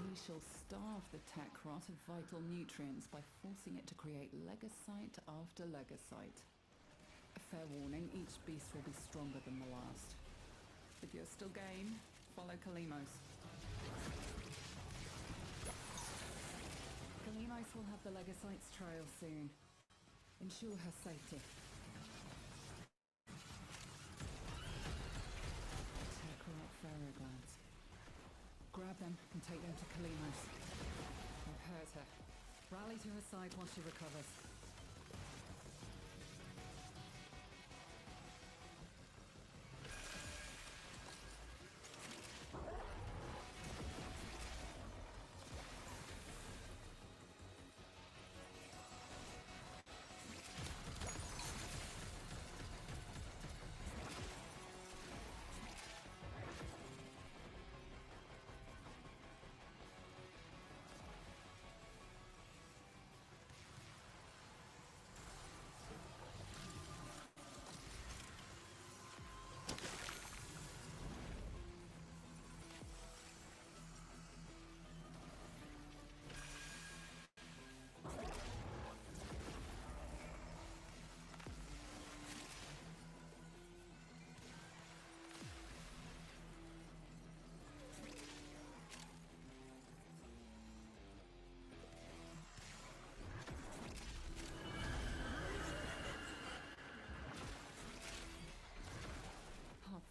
we shall starve the tech rot of vital nutrients by forcing it to create legocyte after legocyte. Fair warning, each beast will be stronger than the last. If you're still game, follow Kalimos. Kalimos will have the legocyte's trail soon. Ensure her safety. Tech-rot ferroglands. Grab them and take them to Kalimos. You've hurt her. Rally to her side while she recovers.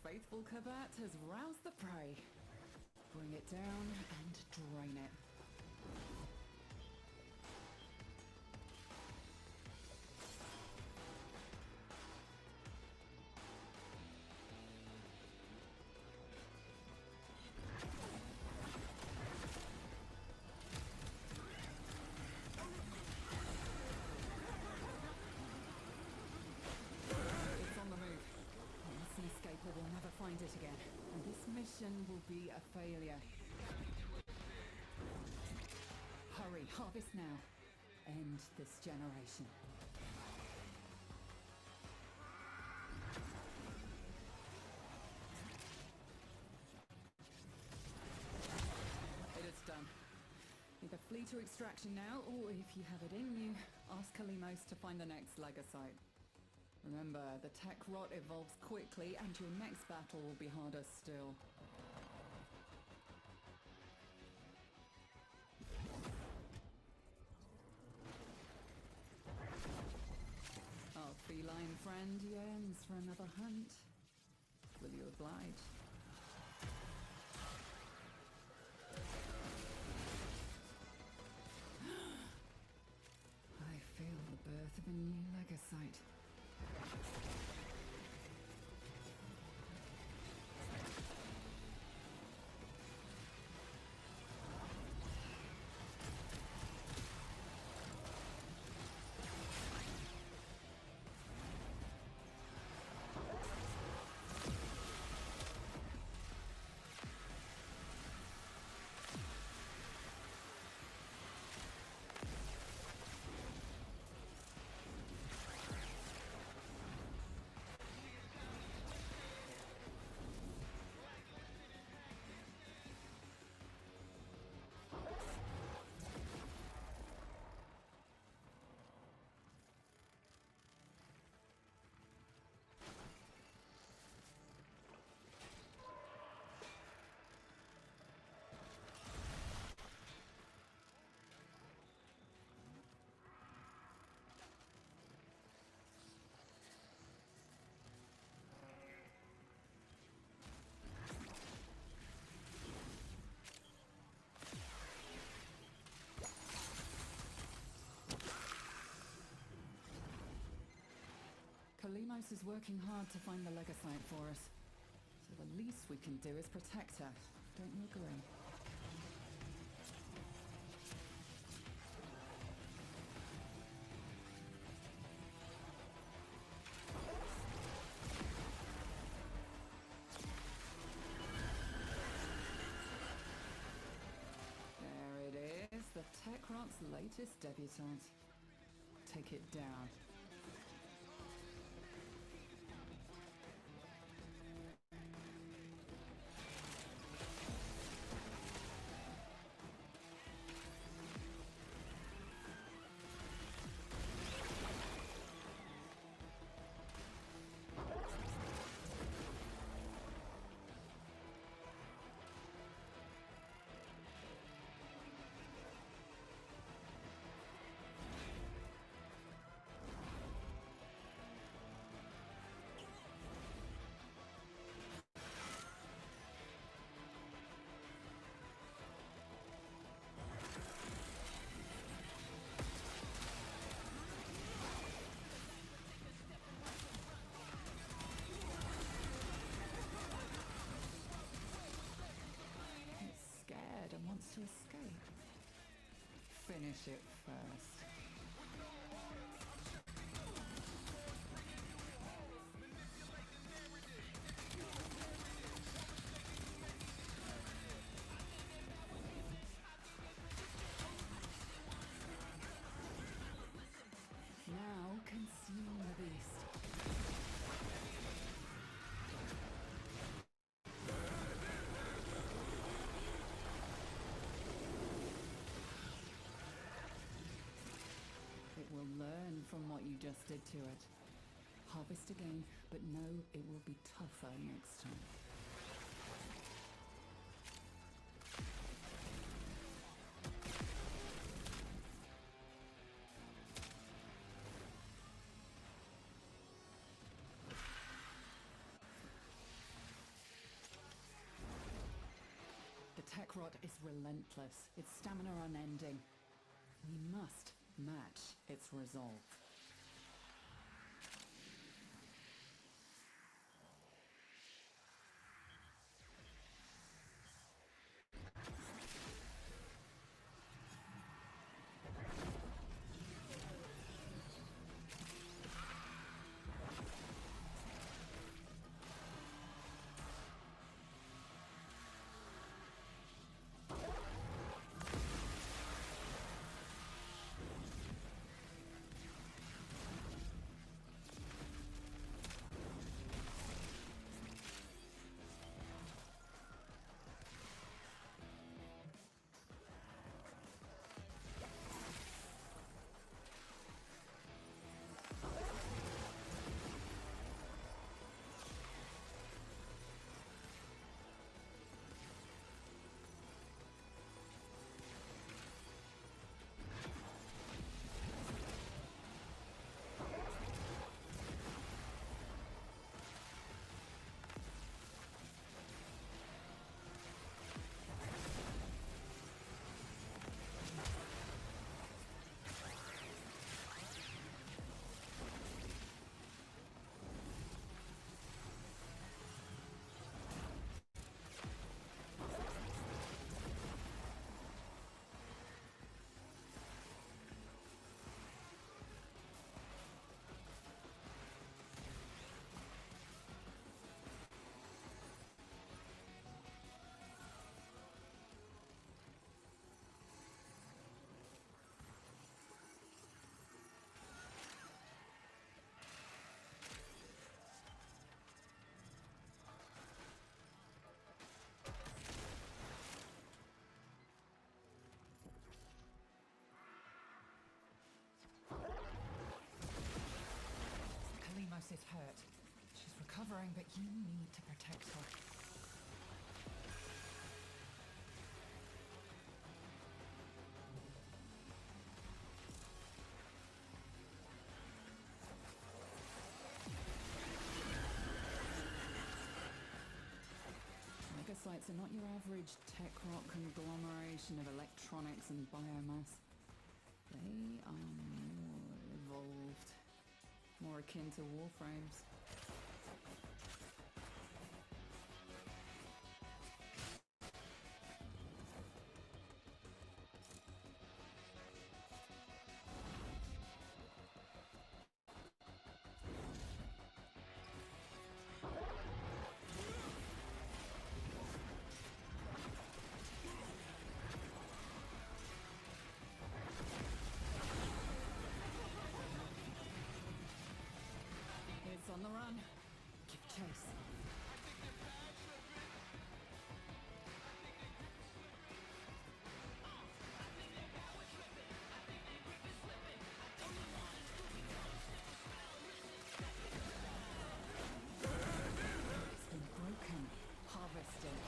Faithful Kabat has roused the prey. Bring it down and drain it. It's on the move. Unless an escaper will never find it again, and this mission will be a failure. Hurry, harvest now. End this generation. It is done. Either flee to extraction now, or if you have it in you, ask Kalimos to find the next legocyte. Remember, the tech rot evolves quickly, and your next battle will be harder still. Our feline friend yearns for another hunt. Will you oblige? I feel the birth of a new legocyte. Kalimos is working hard to find the legocyte for us. So the least we can do is protect her. Don't you agree? There it is, the Techrot's latest debutante. Take it down. wants to escape. Finish it first. Now consume the beast. It will learn from what you just did to it. Harvest again, but know it will be tougher next time. The tech rot is relentless, its stamina unending. We must match its resolve. Kalimos is hurt. She's recovering, but you need to protect her. Megasites are not your average tech rock conglomeration of electronics and biomass. They are more evolved. More akin to Warframes. On the run. Give chase. It's been broken. Harvested.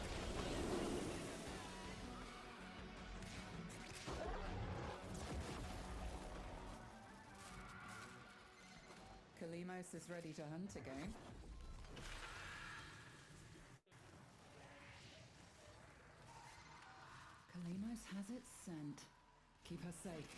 Kalimos is ready to hunt again. Kalimos has its scent. Keep her safe.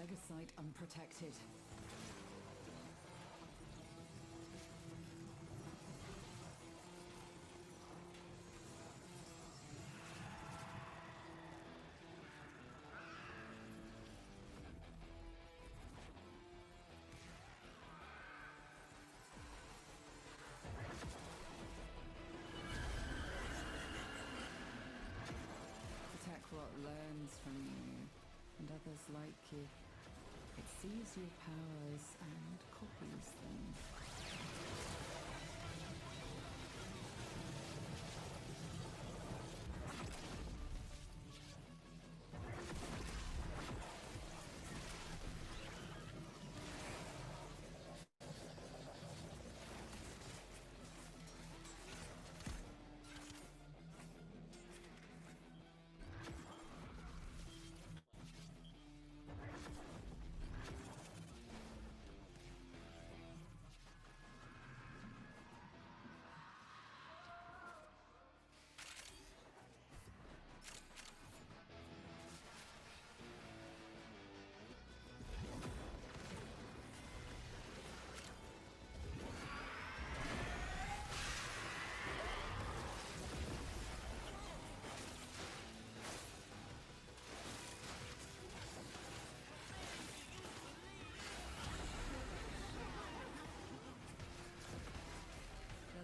Legasite unprotected. What learns from you and others like you. It sees your powers and copies them.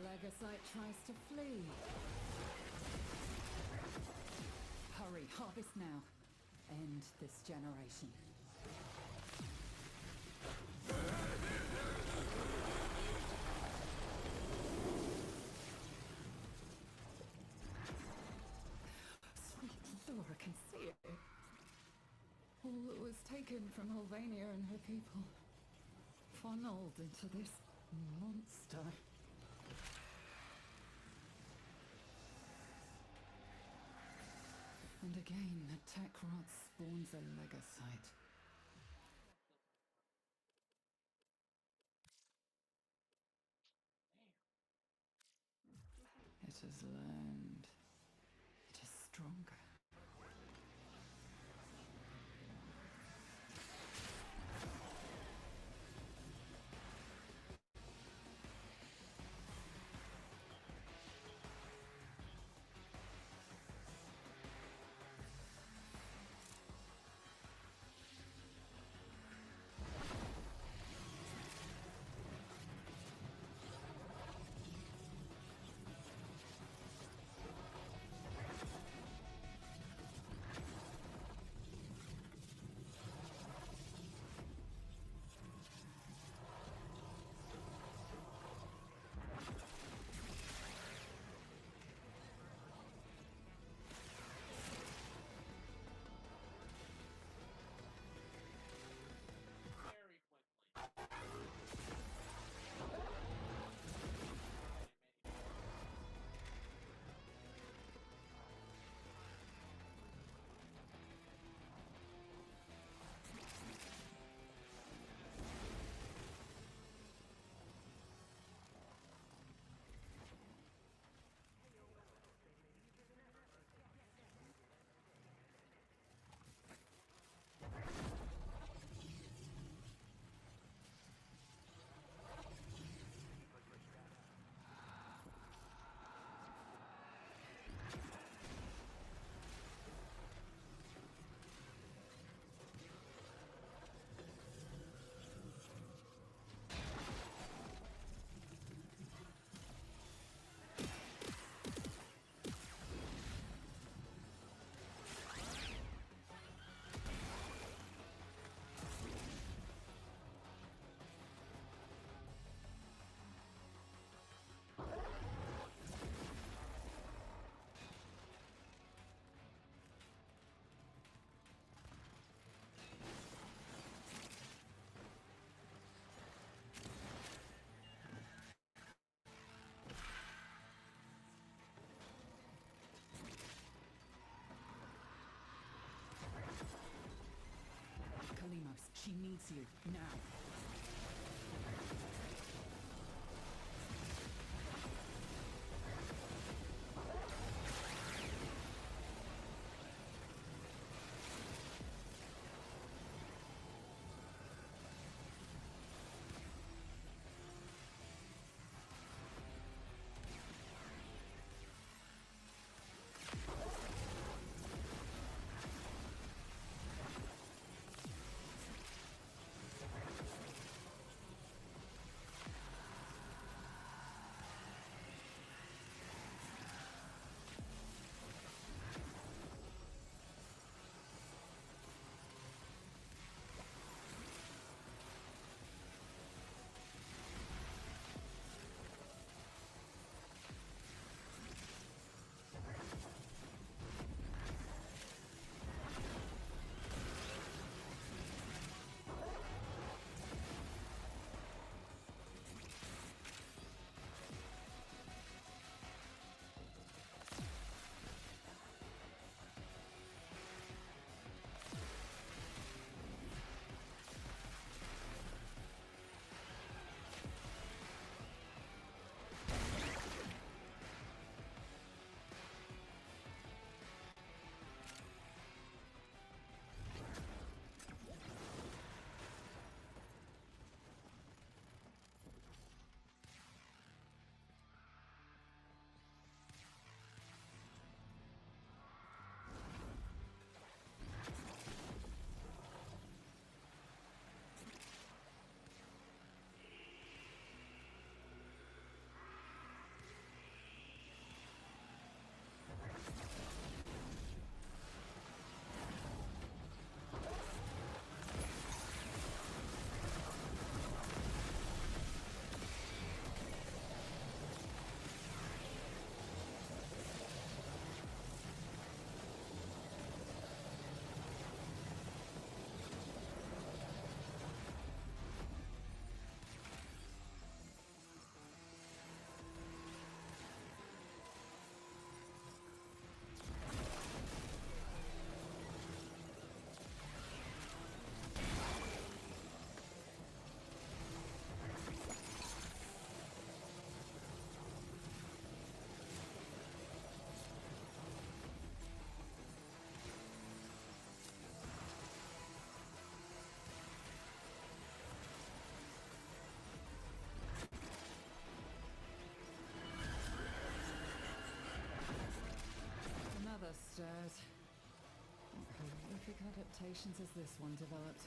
Legasite tries to flee. Hurry, harvest now. End this generation. Sweet Laura can see it. All that was taken from Helvania and her people, funneled into this monster. And again, the tech rot spawns a Legasite. It has learned. It is stronger. She needs you, now. upstairs. What horrific adaptations has this one developed?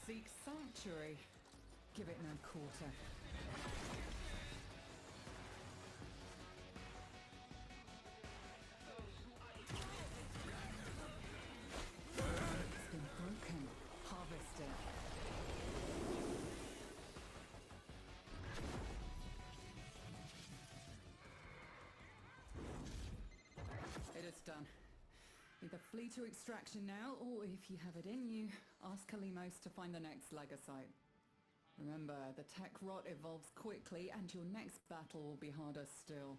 Seek sanctuary. Give it no quarter. It's been broken. Harvest it. It is done. Either flee to extraction now, or if you have it in you, ask Kalimos to find the next Legasite. Remember, the tech rot evolves quickly, and your next battle will be harder still.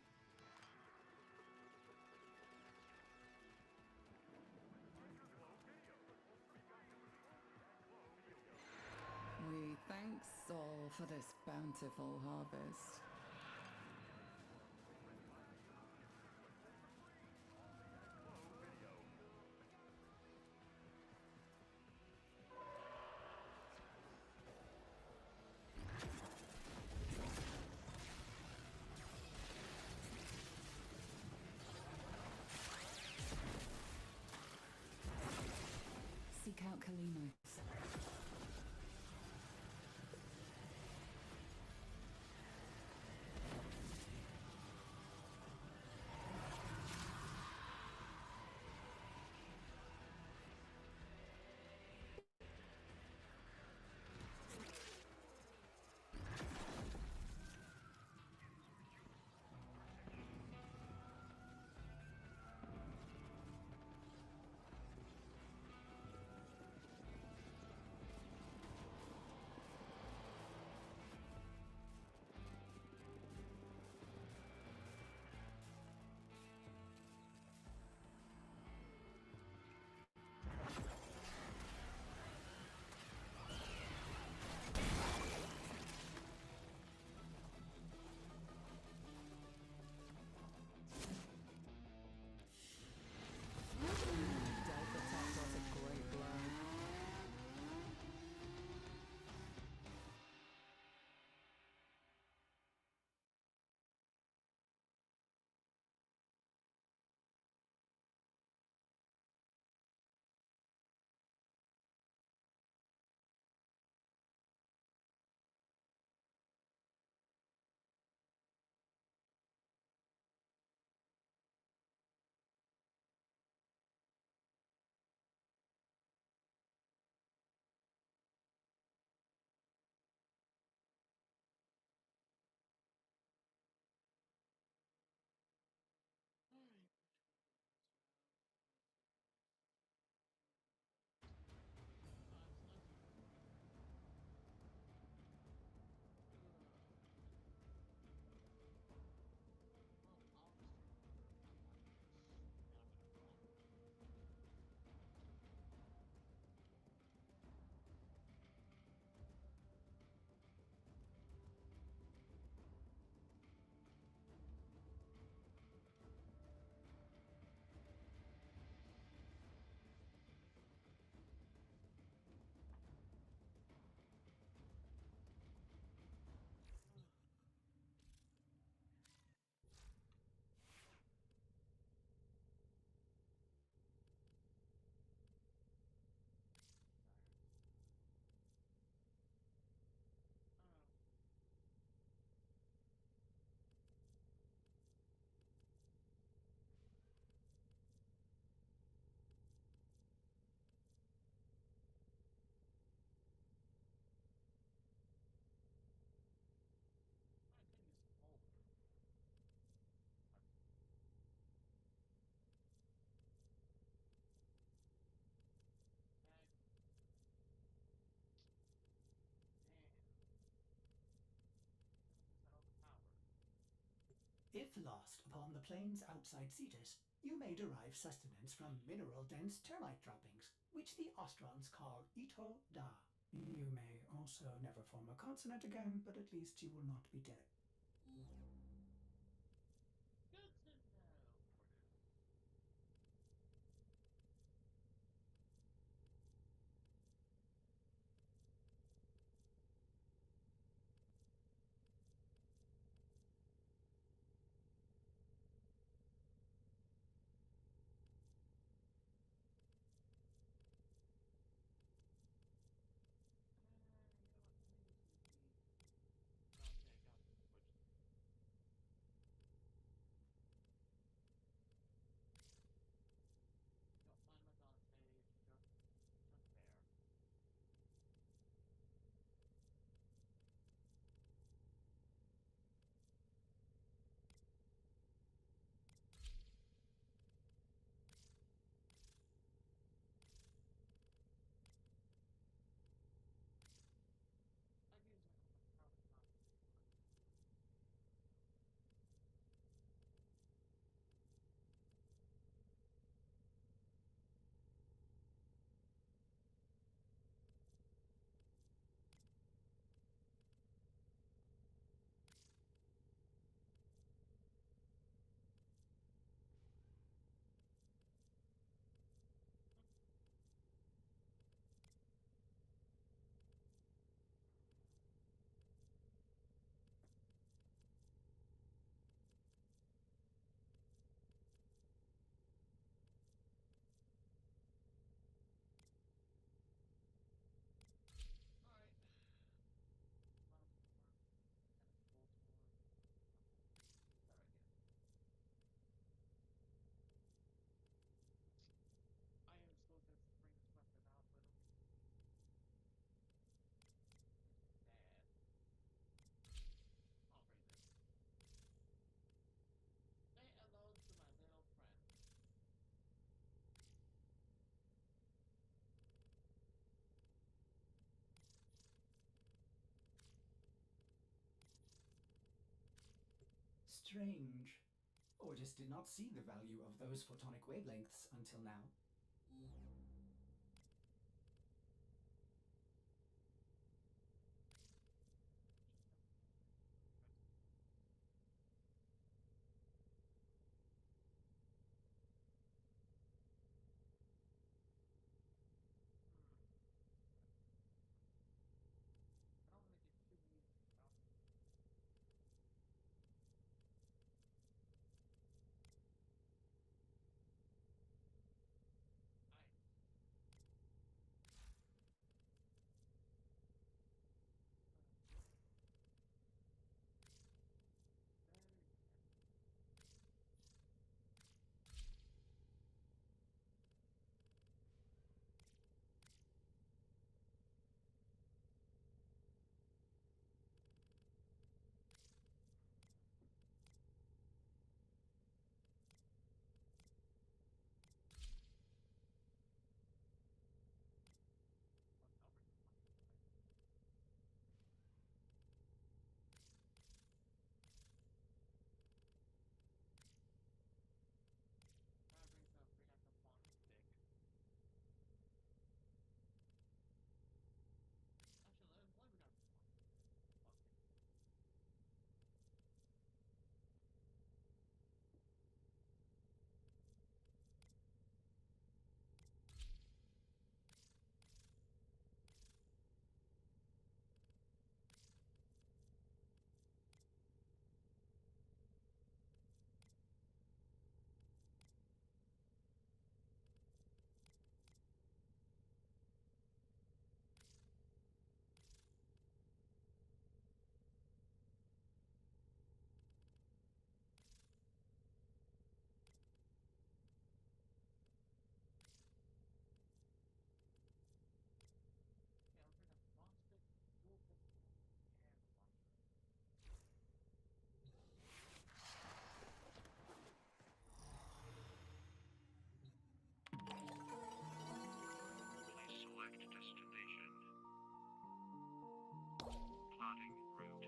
We thank Sol for this bountiful harvest. Seek out Kalimos. If lost upon the plains outside Cetus, you may derive sustenance from mineral-dense termite droppings, which the Ostrons call Ito Da. You may also never form a consonant again, but at least you will not be dead. Good to know for now. You know what? Maybe simply not take up which you'll find my on page just there. I've used it almost probably constantly. Alright. Last one. And a full sword. There we go. I am still going to bring this weapon out literally. Makes me sad. I'll bring this. Say hello to my little friend. Strange. Ortis did not see the value of those photonic wavelengths until now. I don't want to get too weird about it. I very I'll bring this one. Bring out the fun stick. Actually, let me bring out the fun stick. Fuck it. Okay, I'll bring out the fun stick, dual pistol, and the launcher. Please select destination. Plotting route.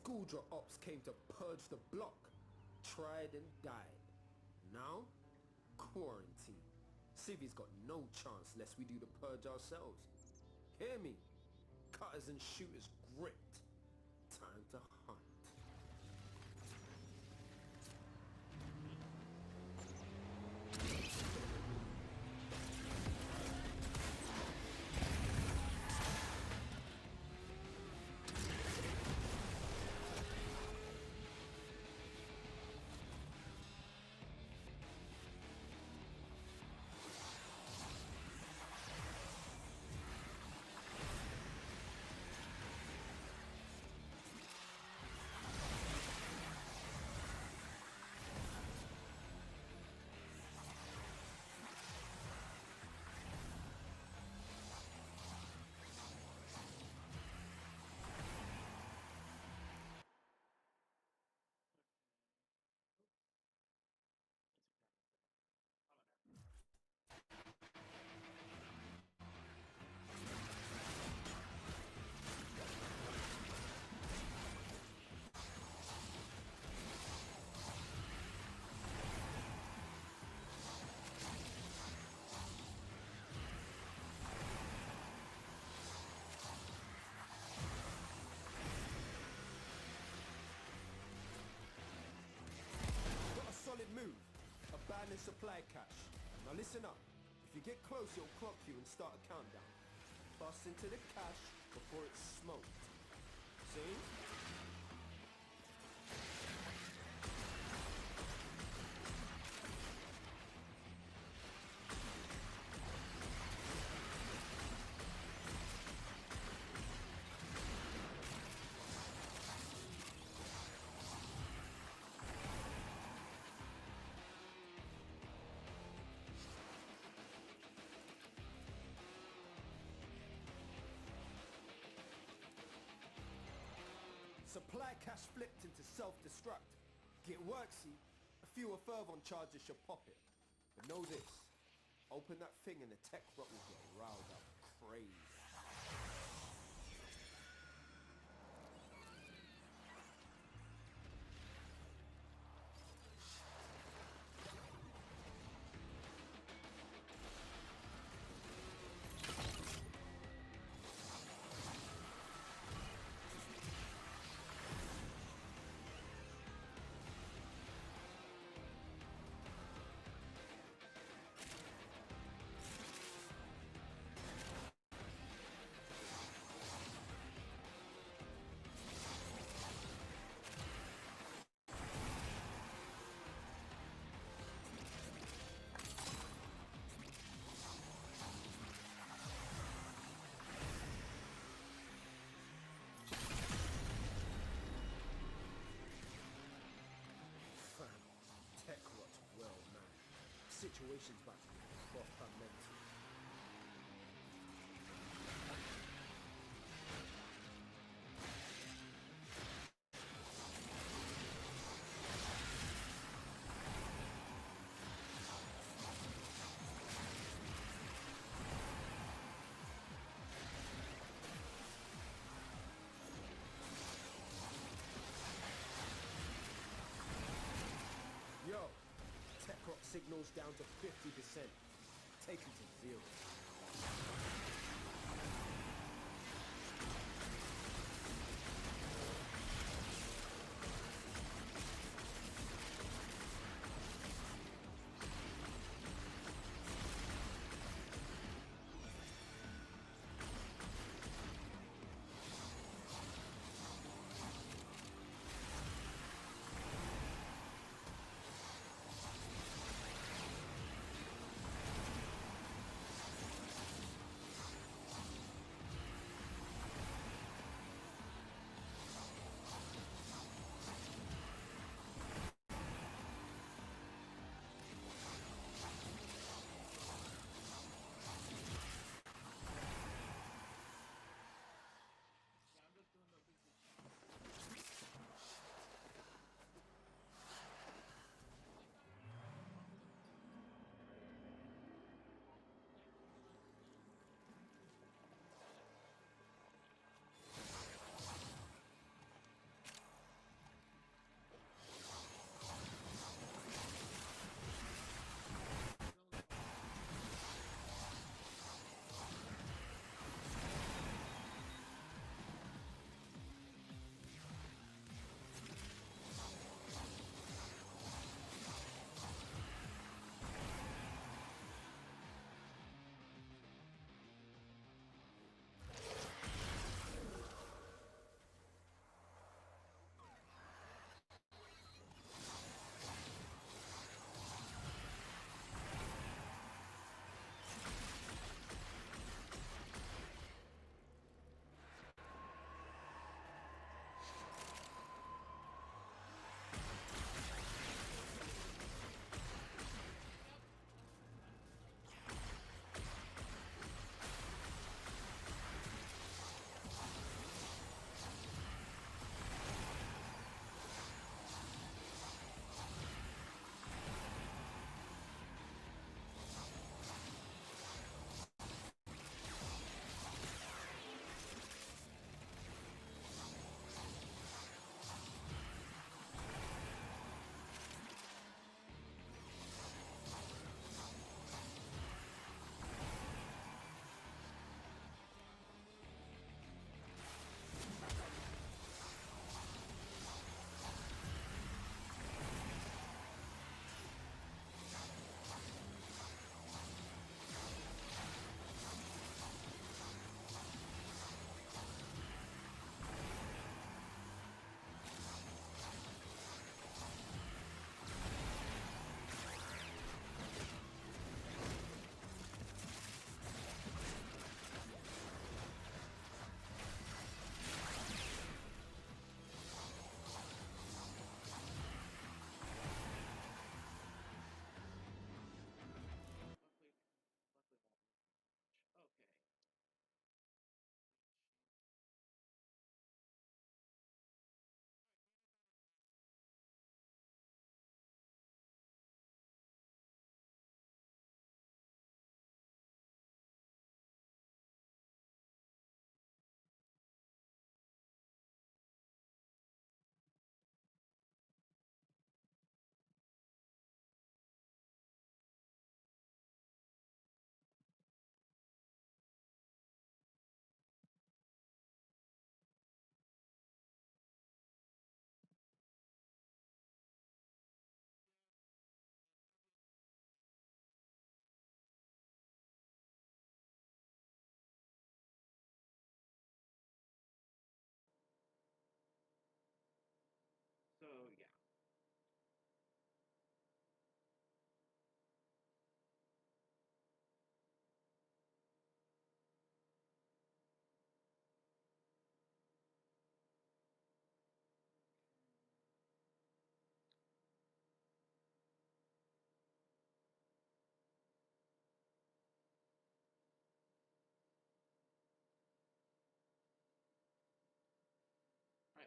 Schooldrop ops came to purge the block. Tried and died. Now, quarantine. Civi's got no chance lest we do the purge ourselves. Hear me? Cutters and shooters gripped. Time to hunt. Move. Abandon supply cache. Now listen up. If you get close, it'll clock you and start a countdown. Bust into the cache before it's smoked. See? Supply cache flipped into self-destruct. Get worksy, a fewer fervon charges should pop it. But know this, open that thing and the tech rot will get riled up crazy. Situation's about to be proper mental. Yo, tech rock signals down to 50%. Taken to 0.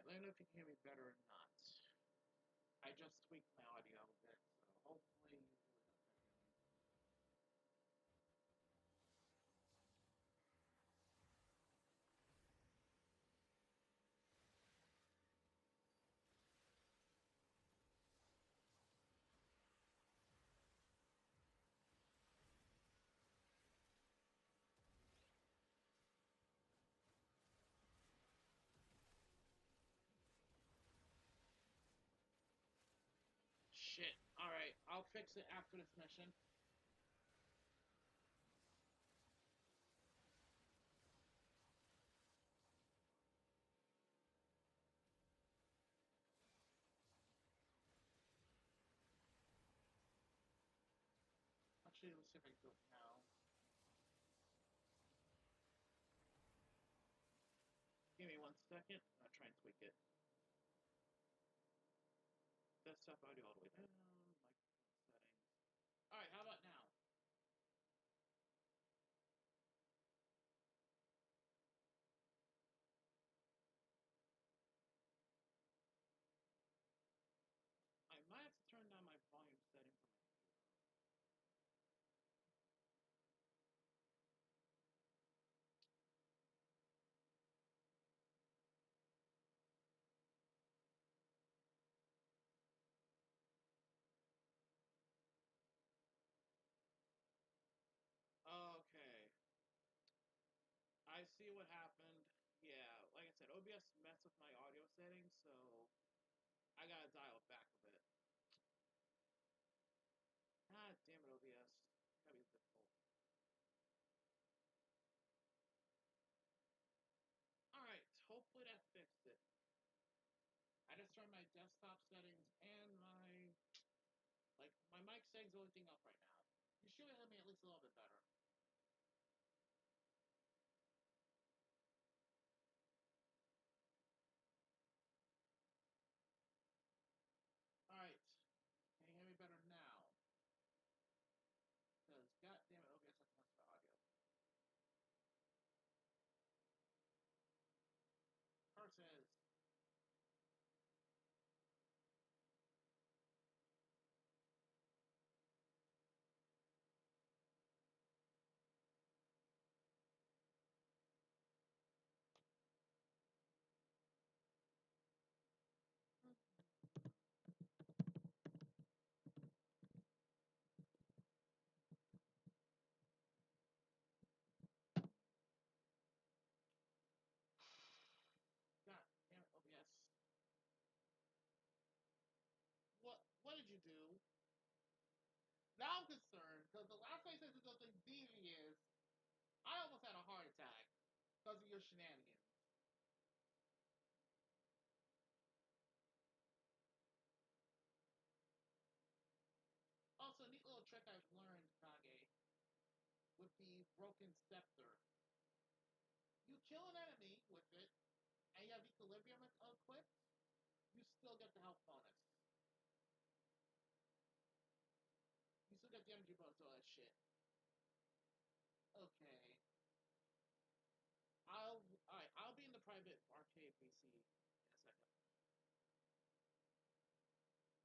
Alright, let me know if you can hear me better or not. I just tweaked my audio a bit, so hopefully you really don't hear me. Shit. Alright, I'll fix it after this mission. Actually, let's see if I can do it now. Give me 1 second. I'll try and tweak it. Desktop audio all the way down. Microphone settings. Alright, how about now? I might have to turn down my volume setting for my computer. Okay. I see what happened. Yeah, like I said, OBS messed with my audio settings, so I gotta dial it back a bit. Ah, damn it, OBS. Gotta be difficult. Alright, hopefully that fixed it. I just turned my desktop settings and my mic settings, the only thing up right now. You should hear me at least a little bit better. Alright, can you hear me better now? Because, goddammit, OBS has much of the audio. Curses. God damn it, OBS. What did you do? Now I'm concerned, because the last time I said something devious, I almost had a heart attack because of your shenanigans. Also, a neat little trick I've learned, Kage, with the broken scepter. You kill an enemy with it, and you have equilibrium equipped, you still get the health bonus. You still get the energy bonus, all that shit. Okay. I'll be in the private arcade PC in a second.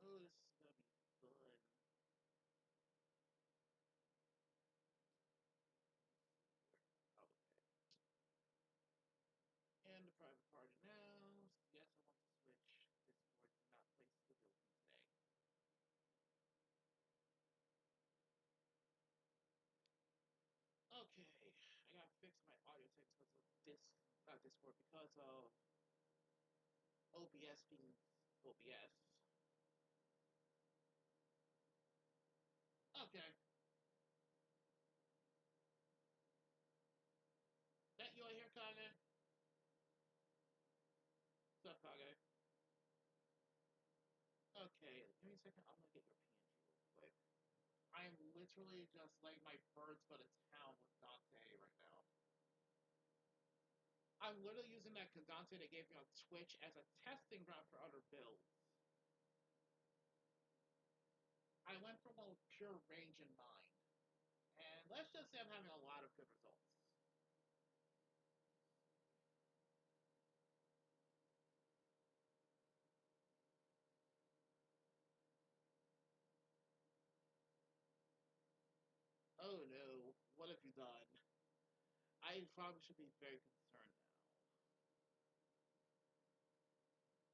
Oh, this is gonna be fun. Okay. And the private party now. Yes, I want to switch. Discord did not place with me today. Okay, I gotta fix my audio settings because of not Discord, because of OBS being OBS. Okay. That you are here, Kage? What's up, Kage? Okay, give me a second. I'm gonna get your PNG real quick. I am literally just like my birds go to town with Dante right now. I'm literally using that Dante they gave me on Twitch as a testing ground for other builds. I went for one with pure range in mind. And let's just say I'm having a lot of good results. Oh no, what have you done? I probably should be very concerned now.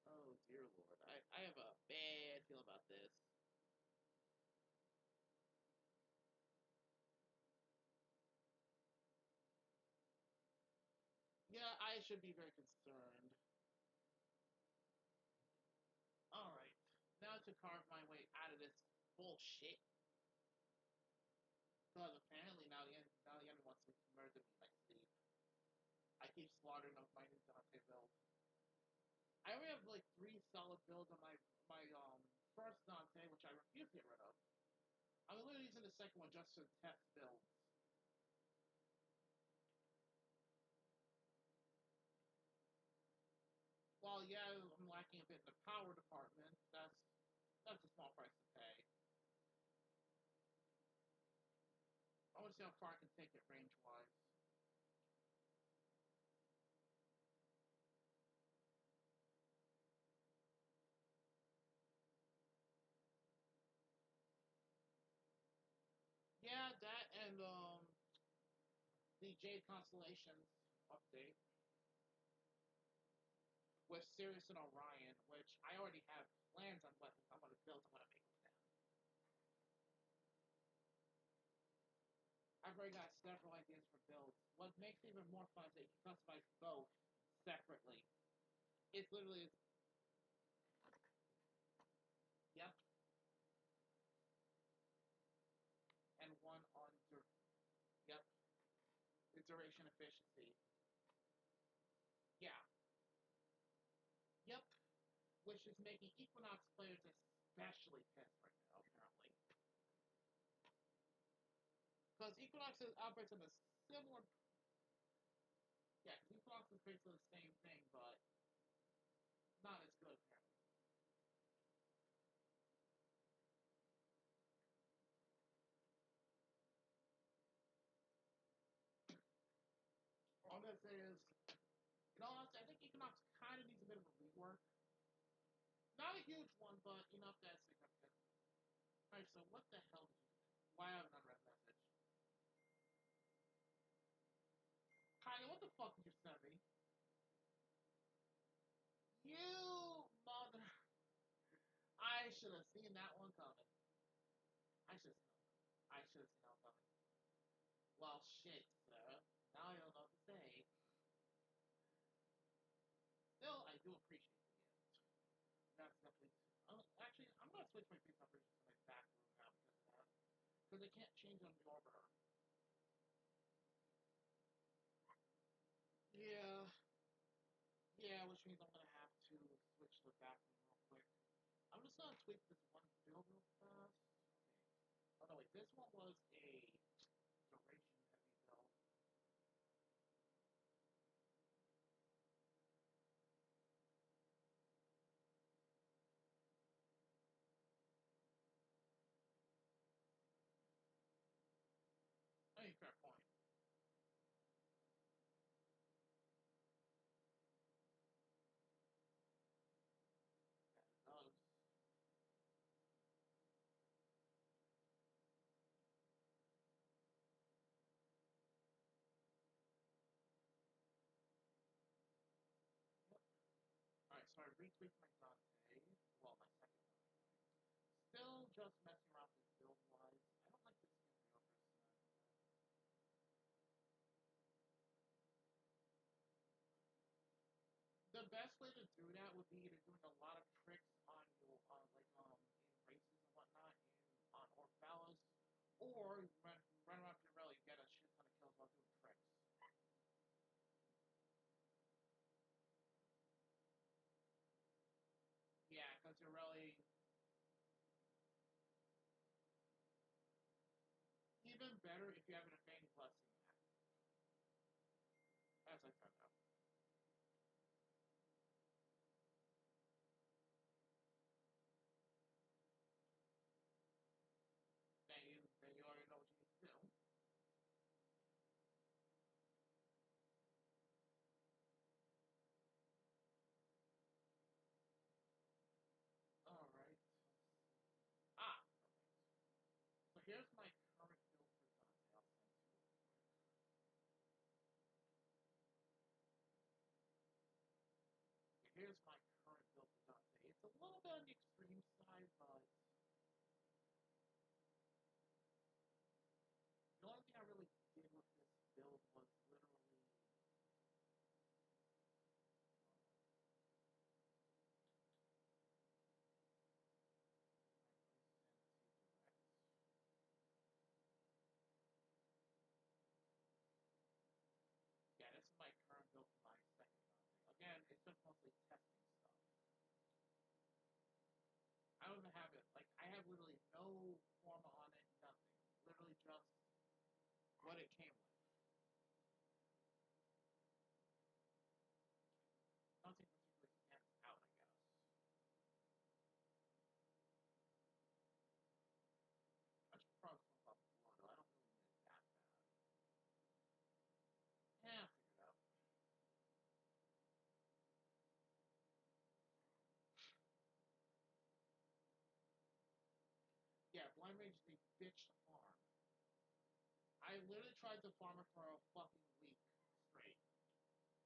Oh dear lord, I have a bad feel about this. Yeah, I should be very concerned. Alright, now to carve my way out of this bullshit. Because apparently now the enemy wants me to murder me in my sleep. I keep slaughtering of my new Dante build. I already have like 3 solid builds on my first Dante, which I refuse to get rid of. I'm literally using the second one just to test builds. While yeah, I'm lacking a bit in the power department, that's a small price to pay. I want to see how far I can take it range wise. Yeah, that and the Jade Constellations update with Sirius and Orion, which I already have plans on what I'm gonna build. I'm gonna make with them. I've already got several ideas for builds. What makes it even more fun is that you can customize both separately. It's literally, yep, and one on, yep, the duration efficiency. Yeah, yep, which is making Equinox players especially pissed right now, apparently. Because Equinox operates on a similar, yeah, because Equinox is basically the same thing, but not as good, apparently. All I'm gonna say is, in all honesty, I think Equinox kind of needs a bit of a rework. Not a huge one, but enough that's significant. Alright, so what the hell did you do? Why have an unread message? Kinda, what the fuck did you send me? You mother. I should have seen that one coming. I should have seen it. I should have seen that one coming. Well, shit, Sarah. Now I don't know what to say. Still, I do appreciate the gift. That's definitely. Actually, I'm gonna switch my base operations to my back room now because of that. Because I can't change on the orbiter. Yeah. Yeah, which means I'm gonna have to switch to the back room real quick. I'm just gonna tweak this one build real fast. Okay. Oh no, wait. This one was a duration heavy build. I mean, fair point. Yeah, it does. Yep. Alright, so I retweaked my Dante. Well, my second one anyway. Still just messing around with this build wise. I don't like the skin reopeners tonight. The best way to do that would be either doing a lot of tricks on your in races and whatnot in on Orphalis, or run around Pirelli, get a shit ton of kills while doing tricks. Yeah, because you're really even better if you have an Affinity Blessing active, as I found out. Then you already know what you need to do. Alright. Ah, perfect. So here's my current build for Dante. extreme side, but the only thing I really did with this build was literally yeah, this is my current build for my second bounty. Again, it's just mostly testing stuff. I don't even have it. Like, I have literally no forma on it, nothing. Literally just what it came with. Nothing particularly stands out, I guess. I should probably flip up floor, though. I don't really need it that bad. Yeah, I'll figure it out. Yeah, Blind Rage is a bitch to farm. I literally tried to farm it for a fucking week straight.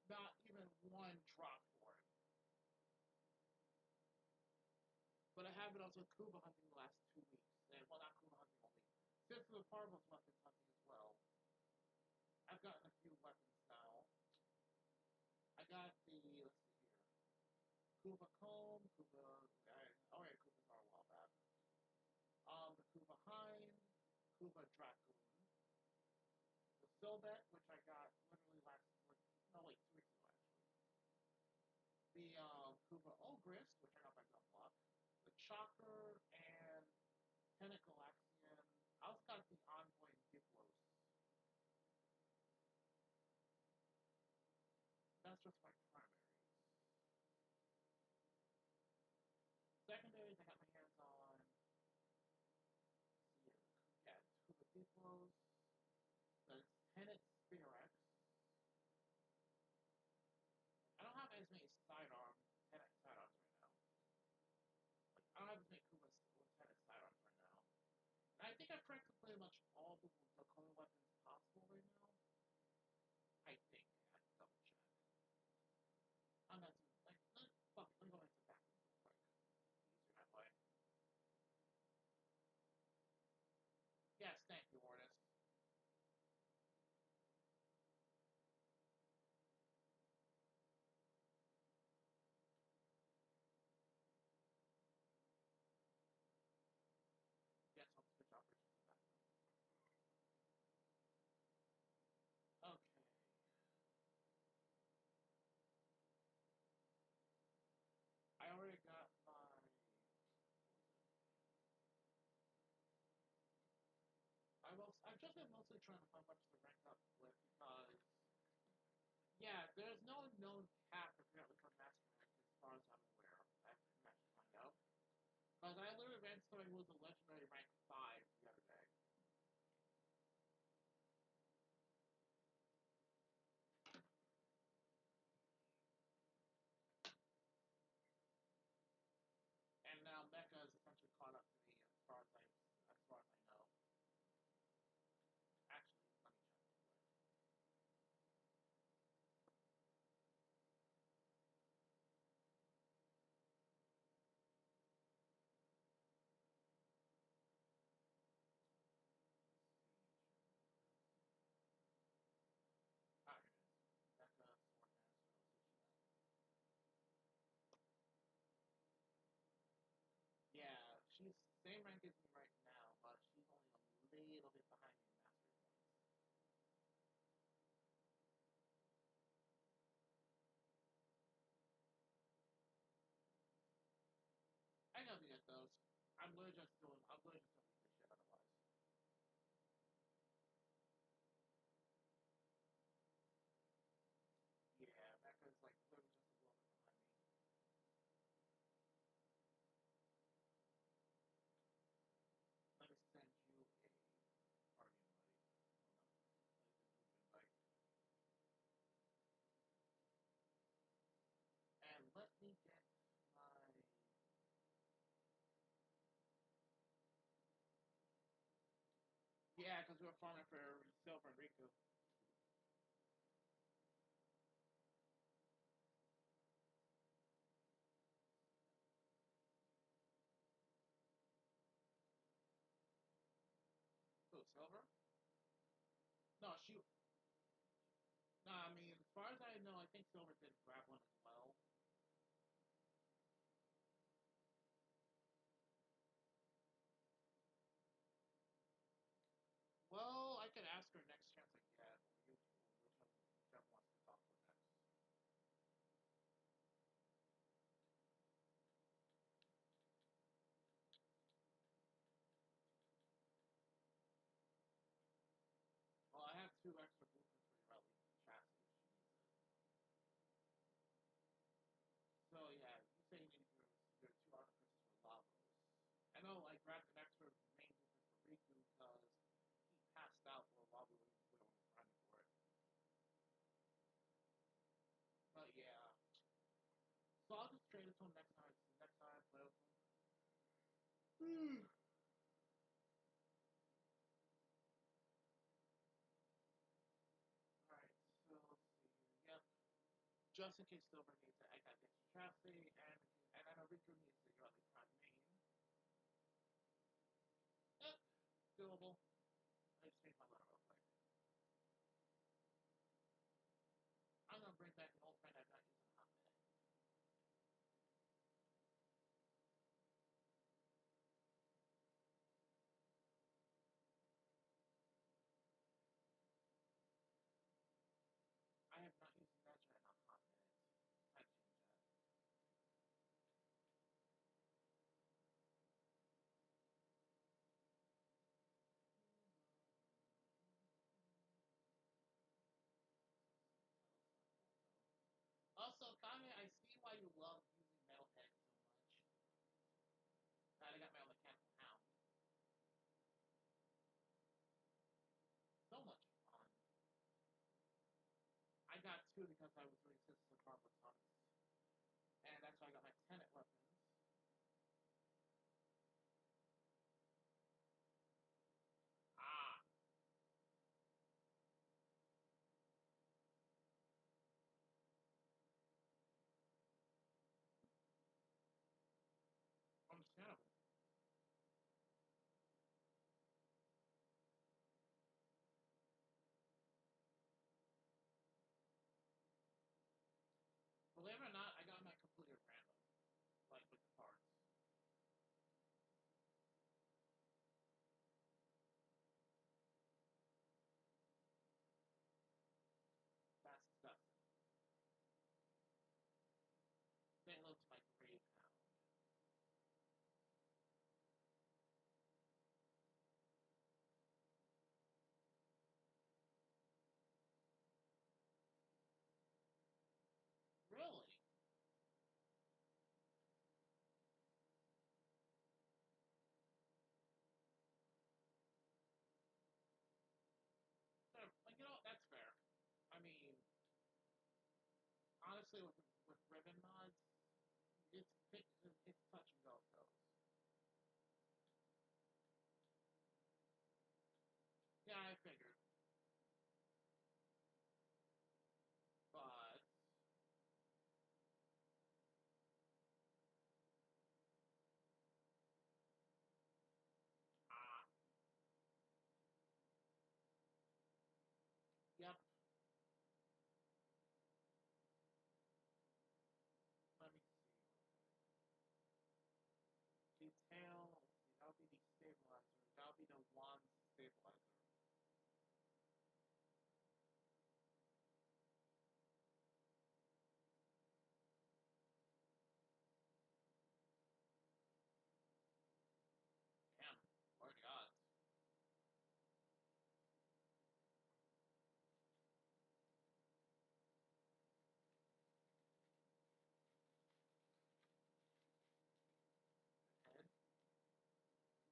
Not even one drop for it. But I have been also Kuba hunting the last 2 weeks. And, well, not Kuba hunting only. Since the farm was weapons hunting as well. I've gotten a few weapons now. I got the, let's see here. Kuba Comb, Kuba, oh yeah, Kuba's are a while back. The Kuba Hind, Kuba Dracoon, the Silbet, which I got literally last, no wait, 2 weeks ago actually. The Kuba Ogress, which I got by Gunblock, the Chocker, and Tentacleaxion. I also got the Envoy Diplos. That's just my primaries. Secondaries, I got my hands on. See, yeah, Kuba Diplos, the Tenet Spearex. I don't have as many sidearms, Tenet sidearms right now. Like, I don't have as many Kuba Tenet sidearms right now. And I think I've cracked pretty much all the Kona weapons possible right now. I think. I have to double check. I'm not too, like, fuck it, let me go into back real quick. Easier that way. Yes, thank you, Ordis. Yes, I'll switch operations to that now. Okay. I already got my. I've just been mostly trying to find much to rank up with because, yeah, there's no known cap apparently for master rank as far as I'm aware. I managed to find out. Because I literally ran somebody who was a legendary rank 5 the other day. And now Mecha is essentially caught up to me as far as I know. Actually, let me check real quick. Ah, here it is. Mecha Sword Master Lucia. Yeah, she's same rank as me right now, but she's only a little bit behind me in mastery points. I know to get those. I'm literally just doing this shit otherwise. Yeah, Mecha's like literally just a little bit behind me. Let me send you a party invite. Hold on. Let me send you an invite. And let me get my. Yeah, because we were farming for Silver and Riku. Silver? No, she. No, I mean, as far as I know, I think Silver did grab one as well. Well, I could ask her next chance I get, or you two, whichever wants to talk to her next. Well, I have two extra blueprints for your Ellie chassis if she needs it. So yeah, you say you need your two artificers for Lavos. I know I grabbed an extra main blueprint for Riku because he passed out while we were running for it. But yeah. So I'll just trade it to him next time I play with him. Alright, so let's see here. Yep. Just in case Silver needs it, I got the extra chassis, and I know Riku needs the Early Prime main. Yep, doable. I just changed my letter real quick. I'm gonna bring back an old friend I've not used in a hot minute. I have not used Neja in a hot minute. I change that. Also, Kanye, I see why you love using Metalhead so much. Now I got my own mechanical hound. So much fun. I got two because I was doing Sisters of Barbatos. And that's why I got my Tenet weapons. Ah, understandable. Believe it or not, I got my completely random, like with the parts. That's disgusting. Say hello to my grave hound. Really? Like, that's fair. I mean, honestly, with ribbon mods, it's touch and go. It goes. Yeah, I figured, but ah, yep. Let me see. Detail. Let's see. That'll be the stabilizer. That'll be the wand stabilizer. Damn. What are the odds? Head.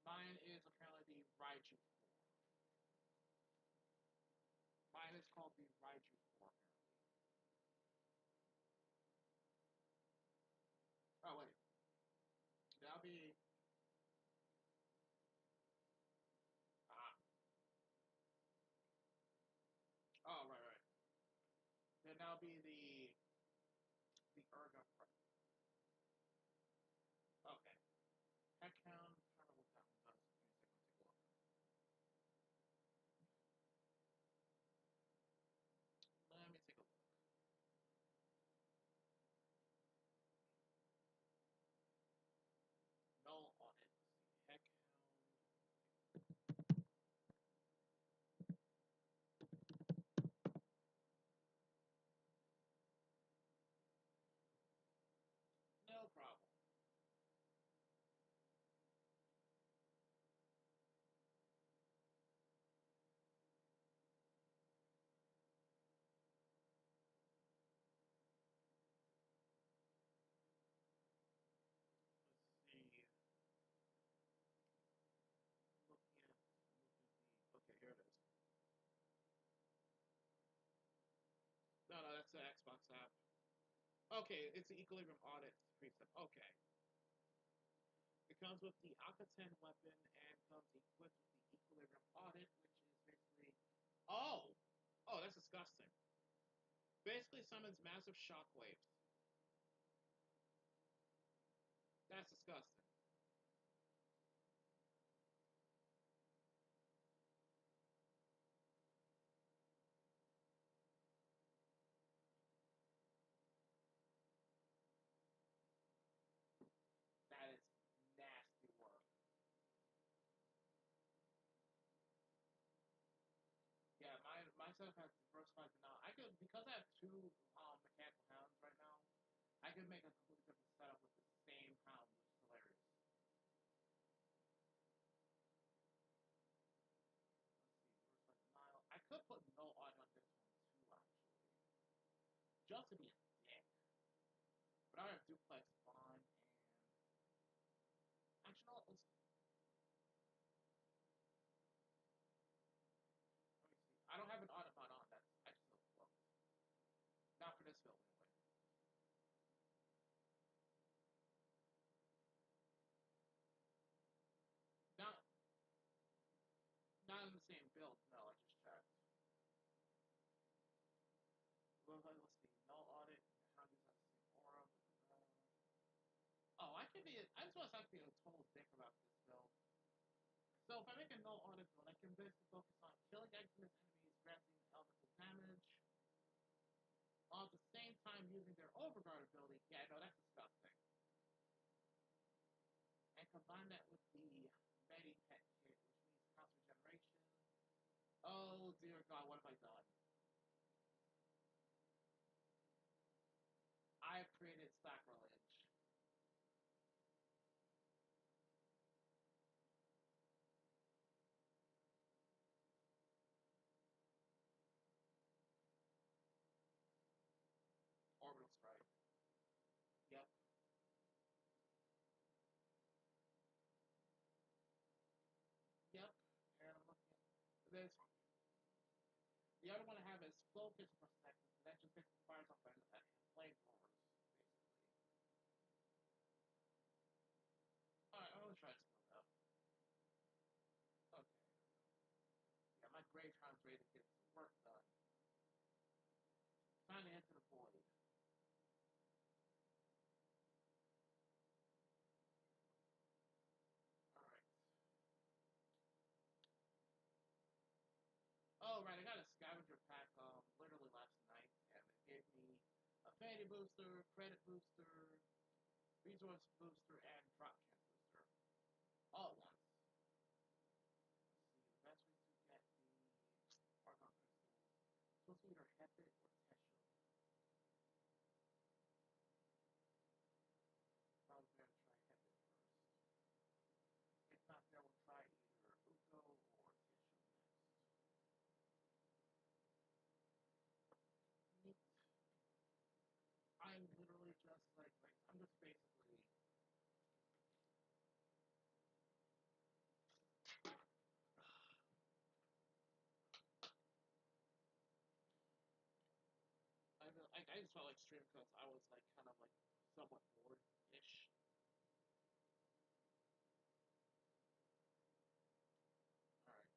Mine is apparently the Raiju 4. Mine is called the Raiju 4, apparently. Oh, wait. That'll be. Ah. Oh, right, right. Then that'll be the Ergo part. Okay. Heckhound. I don't know what that one does. Give me a second. Take a look. Okay, it's the equilibrium audit preset. Okay. It comes with the Alka 10 weapon and comes equipped with the equilibrium audit, which is basically. Oh! Oh, that's disgusting. Basically summons massive shockwaves. That's disgusting. That is nasty work. Yeah, my setup has diversified to now. I could because I have two mechanical hounds right now. I could make a completely different setup with the same hound, which is hilarious. Let's see, diversified denial. I could put no audio on this one too, actually, just to be a dick. But I have duplex fine and actually no, let me see. I don't have an audit mod on. That's actually still close. Not for this build anyway. Not not in the same build. No, I just checked. Well, let's see. No audit. How does that same aura? Blah, blah, blah. Oh, I could be. I just want to be a total dick about this build. So if I make a no audit build, I can basically focus on killing excellent enemies, granting elemental damage, while at the same time using their overguard ability. Yeah, no, that's disgusting. And combine that with the Medi Pet kit, which means constant regeneration. Oh dear God, what have I done? I have created sacrilege. Orbital strike. Yep. Yep. And I'm looking at this. The other one I have is focus perspective. So that just basically fires off at flamethrowers, basically. Alright, I'm gonna try this one out. Okay. Yeah, my Gravetime's ready to get some work done. Time to enter the void. Alright. Oh, right, I got a scavenger pack literally last night, and it gave me affinity booster, credit booster, resource booster, and drop chance booster. All at once. Let's see, the best way to get the Argon Crystal. Supposed to be either Hepit or Teshum. Probably better try Hepit first. If not, then we'll try either Uko or Teshum next. I'm literally just like I'm just basically. I just felt like stream because I was like kind of like somewhat bored ish. All right.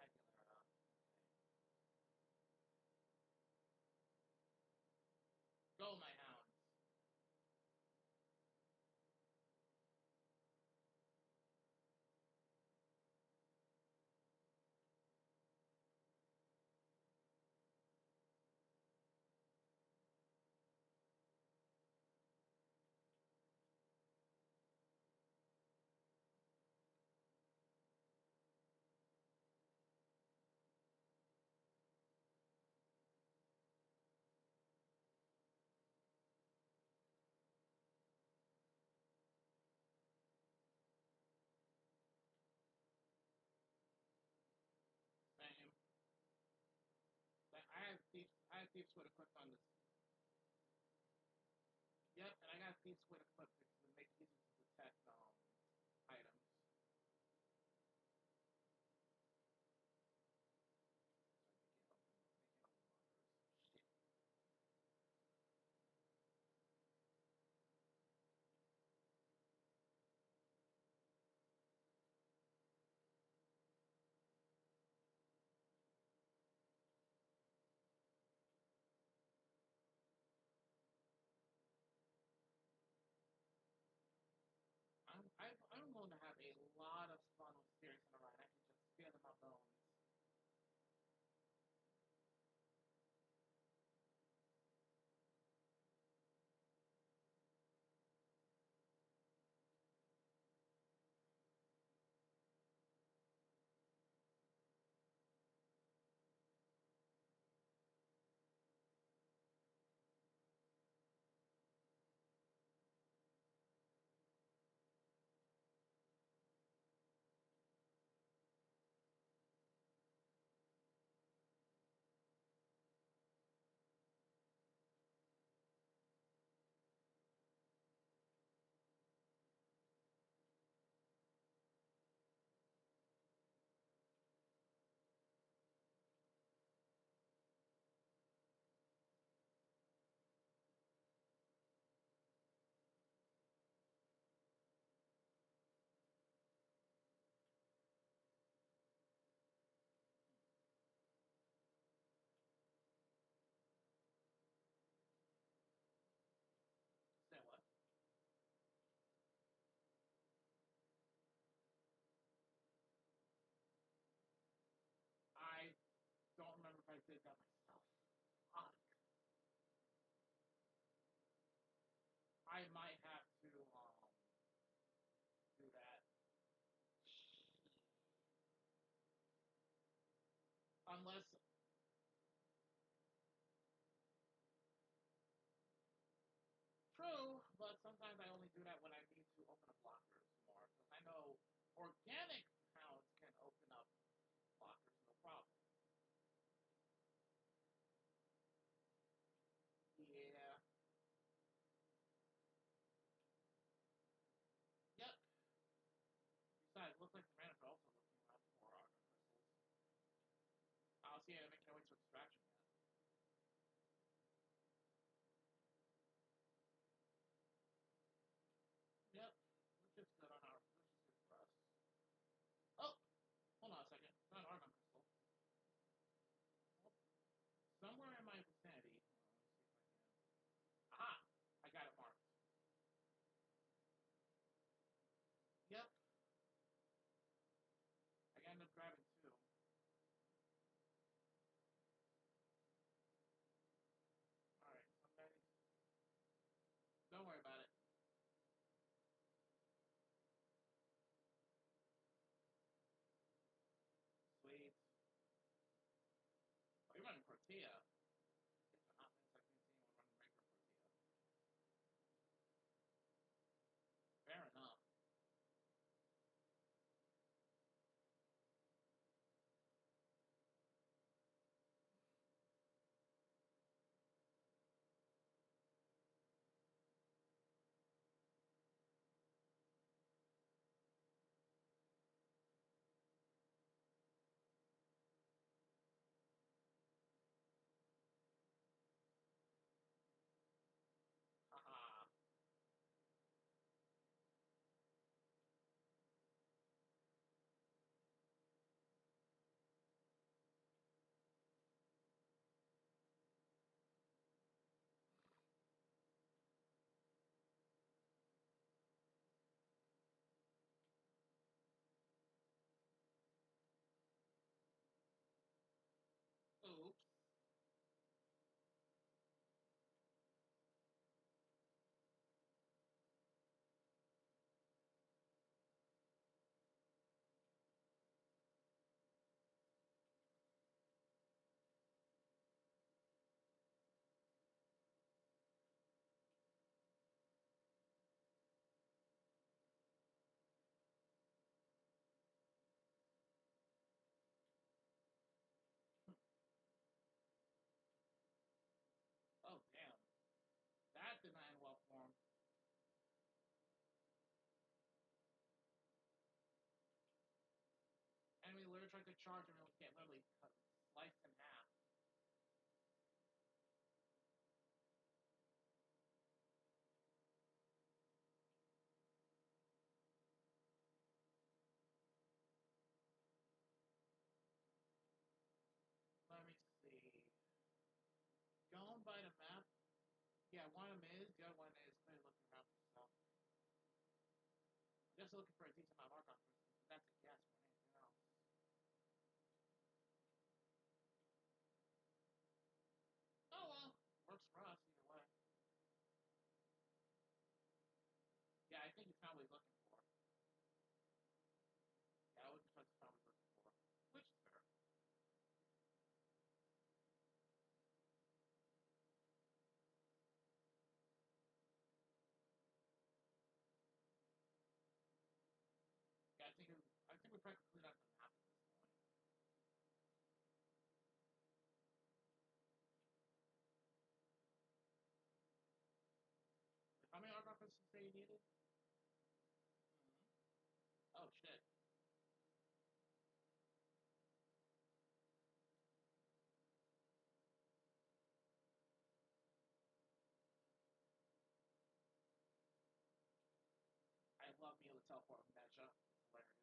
Aguilera. Okay. Thieves would equipped on this. Yep, and I got Thieves would equipped because it makes it easy to detect items. I'm going to have a lot of fun with Spirits in a Ride. I can just feel it in my bones. Say what? I don't remember if I did that myself. Fuck. I might have to do that. Unless true, but sometimes I only do that when I need to open up lockers more. Because I know organic hounds can open up lockers, no problem. Yeah. Yep. Besides, looks like the Random are also looking around for armor crystals. I'll see it. I can't wait for distraction yet. Yep. Which is good on our. Which is good for us. Oh, hold on a second. It's not an argon crystal. Somewhere in my vicinity. Let me see if I can. Aha! I got it marked. Yep. I ended up grabbing two. Alright, somebody. Don't worry about it. Sweet. Oh, you're running Tortilla. It's been hot minutes I've seen anyone running regular Tortilla. Fair enough. charge him and we can't literally cut, slice in half. Let me see. Going by the map, yeah, one of them is. The other one is clearly looking around for stuff. I'm just looking for a decent amount of mark on for instance. That's a guess for anything else. Oh well, works for us either way. Yeah, I think it's not what he's looking for. Yeah, I wouldn't trust it's not what he's looking for. Which is fair. Yeah, I think we probably completed on the map at this point. Like, how many arc references did you say you needed? Oh shit. I love being able to teleport with Measure. It's hilarious.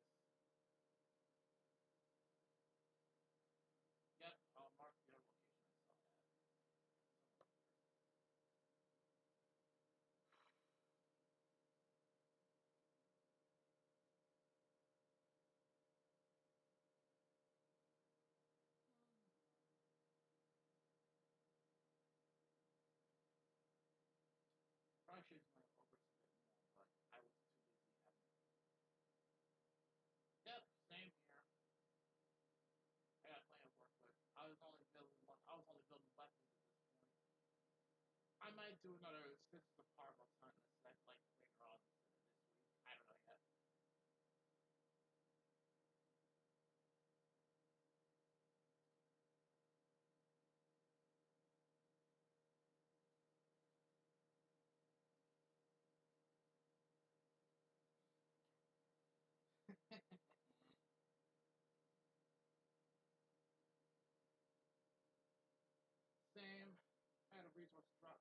Yep, I'll mark the other location I saw that. Probably should use my orbits a bit more, but I was too busy having it. Yep, same here. I got plenty of work with. I was only building weapons at this point. I might do another This is the part of time in a sec, like later on this week. I don't know yet. Same. I had a resource drop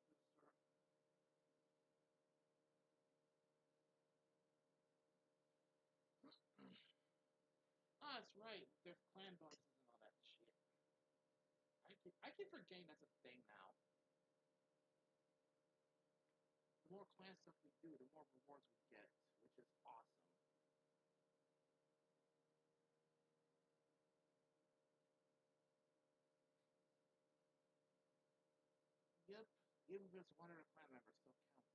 booster. Oh, that's right. There's clan bonuses and all that shit. I keep forgetting that's a thing now. The more clan stuff we do, the more rewards we get, which is awesome. Yep. Even if it's one of the clan members, still counts.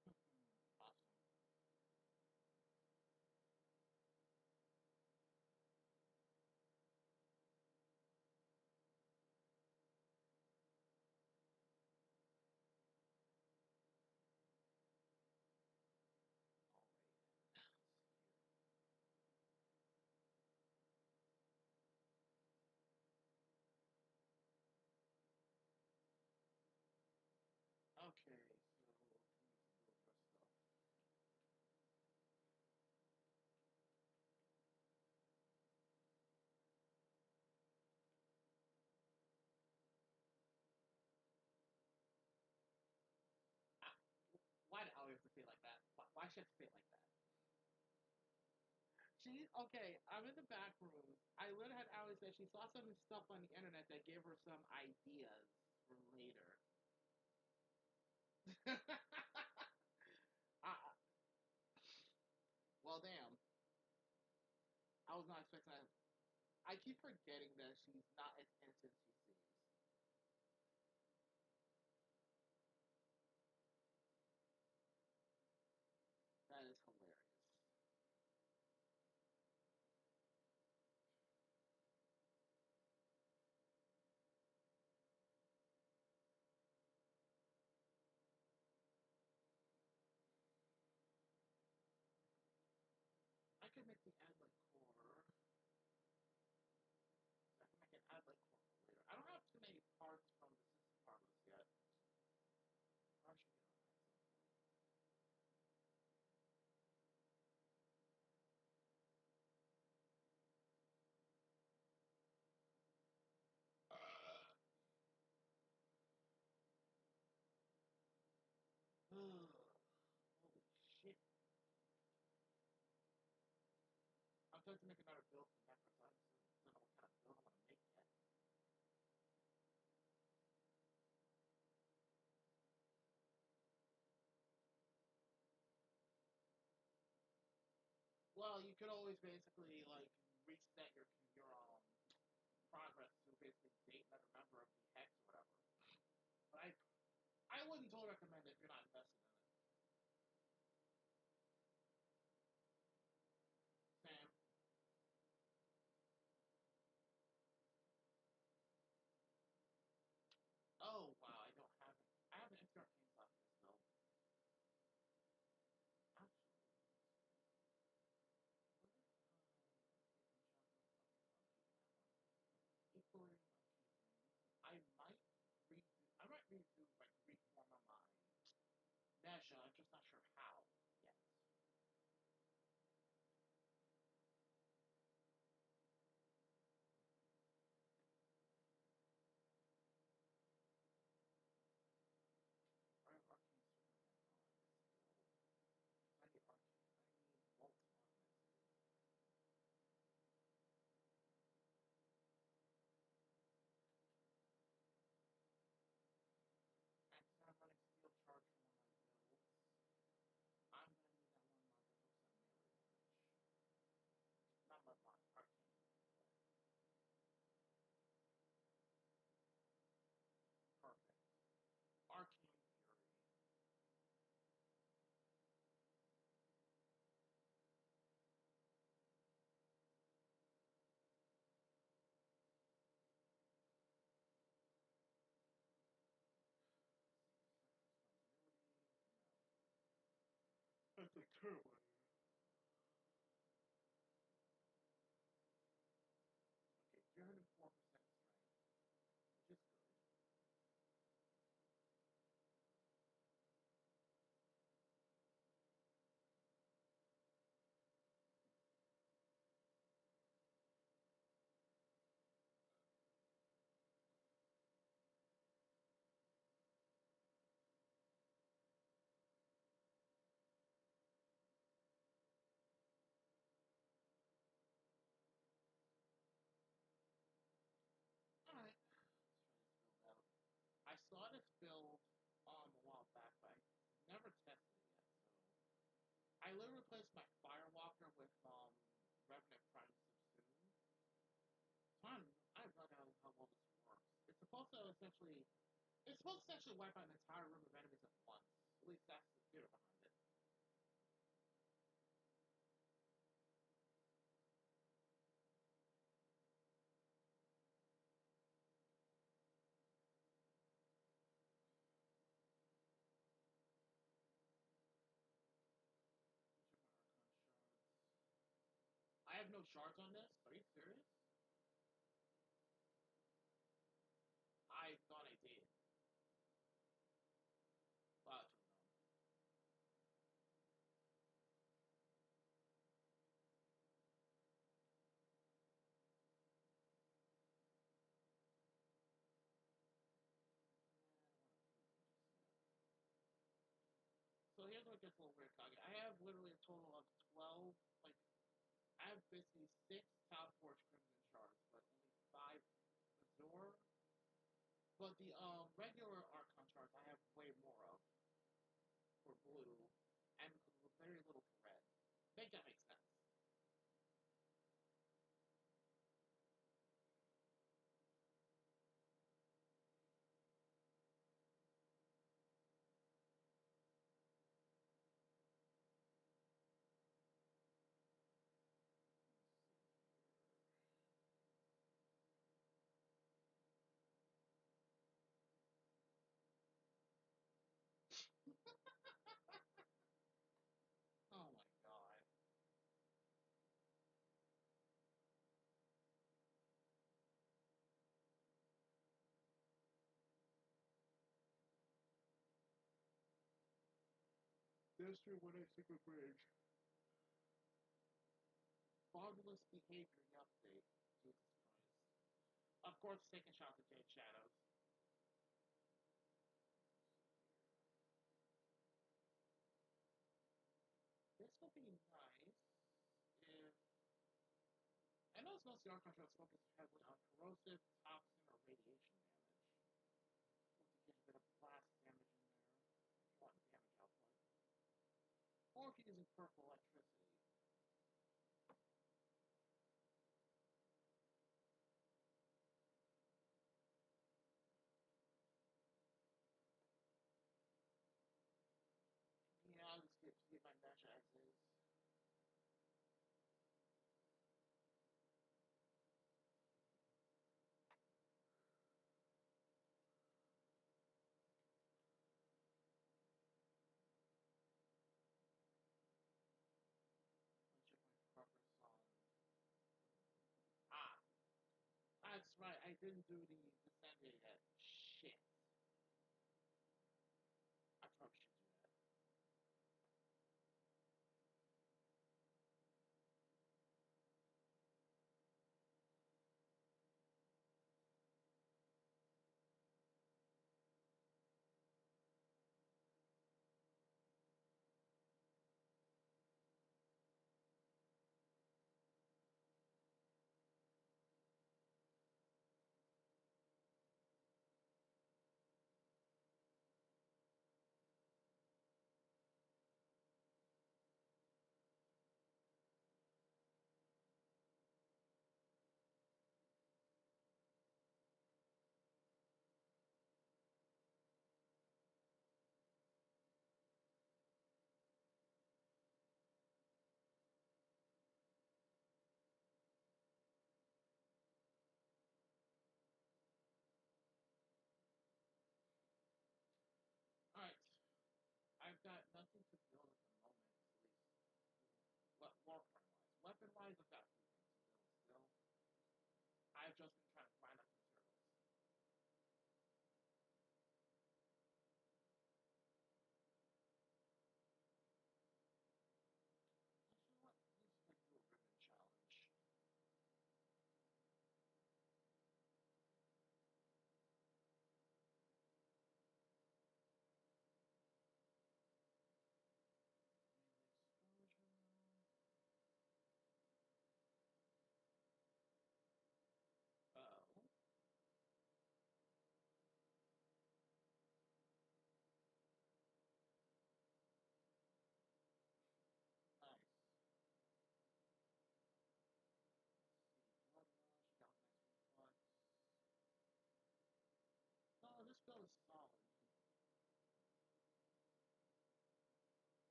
Awesome. Alright. Okay, so we need to build your stuff. Ah, why do I always have to say it like that? Why should I say it like that? Okay, I'm in the back room. I literally had Allie say she saw some stuff on the internet that gave her some ideas for later. uh, well, damn. I was not expecting that. I keep forgetting that she's not as innocent as she seems. That is hilarious. decide to make another build for Necros. I just don't know what kind of build I want to make yet. Well, you could always basically like reset your progress to basically date another member of the hex or whatever. But I wouldn't totally recommend it if you're not invested in it. Sam. Oh wow, I don't have it. I have an empty arcane slot for this build. Actually, what if okay, Equally, okay, I might redo like reform of my Nesha. I'm just not sure how yet. Arcane Superman on this build. I need arcane. I need Waltz augmented. And since I'm running steel charge for one of my builds, I'm gonna need that one mod that looks at melee damage. Not my mod, arcane. Perfect. Arcane Fury. That's a terrible idea. Okay, 304% strength, which is good. Alright, let's try this build out. I saw this build a while back, but I never tested it yet, so I literally replaced my Firewalker with Revenant Prime Subsume. So I don't know how well this works. It's supposed to essentially wipe out an entire room of enemies at once. At least that's the theory behind it. Check my Archon shards. I have no shards on this. Are you serious? I thought I did. Wow, too dumb. So here's what gets a little weird, Kage. I have literally a total of 12, like, I have basically 6 Top Forge Crimson Shards, but only 5 Azure. But the regular Archon Shards I have way more of for blue, and very little for red. I think that makes sense. Oh my god. Mystery when I secret bridge. Fraudulent behavior in the update. Jesus Christ. Of course, taking shots at Jade Shadows. This would be nice if Notice most of the arc controls focus heavily on corrosive, toxin, or radiation damage. Once you get a bit of blast damage in there, if you want damage output. Or if you're using purple electricity. Yeah, I'll just see if I can match as is. Let's check my progress on. Ah, that's right. I didn't do the descending yet. Shit. I probably should do that. Alright. I've got nothing to build at the moment, at least. Warframe wise. Weapon wise, I've got a few things to build still. I've just been trying to find out materials. Actually, what? Let's just do a ribbon challenge. Melee exposure. Oh. Nice. Let's see. Blood Rush, galvanized reflux. No, this build is solid.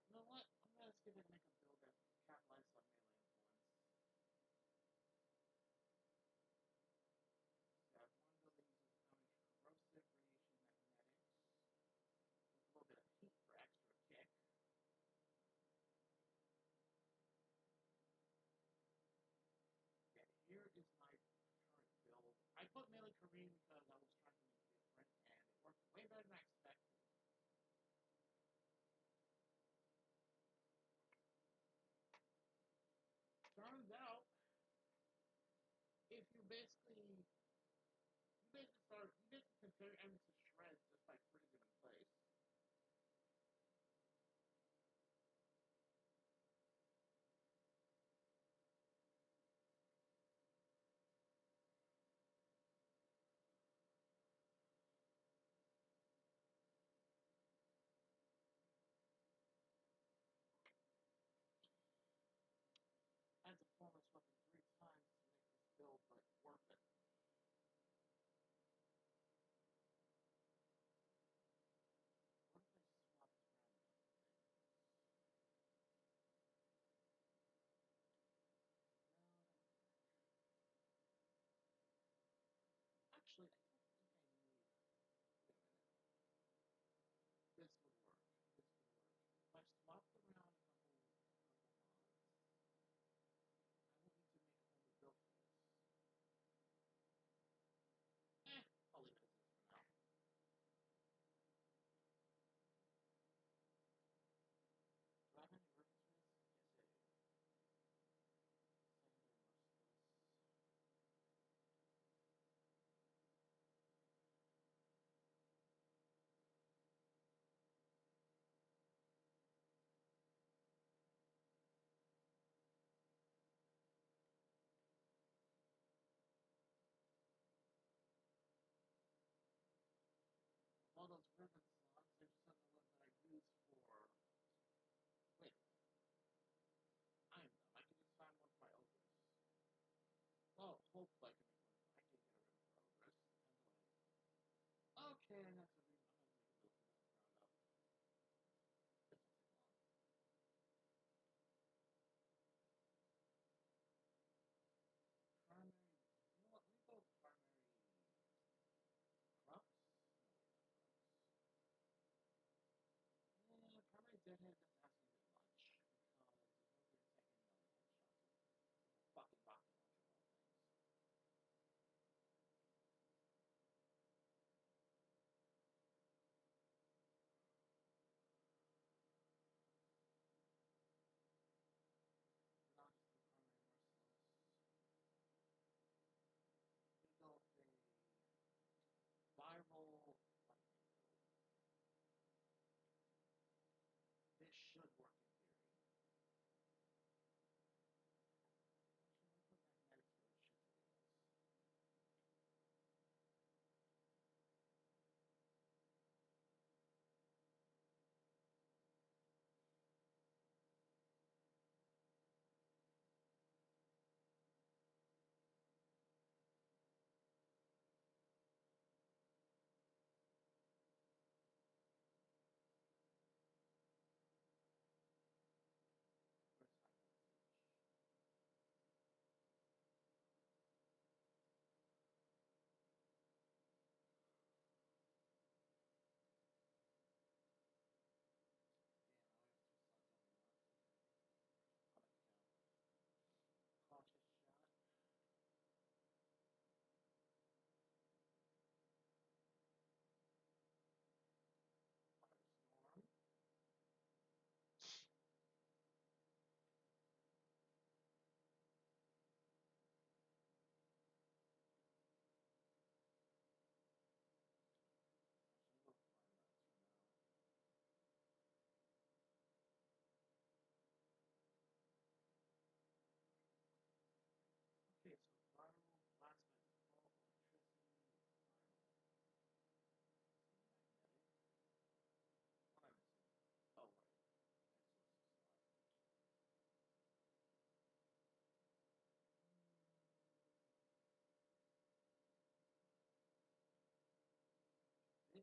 You know what? I'm gonna see if I can make a build that capitalizes on melee influence. So I have one build that uses a combination of corrosive, radiation, magnetics, with a little bit of heat for extra kick. Yeah, here is my current build. I put melee Korean because I was trying something different, and it worked way better than I expected. Turns out, if you basically can tear enemies to shreds just by freezing them in place. I had to form this weapon 3 times to make this build, but worth it.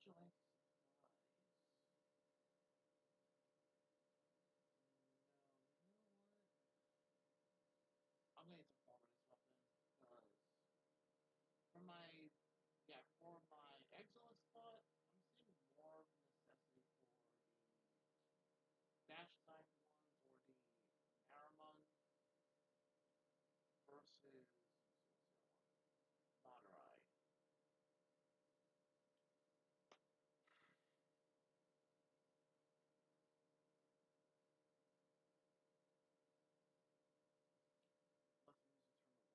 vigilance supplies. No, you know what? I'm gonna need to form this weapon because for my excellence slot, I'm seeing more of a necessity for the dash signed ones or the Aramon versus what's the other one? Madurai. Let's use eternal velocity. So sad. You know what? Let me put one rifle in the mod one.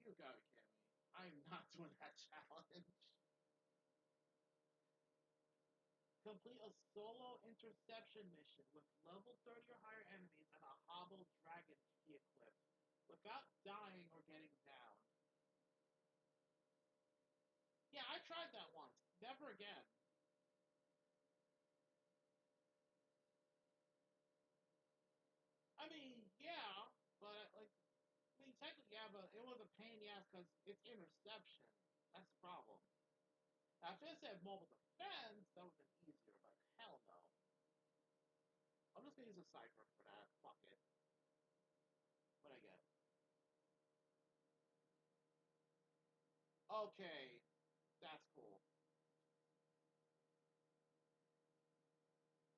You gotta be kidding me. I'm not doing that challenge. Complete a solo interception mission with level 30 or higher enemies and a hobbled dragon key equipped without dying or getting down. Yeah, I tried that once. Never again. I mean, yeah, but technically, yeah, but it was a pain in the ass because it's interception. That's the problem. Now, if it said mobile defense, that would have been easier, but hell no. I'm just gonna use a cipher for that. Fuck it. What I get? Okay, that's cool.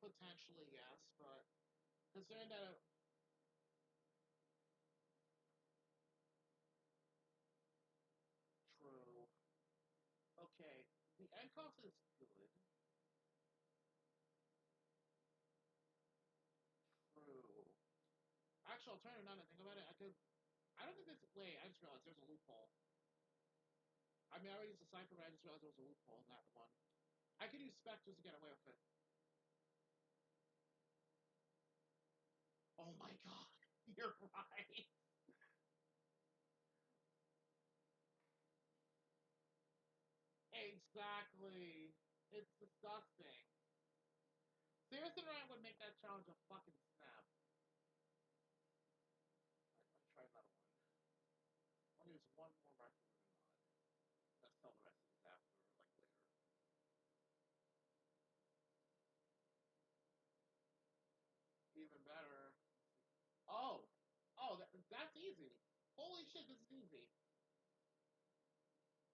Potentially, yes, but considering that. True. Okay, the end cost is good. True. Actual alternative, now that I think about it, I don't think this. Wait, I just realized there's a loophole. I mean, I already used a cipher, but I just realized there was a loophole in that one. I could use specters to get away with it. Oh my god, you're right. Exactly. It's disgusting. Seriously, Ryan would make that challenge a fucking snap. Alright, let me try another one. I'll use one more rifle in the mod. Let's tell the rest of these after, like later. Even better. Oh! Oh, that's easy. Holy shit, this is easy.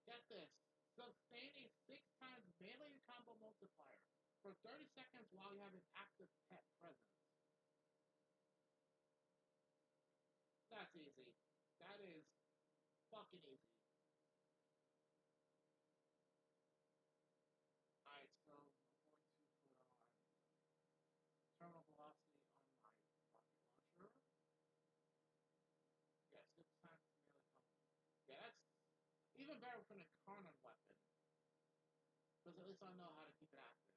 Get this. Sustain a 6 times melee combo multiplier for 30 seconds while you have an active pet presence. That's easy. That is fucking easy. Alright, so I'm going to put on terminal velocity on my rocket launcher. Yeah, 6 times melee combo. Yeah, that's even better for an incarnate weapon. Because at least I know how to keep it active.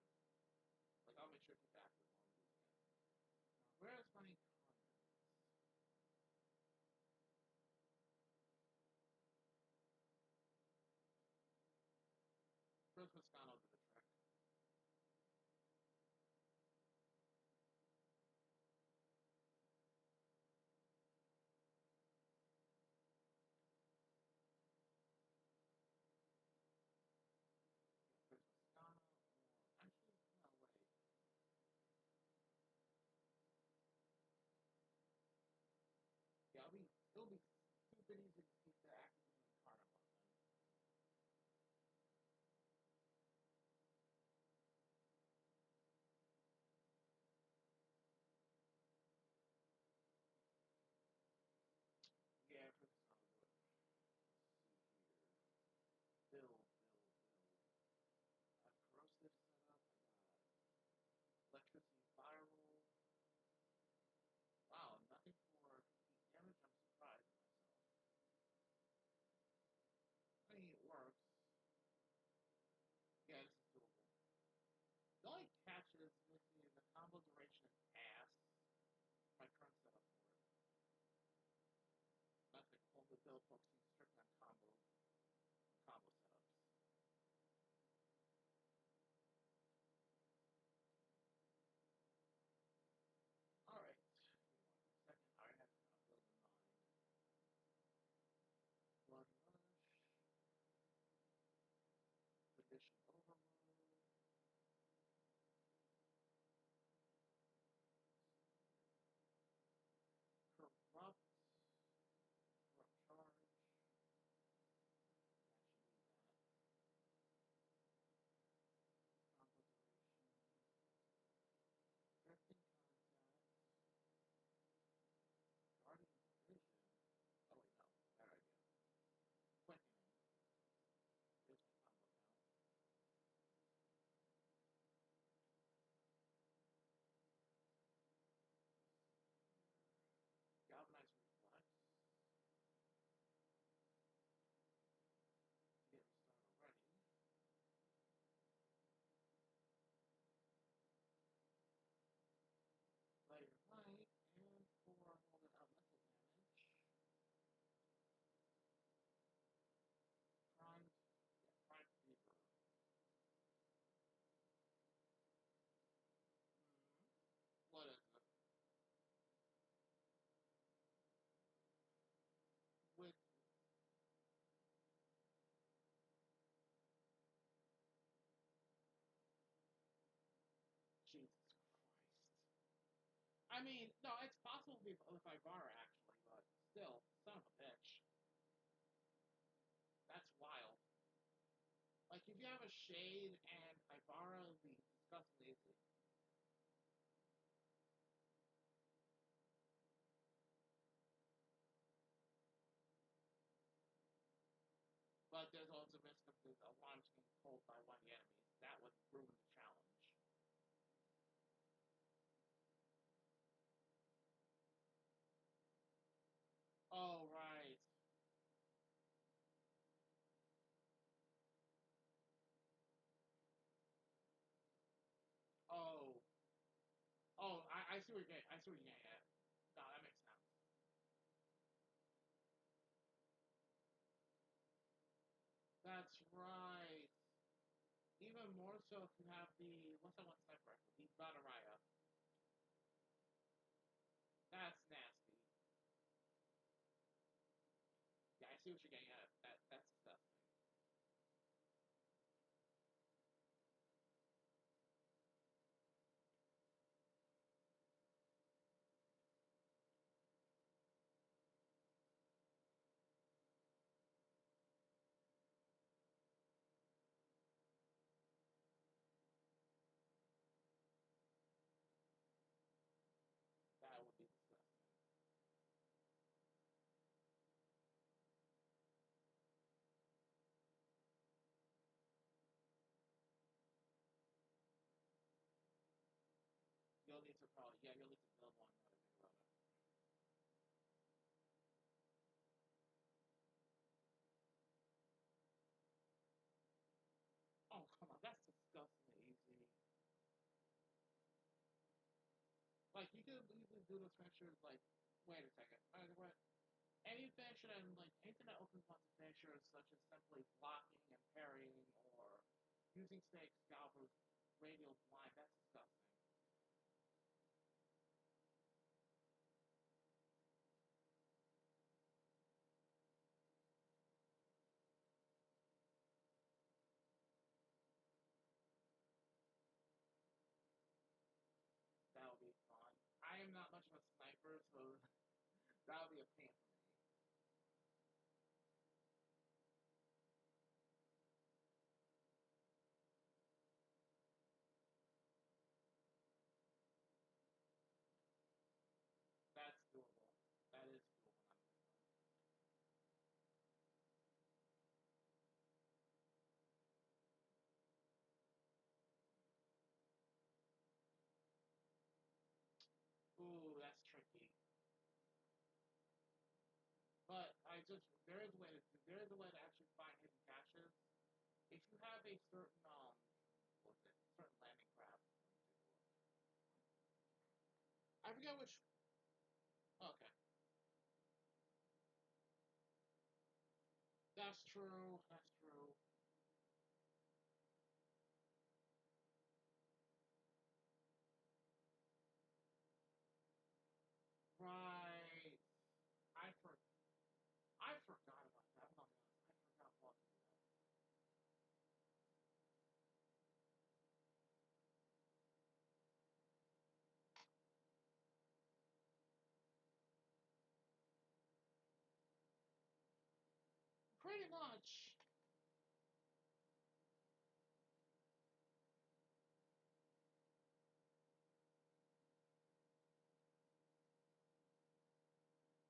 Like, I'll make sure to keep it active while I'm using it. Now, where's my incarnate? First Moscato did the trick. Yeah, first Moscato, or actually, no, wait. Yeah, it'll be stupid easy to keep that active with an incarnate weapon. Yeah, first Moscato do it. Let's see here. build focusing strictly on combo setups. All right. Give me 1 second. I already have this kind of build in mind. Blood rush. Condition overload. Corrupt. Corrupt charge. Actually need that. Combo duration. Drifting contact. Guardian vision. Oh wait, no. Bad idea. Quickening. Here's my combo count. Galvanize reflex. Get me started already. Layer light, and for holding elemental damage, prime, prime fever. What is it? With Jesus Christ. I mean, no, it's possible with Ivara actually, but still, son of a bitch. That's wild. Like if you have a Shade and Ivara, it'd be disgustingly easy. But there's also a risk of the alarms being pulled by one of the enemies. That would ruin the challenge. Oh, right. Oh. Oh, I see what you're getting. I see what you're getting at. No, that makes sense. That's right. Even more so if you have the what's that one sniper rifle? The Bataraya. That's nasty. Yeah, I see what you're getting at. That's disgusting. That would be disgusting. You'll need to build one now that I think about it. Oh come on, that's disgustingly easy. Like you could easily do those features like wait a second. What any finisher and like anything that opens lots of finishers such as simply blocking and parrying or using snake scalpers, radial blind, that's disgusting. That would be fun. I am not much of a sniper, so that would be a pain for me. That's doable. That is doable, not to mention. Ooh, that's tricky. But there is a way to actually find hidden caches. If you have a certain what's it, certain landing craft. Let me take a look. I forget which. Okay. That's true. That's true. Right. I for I forgot about that. I'm not gonna. I forgot about to do that. Pretty much.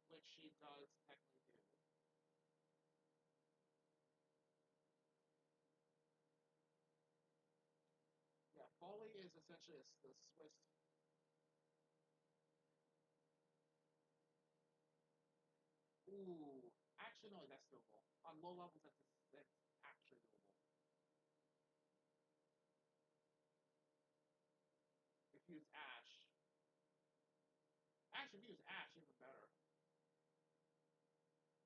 Which she does technically do. Yeah, Foley is essentially the Swiss. Ooh, actually no, that's doable. On low levels, that's actually doable. If you use Ash, actually if you use Ash, even better.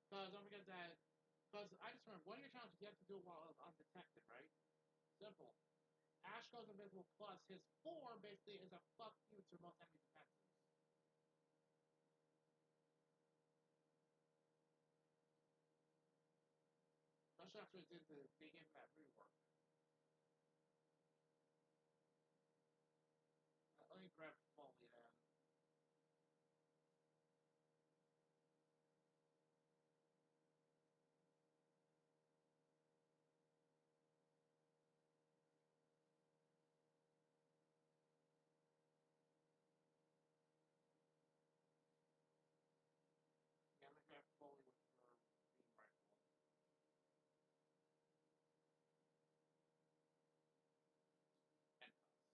Because don't forget that. Because I just remember one of your challenges you have to do it while undetected, right? Simple. Ash goes invisible plus his form basically is a fuck you to most enemy defenses. Especially after they gave him that rework. Let me grab Foley then. Yeah, I'm gonna grab Foley with her beam rifle. And cuss.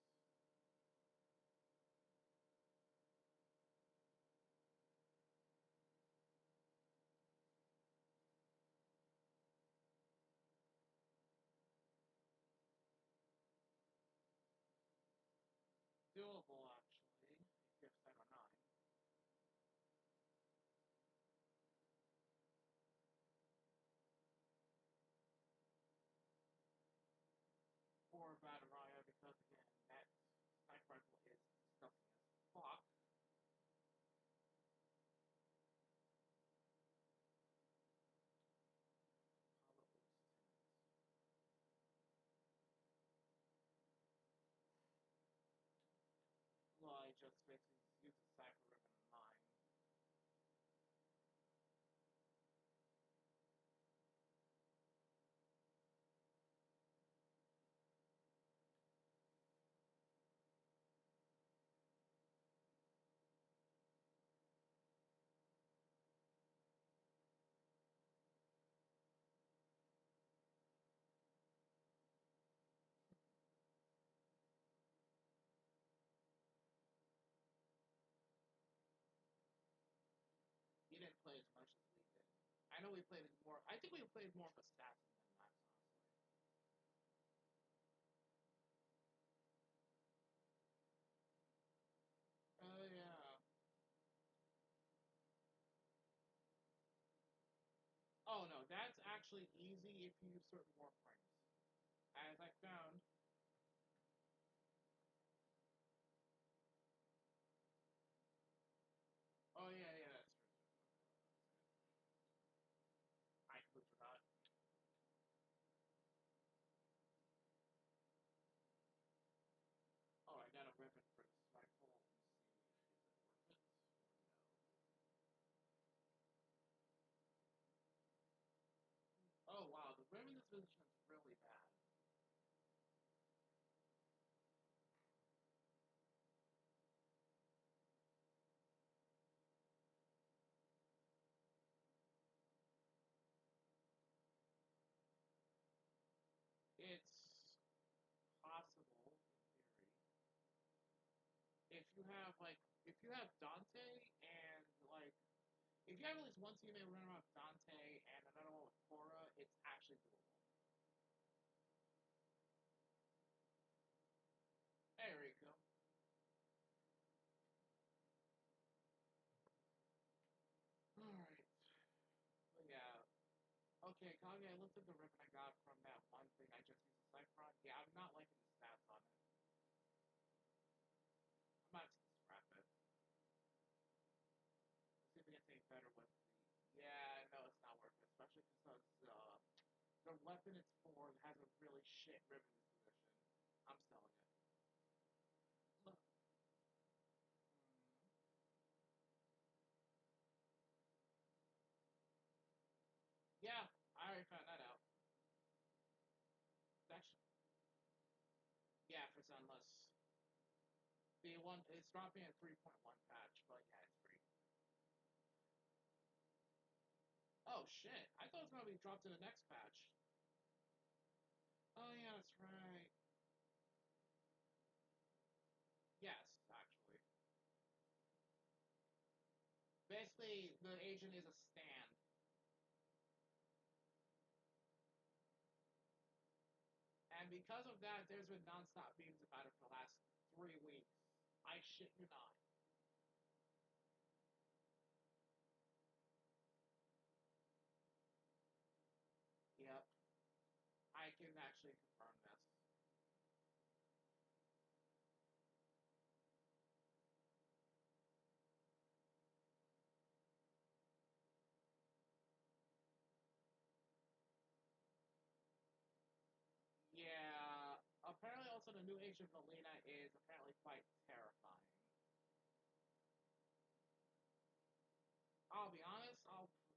Doable actually, if you have 7 or 9. For Bataraya because again that sniper rifle is disgusting as fuck. Well, I just basically use the cipher ribbon in mine. He didn't play as much as we did. I know we played more. I think we played more of assassin than Max, honestly. Oh yeah. Oh no, that's actually easy if you use certain warframes. As I found. Oh yeah, that's true. I completely forgot. Oh, I got a ribbon for this rifle. Let me see. Is it worth it or no? Oh wow, the ribbon in this position is really bad. It's possible in theory if you have if you have Dante and if you have at least one teammate running around with Dante and another one with Cora, it's actually doable. There you go. All right. But yeah. Okay. Okay, Kage, I looked at the ribbon I got from that one thing I just used the cipher on. Yeah, I'm not liking the stats on it. I might just scrap it. Let's see if we can take better with the. Yeah, no, it's not worth it, especially because the weapon it's for has a really shit ribbon disposition. I'm selling it. Look. Yeah, I already found that out. Actually, yeah, for Sunless. The one it's dropping at 3.1 patch, but yeah, it's free. Oh shit! I thought it was gonna be dropped in the next patch. Oh yeah, that's right. Yes, actually. Basically, the agent is a stand. And because of that, there's been nonstop memes about it for the last 3 weeks. I shit you not. Yep. I can actually confirm this. Yeah. Apparently, also, the new Agent Melina is apparently quite terrifying. I'll be honest,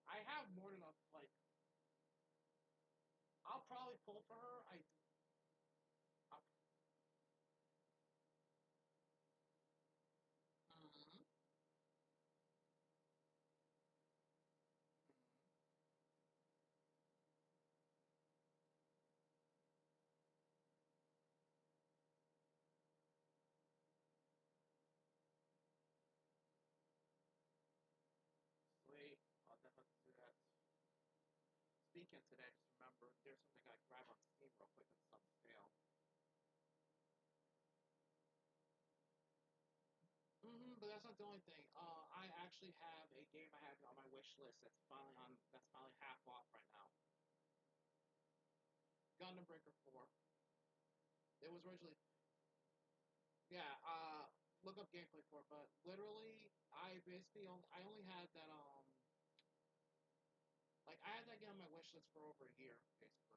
I have more than enough, like, I'll probably pull for her. I'll, mm-hmm. Sweet. I'll definitely do that. Speaking today, I just remember there's something I gotta grab on Steam real quick and something fail. But that's not the only thing. I actually have a game I have on my wish list that's finally half off right now. Gundam Breaker 4. It was originally yeah. Look up gameplay for it, but literally I only had that like I had that game on my wish list for over a year basically.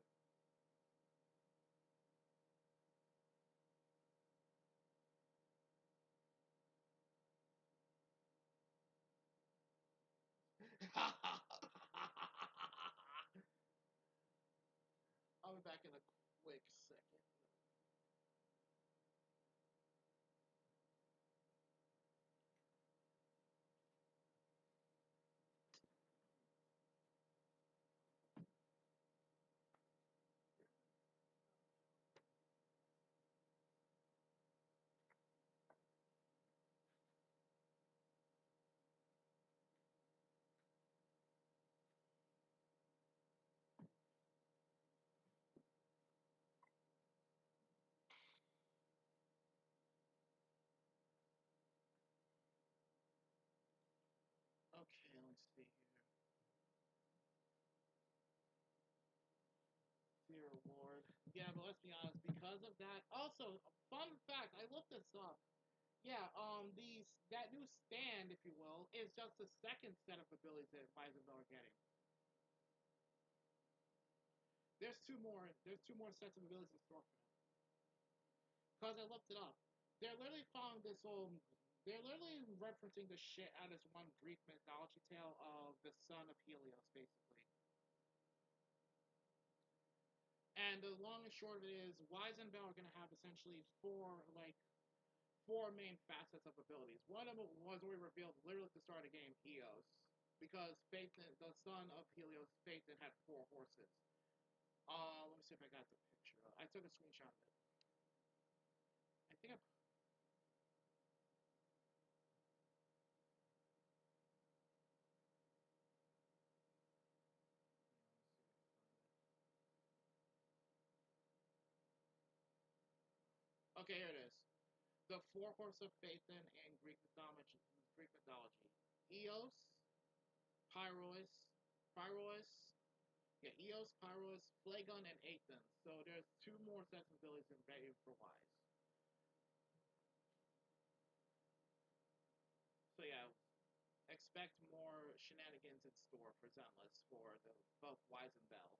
I'll be back in a quick second. Okay, let's see here. Fear Award. Yeah, but let's be honest. Because of that, also fun fact. I looked this up. Yeah, these that new stand, if you will, is just the second set of abilities that Bison are getting. There's two more. There's two more sets of abilities in store for them. Cause I looked it up. They're literally following this whole. They're literally referencing the shit out of this one Greek mythology tale of the son of Helios, basically. And the long and short of it is, Wise and Bell are going to have essentially four main facets of abilities. One of them was already revealed literally at the start of the game, Eos, because Phaethon, the son of Helios, Phaethon had four horses. Let me see if I got the picture. I took a screenshot of it. I think I. Okay, here it is. The four horses of Phaethon in Greek mythology: Eos, Pyrois, Yeah, Eos, Pyros, Flagon, and Aethon. So there's 2 more sets of abilities in Ready for Wise. So yeah, expect more shenanigans in store for Zenless for the both Wise and Bell.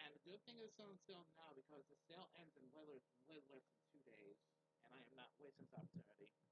And the good thing is it's on sale now because the sale ends in less than 2 days, and I am not wasting this opportunity.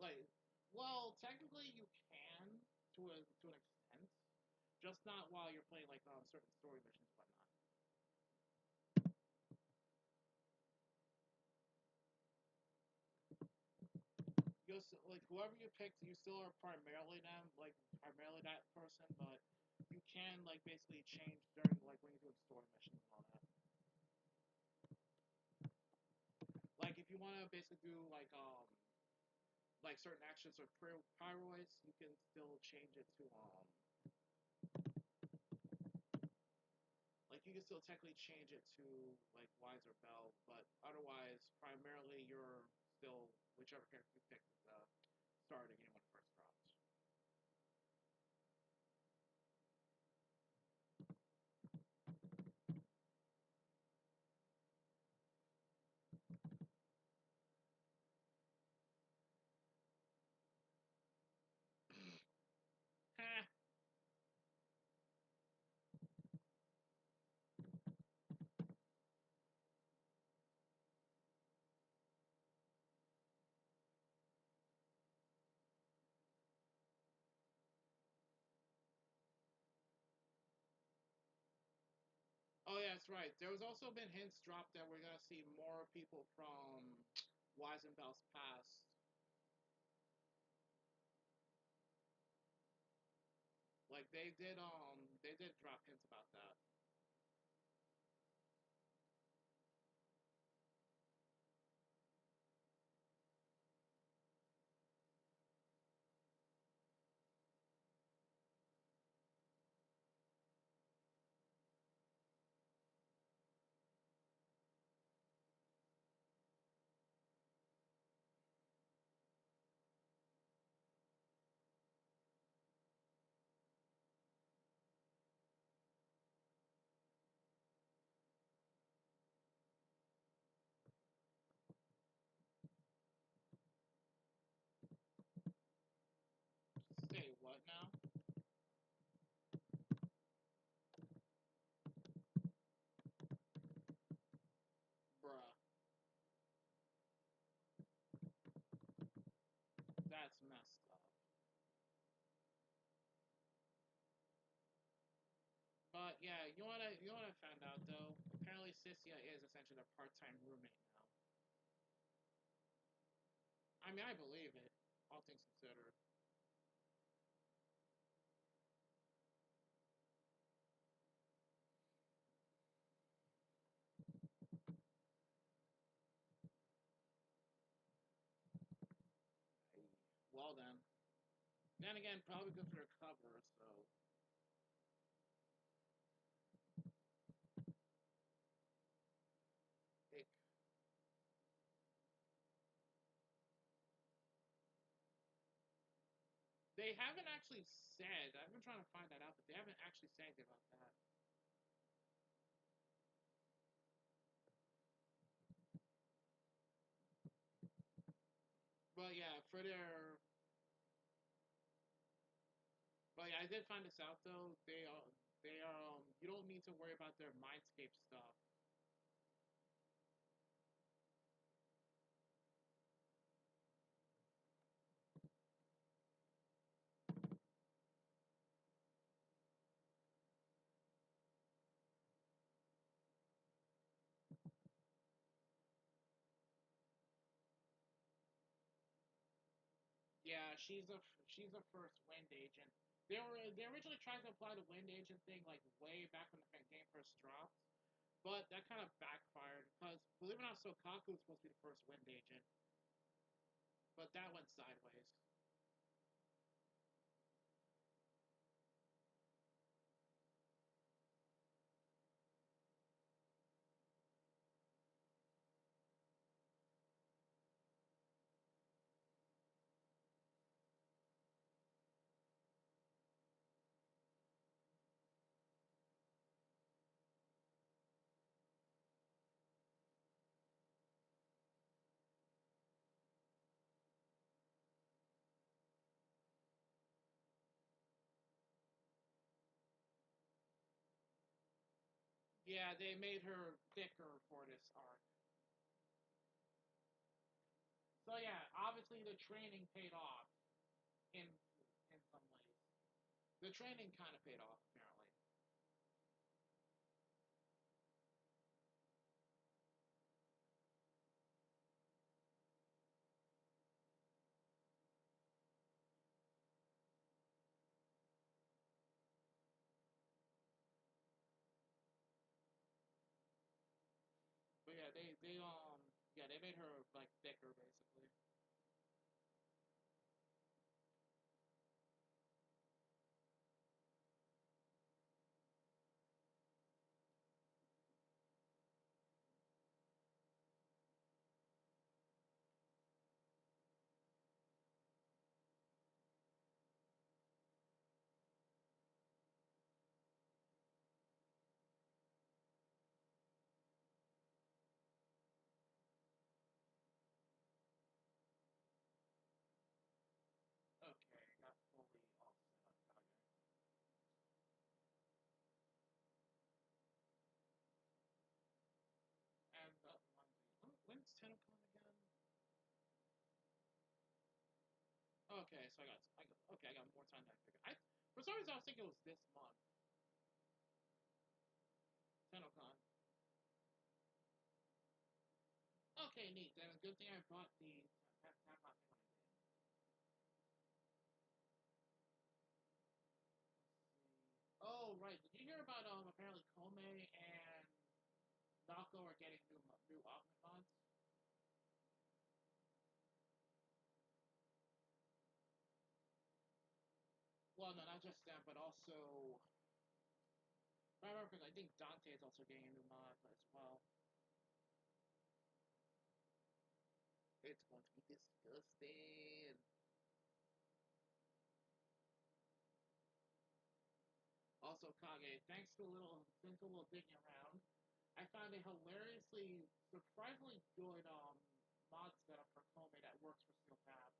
Like, well, technically you can to an extent, just not while you're playing like certain story missions and whatnot. Just like whoever you pick, you still are primarily them, like primarily that person, but you can like basically change during like when you're doing story missions and all that. Like if you want to basically do like certain actions or pyroids, you can still change it to like you can still technically change it to like Wise or Bell, but otherwise primarily you're still whichever character you pick at the start of the game when it first drops. Oh yeah, that's right. There was also been hints dropped that we're gonna see more people from Wise and Bell's past. Like they did drop hints about that. Say what now? Bruh. That's messed up. But yeah, you wanna find out though? Apparently Cynthia is essentially their part-time roommate now. I mean I believe it, all things considered. Well then. Then again, probably good for their cover, so it, they haven't actually said. I've been trying to find that out, but they haven't actually said anything about that. But yeah, for their. But yeah, I did find this out though. They you don't need to worry about their mindscape stuff. Yeah, she's a first wind agent. They originally tried to apply the wind agent thing like way back when the game first dropped, but that kind of backfired because believe it or not, Sokaku was supposed to be the first wind agent, but that went sideways. Yeah, they made her thicker for this arc. So yeah, obviously the training paid off in some ways. The training kind of paid off apparently. But yeah, they made her like thicker basically. Okay, got fully all set up. Okay. And when's TennoCon again? Okay, so I got more time than I figured. For some reason I was thinking it was this month. TennoCon. Okay, neat. Then a good thing I bought the TennoCon thing when I did. Oh right, did you hear about apparently Kome and Nako are getting new augment mods? Well, no, not just them, but also I remember because I think Dante is also getting a new mod as well. It's going to be disgusting. Also, Kage, thanks to a little digging around, I found a hilariously, surprisingly good mod setup for Kome that works for Steel Path.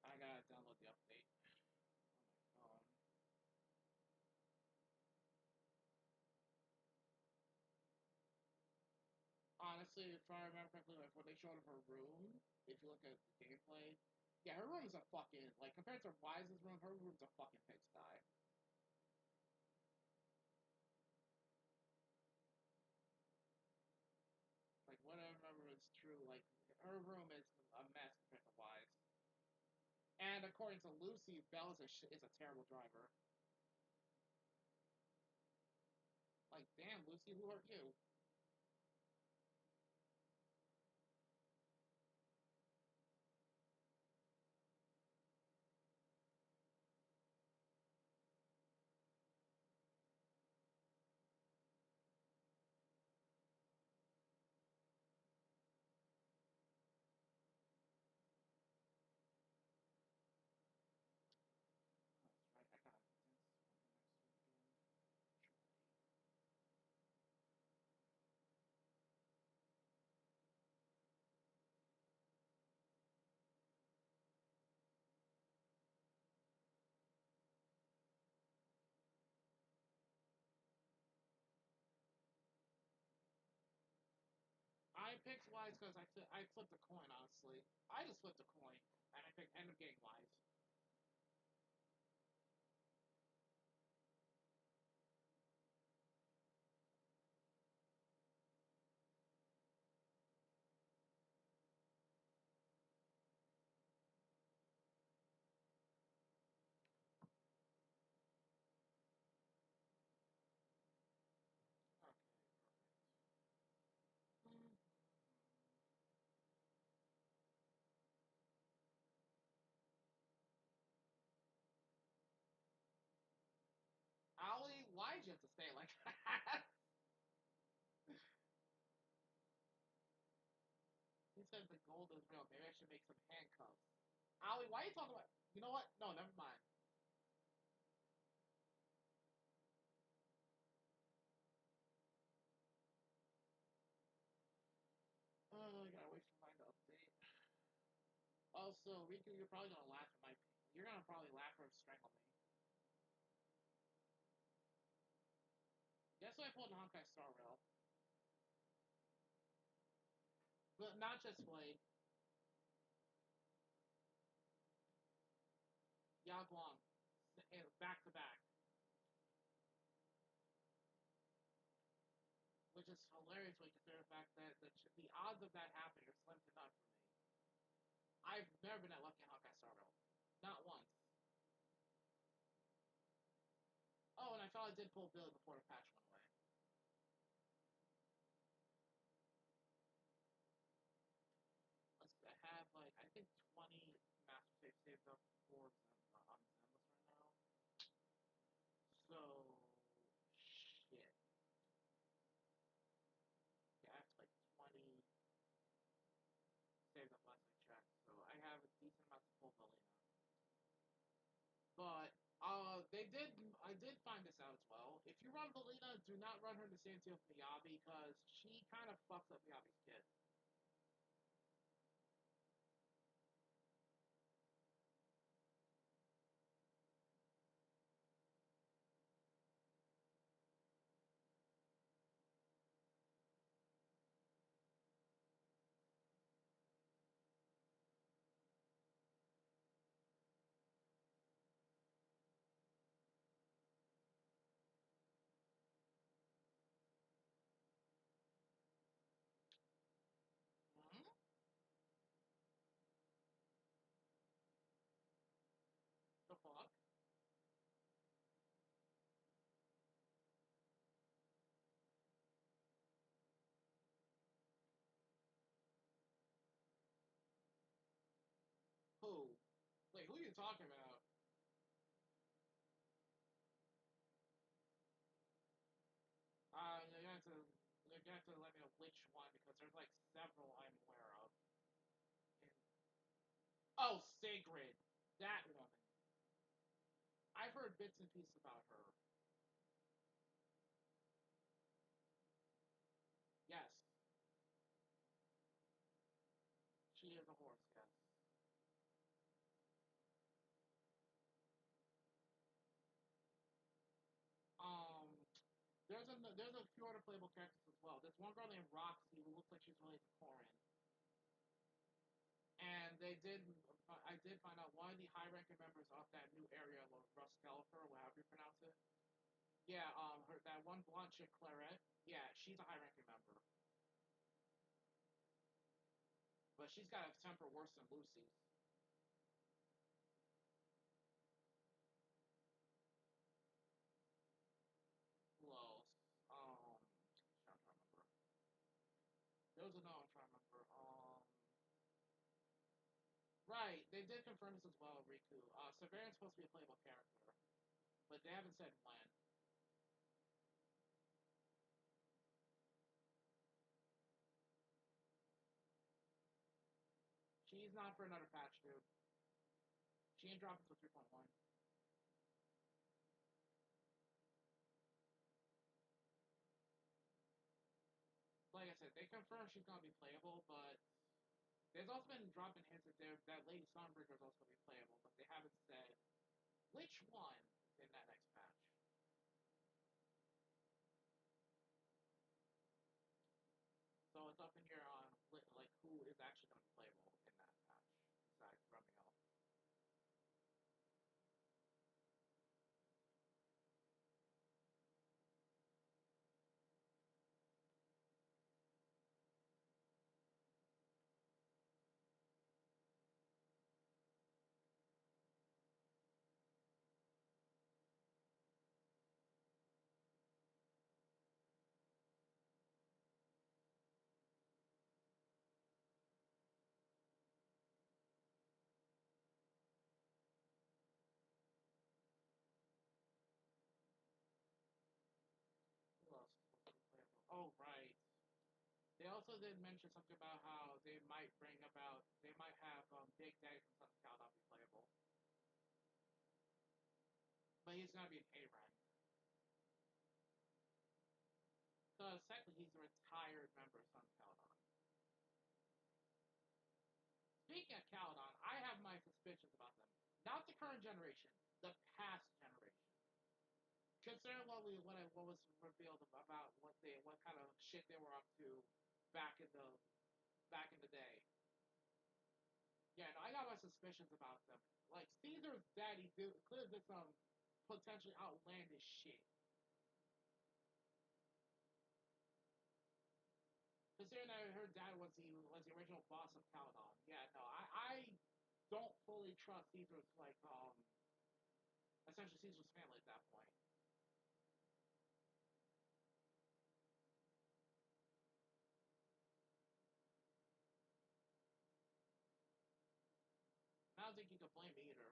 I gotta download the update on my phone. Honestly, if I remember correctly, like when they showed her room, if you look at the gameplay, yeah, her room's a fucking like compared to Wise's room, her room's a fucking pigsty. Like what I remember is true. Like her room is a mess compared to Wise. And according to Lucy, Bell is a terrible driver. Like, damn, Lucy, who are you? I picked Wise because I flipped a coin, honestly. I just flipped a coin, and I picked end of game Wise. Okay, perfect. Ollie, why'd you have to say it like that? He said the gold is real. Maybe I should make some handcuffs. Ollie, why are you talking about? You know what? No, never mind. Oh, I gotta wait for mine to update. Also, Riku, you're probably gonna laugh at my. You're gonna probably laugh or strangle me. Guess what I pulled in Honkai Star Rail? But not just Blade. Yaguang. Back to back. Which is hilarious when you consider the fact that the odds of that happening are slim to none for me. I've never been that lucky in Honkai Star Rail. Not once. Oh, and I thought I did pull Billy before the patch went away. I have like I think 20 master saves saved up for on Zenless right now. So shit. Yeah, I have like 20 saved up last I checked. So I have a decent amount to pull Valina. But I did find this out as well. If you run Valina, do not run her in the same team with Miyabi because she kind of fucks up Miyabi's kid. Mm-hmm. The fuck? Who? Wait, who are you talking about? You have to let me know which one because there's like several I'm aware of. And, oh, Sacred, that woman. I've heard bits and pieces about her. Yes, she is a horse. Yes. Um, there's a few other playable characters as well. There's one girl named Roxy who looks like she's related to Corin. And I did find out one of the high-ranking members of that new area, Russ Califer, or however you pronounce it. Yeah, that one blonde chick, Claret. Yeah, she's a high-ranking member, but she's got a temper worse than Lucy's. Who else? I'm trying to remember. There was another I'm trying to remember. Right, they did confirm this as well, Riku. Severian's supposed to be a playable character, but they haven't said when. She's not for another patch, dude. She ain't dropping until 3.1. Like I said, they confirmed she's gonna be playable, but there's also been dropping hints that Lady Stormbreaker is also gonna be playable, but they haven't said which one in that next patch. So it's up in here on Romeo. Who else is supposed to be playable? Oh, right. They also did mention something about how they might have Big Daddy from Sons of Caledonia be playable. But he's gonna be an A rank. Because technically he's a retired member of Sons of Caledonia. Speaking of Caledon, I have my suspicions about them. Not the current generation, the past generation. Considering what was revealed about what kind of shit they were up to back in the back in the day. Yeah, no, I got my suspicions about them. Like Caesar's daddy clearly did some potentially outlandish shit. Considering that her dad was the original boss of Caledon. Yeah, no, I don't fully trust Caesar's essentially Caesar's family at that point. And I don't think you can blame me either.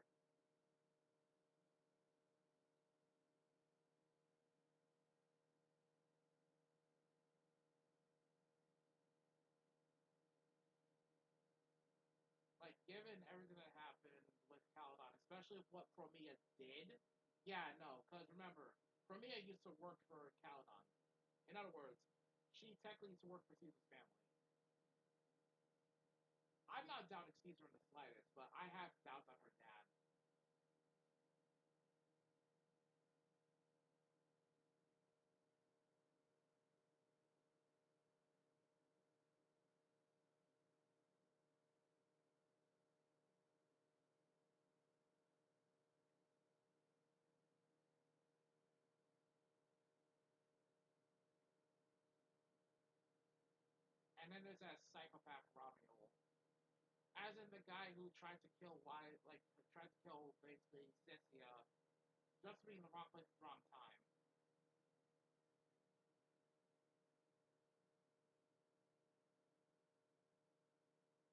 Like given everything that happened with Caledon, especially with what Promia did. Yeah, no, because remember, Promia used to work for Caledon. In other words, she technically used to work for Caesar's family. I'm not doubting Caesar in the slightest, but I have doubts on her dad. And then there's that psychopath Romeo, as in the guy who tried to kill tried to kill basically Cynthia, just to be in the wrong place at the wrong time.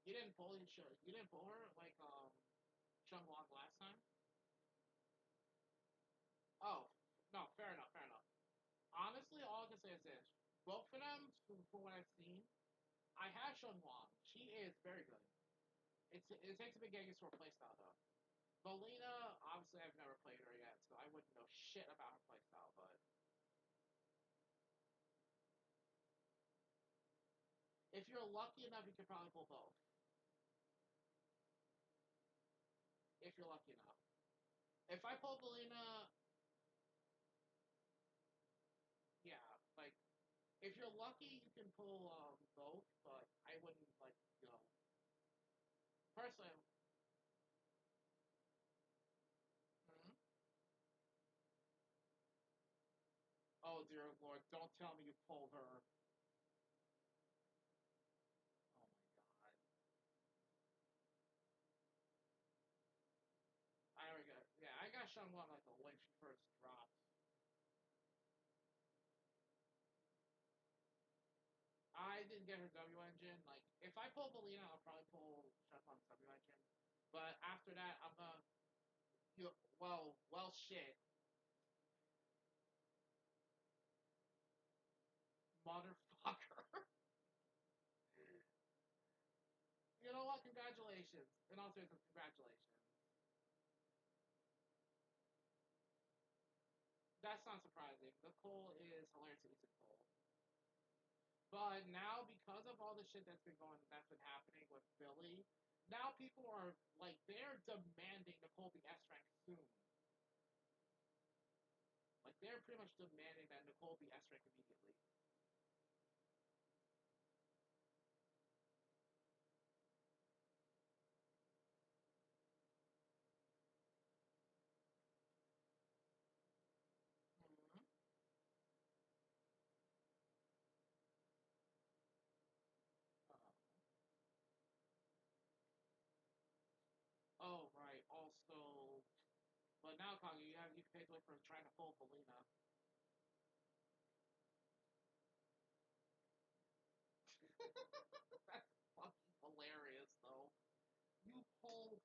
You didn't pull her like Chung Wong last time. Oh no, fair enough, fair enough. Honestly, all I can say is this: both of them, from what I've seen, I have Chung Wong. She is very good. It takes a big getting used to her playstyle though. Belina, obviously, I've never played her yet, so I wouldn't know shit about her playstyle. But if you're lucky enough, you can probably pull both. If you're lucky enough. If I pull Belina, yeah, like if you're lucky, you can pull both. But I wouldn't personally. Hmm? Oh dear lord! Don't tell me you pulled her. Oh my god! I already got yeah. I got Shun One like when she first dropped. I didn't get her W engine. Like if I pull Belina, I'll probably pull Shun One's W engine. But after that, I'm gonna you well shit, motherfucker. You know what? Congratulations. In all seriousness, congratulations. That's not surprising. Nicole is hilariously Nicole. But now, because of all the shit that's been happening with Billy, now people are like they're demanding Nicole be S rank soon. Like they're pretty much demanding that Nicole be S rank immediately. now, Kage, you can pay to wait for trying to pull Belina. That's fucking hilarious, though. You pulled.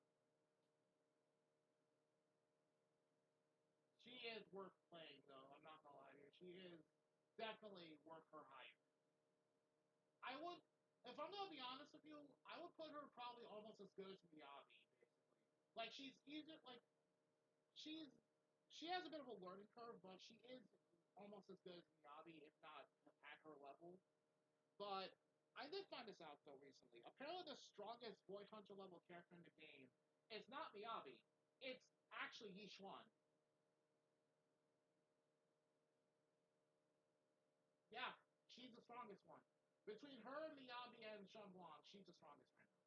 She is worth playing, though. I'm not gonna lie to you. She is definitely worth her hype. I would, if I'm gonna be honest with you, I would put her probably almost as good as Miyabi, basically. Like she's easier, like she's she has a bit of a learning curve, but she is almost as good as Miyabi, if not at her level. But I did find this out though recently. Apparently, the strongest Void Hunter level character in the game is not Miyabi. It's actually Yishuan. Yeah, she's the strongest one. Between her, Miyabi, and Shenhuang, she's the strongest right now.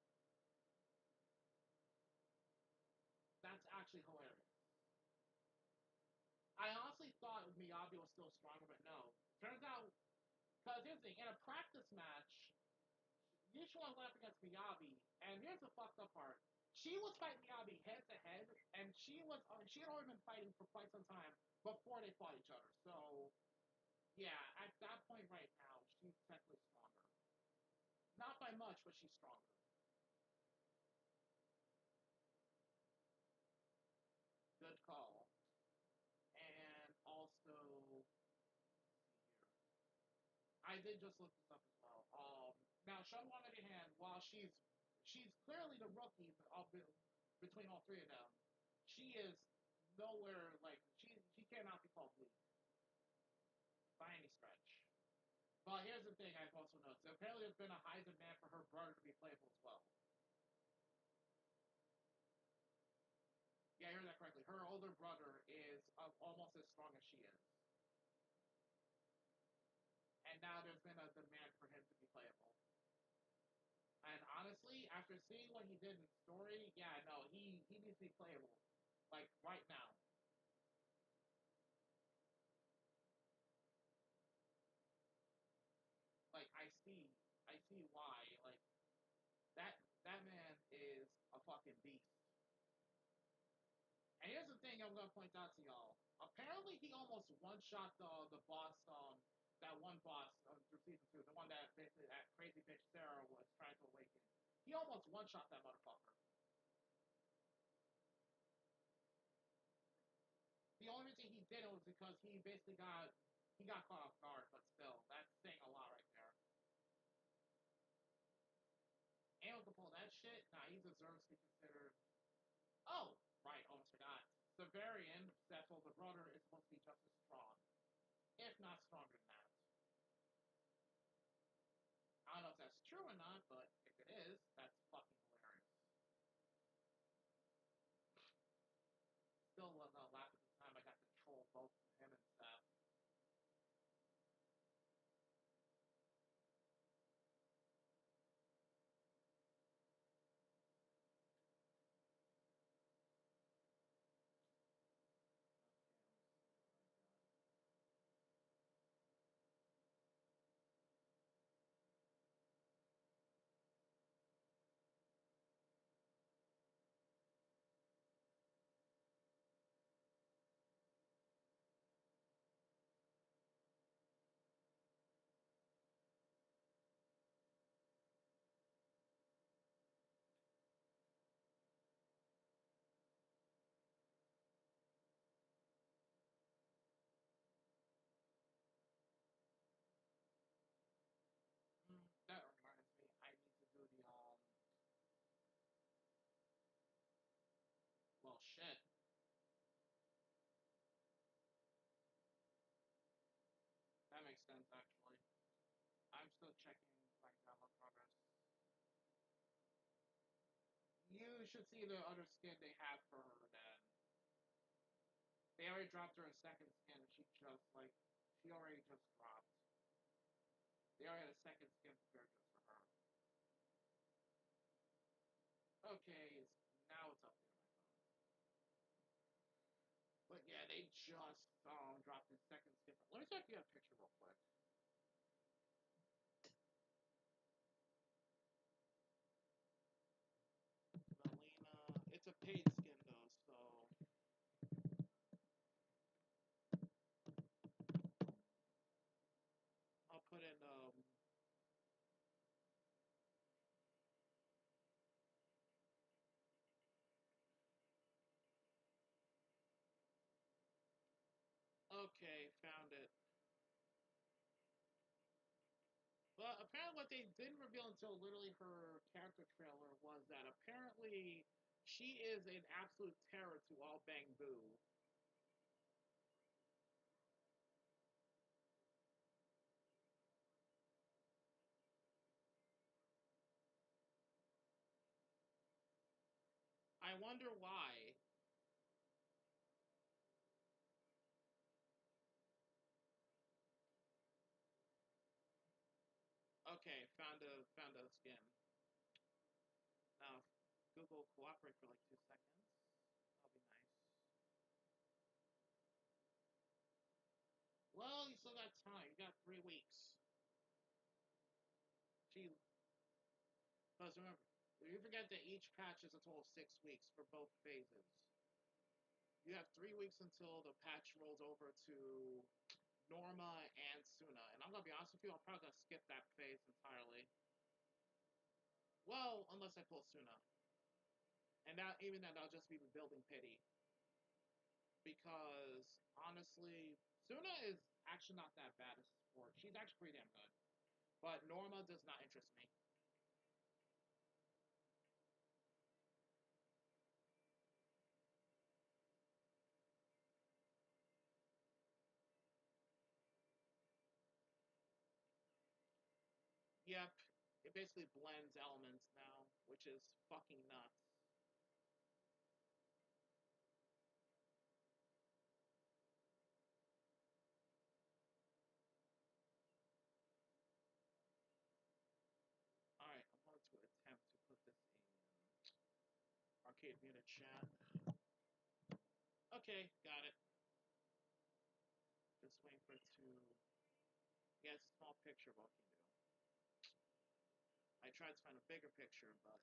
That's actually hilarious. I honestly thought Miyabi was still stronger, but no. Turns out, because here's the thing, in a practice match, Yishuan went up against Miyabi, and here's the fucked up part. She was fighting Miyabi head to head, and she had already been fighting for quite some time before they fought each other. So, yeah, at that point right now, she's technically stronger. Not by much, but she's stronger. Good call. And also, I did just look this up as well. Now Sean on the other hand, while she's clearly the rookie of between all three of them, she is nowhere like she cannot be called weak by any stretch. But here's the thing I've also noticed. Apparently there's been a high demand for her brother to be playable as well. Yeah, I heard that correctly. Her older brother is almost as strong as she is. And now there's been a demand for him to be playable. And honestly, after seeing what he did in story, yeah, no, he needs to be playable, like right now. Like I see why. Like that that man is a fucking beast. And here's the thing I'm gonna point out to y'all. Apparently, he almost one shot the boss that one boss through season two, the one that basically that crazy bitch Sarah was trying to awaken. He almost one shot that motherfucker. The only reason he did it was because he got caught off guard, but still, that's saying a lot right there. Able to pull that shit, nah, he deserves to be considered. Oh, right, almost forgot. The variant that's older brother is supposed to be just as strong, if not stronger than that. I don't know if that's true or not, but if it is, that's fucking hilarious. Still was not laugh at the time I got to troll both him and Seth. That reminds me, I need to do the well, shit. That makes sense actually. I'm still checking my download progress. You should see the other skin they have for her then. They already dropped her a second skin and she already just dropped. They already had a second skin prepared just for her. Okay, now it's updated my phone. But yeah, they just dropped the second skin. Let me check the picture real quick. Melina, it's a paid skin though, so Okay, found it. But apparently, what they didn't reveal until literally her character trailer was that apparently she is an absolute terror to all Bang Boo. I wonder why. Okay, found a skin. Now, Google cooperate for like 2 seconds. That'll be nice. Well, you still got time. You got 3 weeks. Gee, plus remember, you forget that each patch is a total of 6 weeks for both phases. You have 3 weeks until the patch rolls over to Norma and Suna. And I'm gonna be honest with you, I'm probably gonna skip that phase entirely. Well, unless I pull Suna. And that even then that'll just be building pity. Because honestly, Suna is actually not that bad as a support. She's actually pretty damn good. But Norma does not interest me. Yep, it basically blends elements now, which is fucking nuts. Alright, I'm going to attempt to put this in arcade unit chat. Okay, got it. Just waiting for it to. Yeah, it's a small picture of what we can do. I tried to find a bigger picture, but.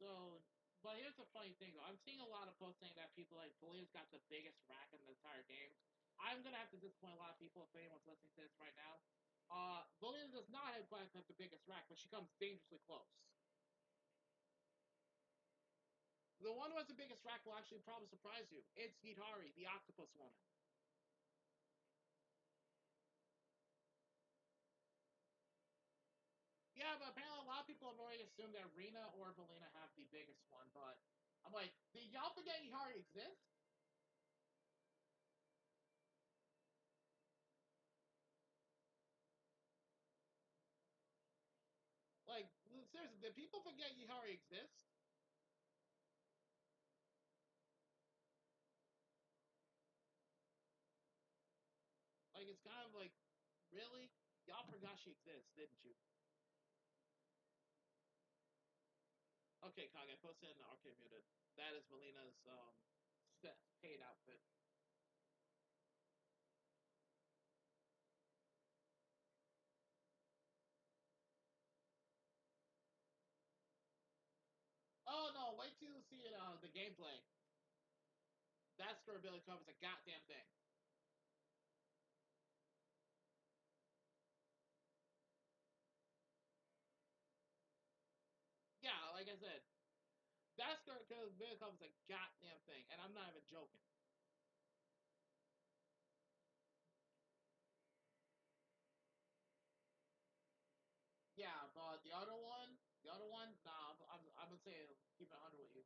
So, but here's the funny thing though. I'm seeing a lot of posts saying that people like Bolivia's got the biggest rack in the entire game. I'm gonna have to disappoint a lot of people if anyone's listening to this right now. Bolivia does not have the biggest rack, but she comes dangerously close. The one who has the biggest rack will actually probably surprise you. It's Hidari, the octopus woman. Yeah, but apparently a lot of people have already assumed that Rina or Valina have the biggest one, but I'm like, did y'all forget Hidari exists? Like, seriously, did people forget Hidari exists? Like, it's kind of like, really? Y'all forgot she exists, didn't you? Okay, Kage, I posted in the arcade muted. That is Valina's paid outfit. Oh no, wait till you see it the gameplay. That durability covers a goddamn thing. Yeah, like I said, that durability covers a goddamn thing, and I'm not even joking. Yeah, but the other one, nah, I'm gonna say keep it 100 with you.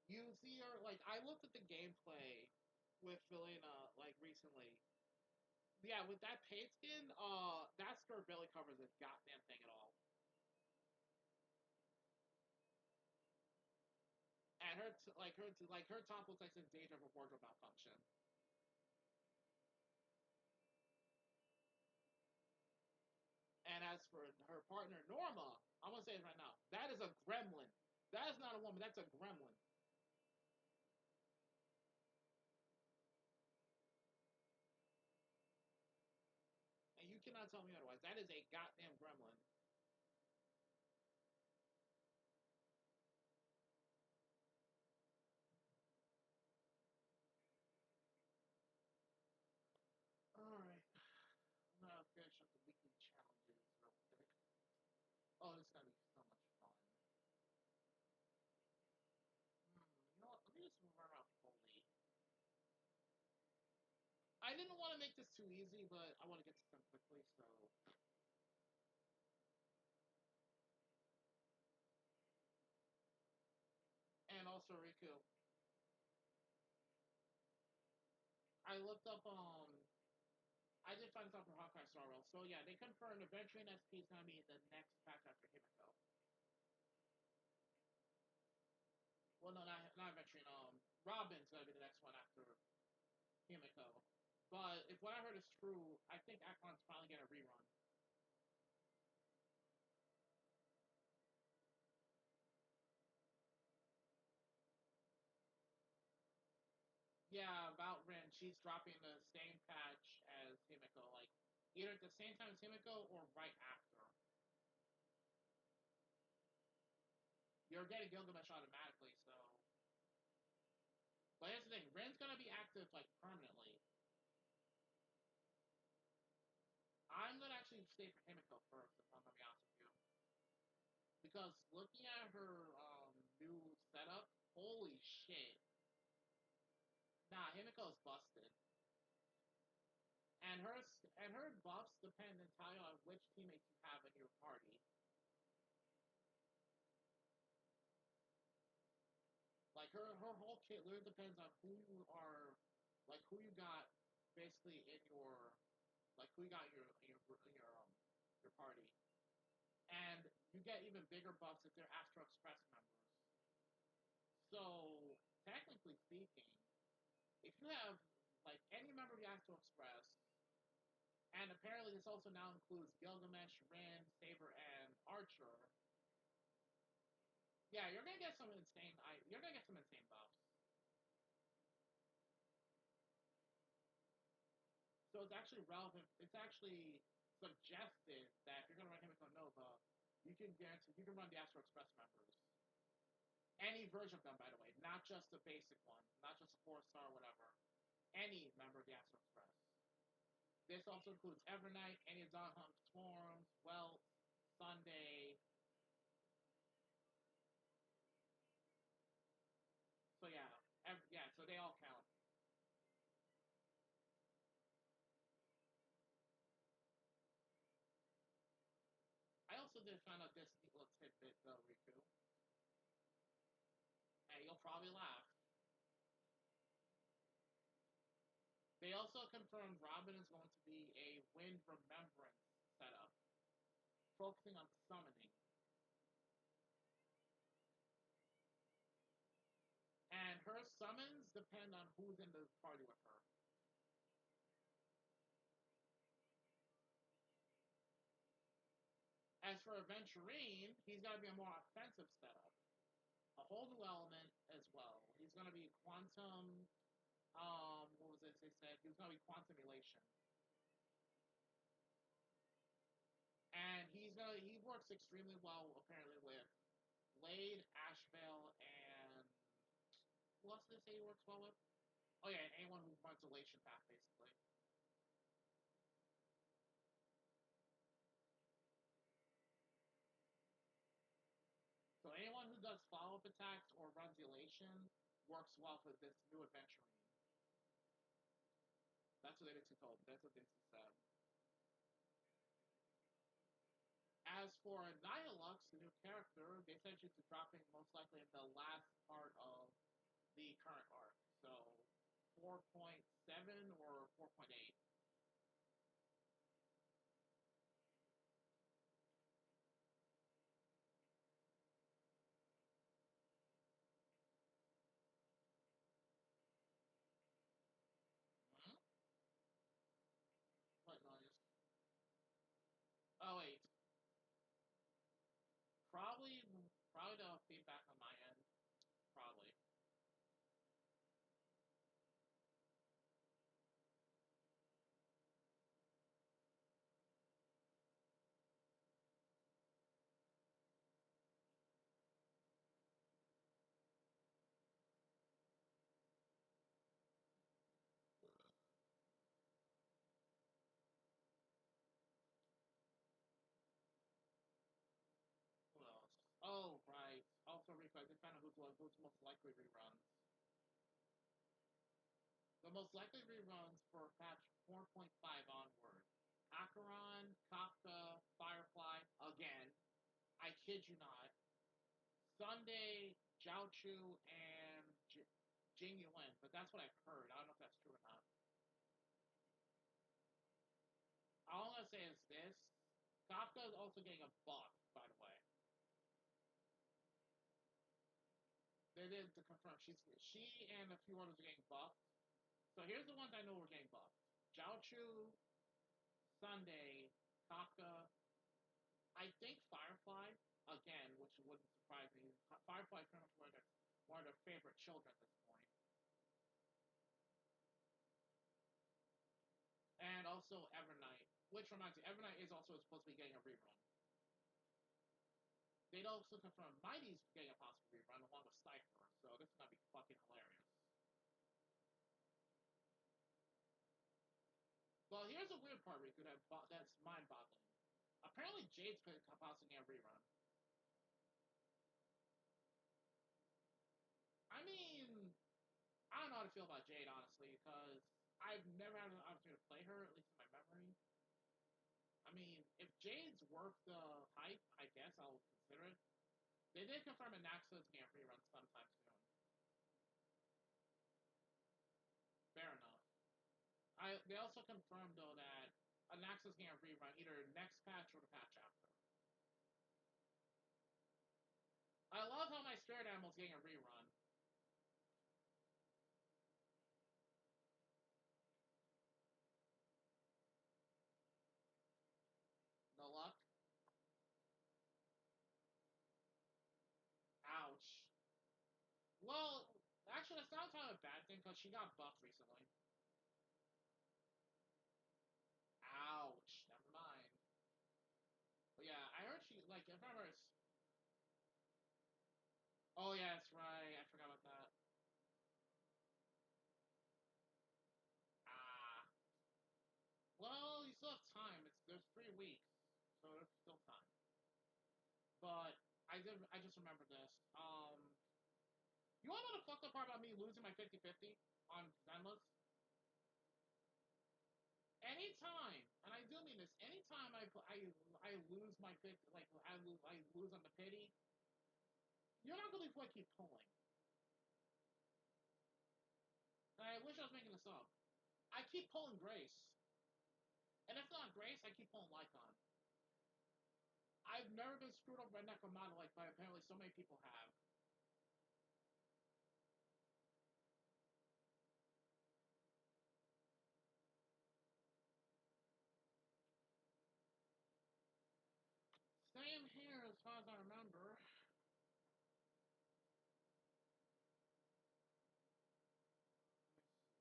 You see her like I looked at the gameplay with Felina like recently. Yeah, with that paint skin, that skirt barely covers a goddamn thing at all. And her top looks like it's in danger of a wardrobe malfunction. And as for her partner Norma, I'm gonna say it right now, that is a gremlin. That is not a woman. That's a gremlin. And you cannot tell me otherwise. That is a goddamn gremlin. All right. I'm gonna finish up the weekly challenges real quick. Oh, this is gonna be so much fun. just remember fully. I didn't want to make this too easy, but I want to get to them quickly, so. And also Riku. I looked up I did find something from Hawkeye Star Rail. So yeah, they confirmed Adventuring SP is gonna be the next patch after Himiko. Well, no, not Adventuring. Robin's gonna be the next one after Himiko. But if what I heard is true, I think Akon's finally getting a rerun. Yeah, about Rin, she's dropping the same patch as Himiko, like either at the same time as Himiko or right after. You're getting Gilgamesh automatically, so. But here's the thing, Rin's gonna be active like permanently. I'm gonna actually stay for Himiko first, if I'm gonna be honest with you. Because looking at her new setup, holy shit. Nah, Himiko's busted. And her buffs depend entirely on which teammates you have in your party. Like her whole kit literally depends on who you are, like who you got basically in your, like who you got in your party. And you get even bigger buffs if they're Astro Express members. So technically speaking, if you have like any member of the Astro Express, and apparently this also now includes Gilgamesh, Rin, Saber, and Archer. Yeah, you're gonna get some insane. You're gonna get some insane buffs. So it's actually relevant. It's actually suggested that if you're gonna run Himiko Nova, you can run the Astro Express members. Any version of them, by the way, not just the basic one, not just a 4-star, whatever. Any member of the Astro Express. This also includes Evernight, any of Dawn Swarms, Welt, Sunday. So yeah, so they all count. I also did find out this little tidbit though, Riku. And you'll probably laugh. They also confirmed Robin is going to be a Wind Remembrance setup, focusing on summoning. And her summons depend on who's in the party with her. As for Aventurine, he's got to be a more offensive setup. A whole new element as well. He's going to be quantum. What was it they said? He was going to be quantum elation. And he works extremely well apparently with Blade, Ashvale, and who else did they say he works well with? Oh yeah, and anyone who runs elation path basically. So anyone who does follow-up attacks or runs elation works well for this new adventuring. That's what they basically told. That's what they said. As for Nihilux, the new character, they said she's dropping most likely in the last part of the current arc. So 4.7 or 4.8. Hmm? What noise? Oh wait, probably probably the feedback on my end. Probably. Who else? Oh right. Also, Rico, I did find out who's most likely reruns. The most likely reruns for patch 4.5 onward. Acheron, Kafka, Firefly, again. I kid you not. Sunday, Jiaochu, and Jing Yuan. But that's what I've heard. I don't know if that's true or not. All I'm going to say is this. Kafka is also getting a buff, by the way. They did to confirm. She and a few others are getting buffed. So here's the ones I know are getting buffed. Jiaochu, Sunday, Kafka, I think Firefly, again, which wouldn't surprise me. Firefly is pretty much one of their favorite children at this point. And also Evernight, which reminds me, Evernight is also supposed to be getting a rerun. They'd also confirmed Mighty's getting a possible rerun along with Cypher, so this is gonna be fucking hilarious. Well, here's a weird part, Riku, that's mind-boggling. Apparently Jade's could possibly get a rerun. I mean, I don't know how to feel about Jade, honestly, because I've never had an opportunity to play her, at least in my memory. I mean, if Jade's worth the hype, I guess I'll consider it. They did confirm a Naxos game rerun sometime soon. Fair enough. They also confirmed, though, that a Naxos game rerun either next patch or the patch after. I love how my spirit animal's getting a rerun. No luck? Ouch. Well, actually, that's not kind of a bad thing, because she got buffed recently. Ouch. Never mind. But yeah, I heard she, like, if I remember... Oh, yeah, that's right. I forgot about that. Ah. Well, you still have time. There's 3 weeks, so there's still time. But I just remembered this. You want to know the fucked up part about me losing my 50-50 on Zenless? Anytime, and I do mean this, anytime I lose my 50, like I lose on the pity, you're not gonna believe what I keep pulling. And I wish I was making this up. I keep pulling Grace, and if not Grace, I keep pulling Lycon. I've never been screwed up by Necromata like by apparently so many people have. Same here as far as I remember.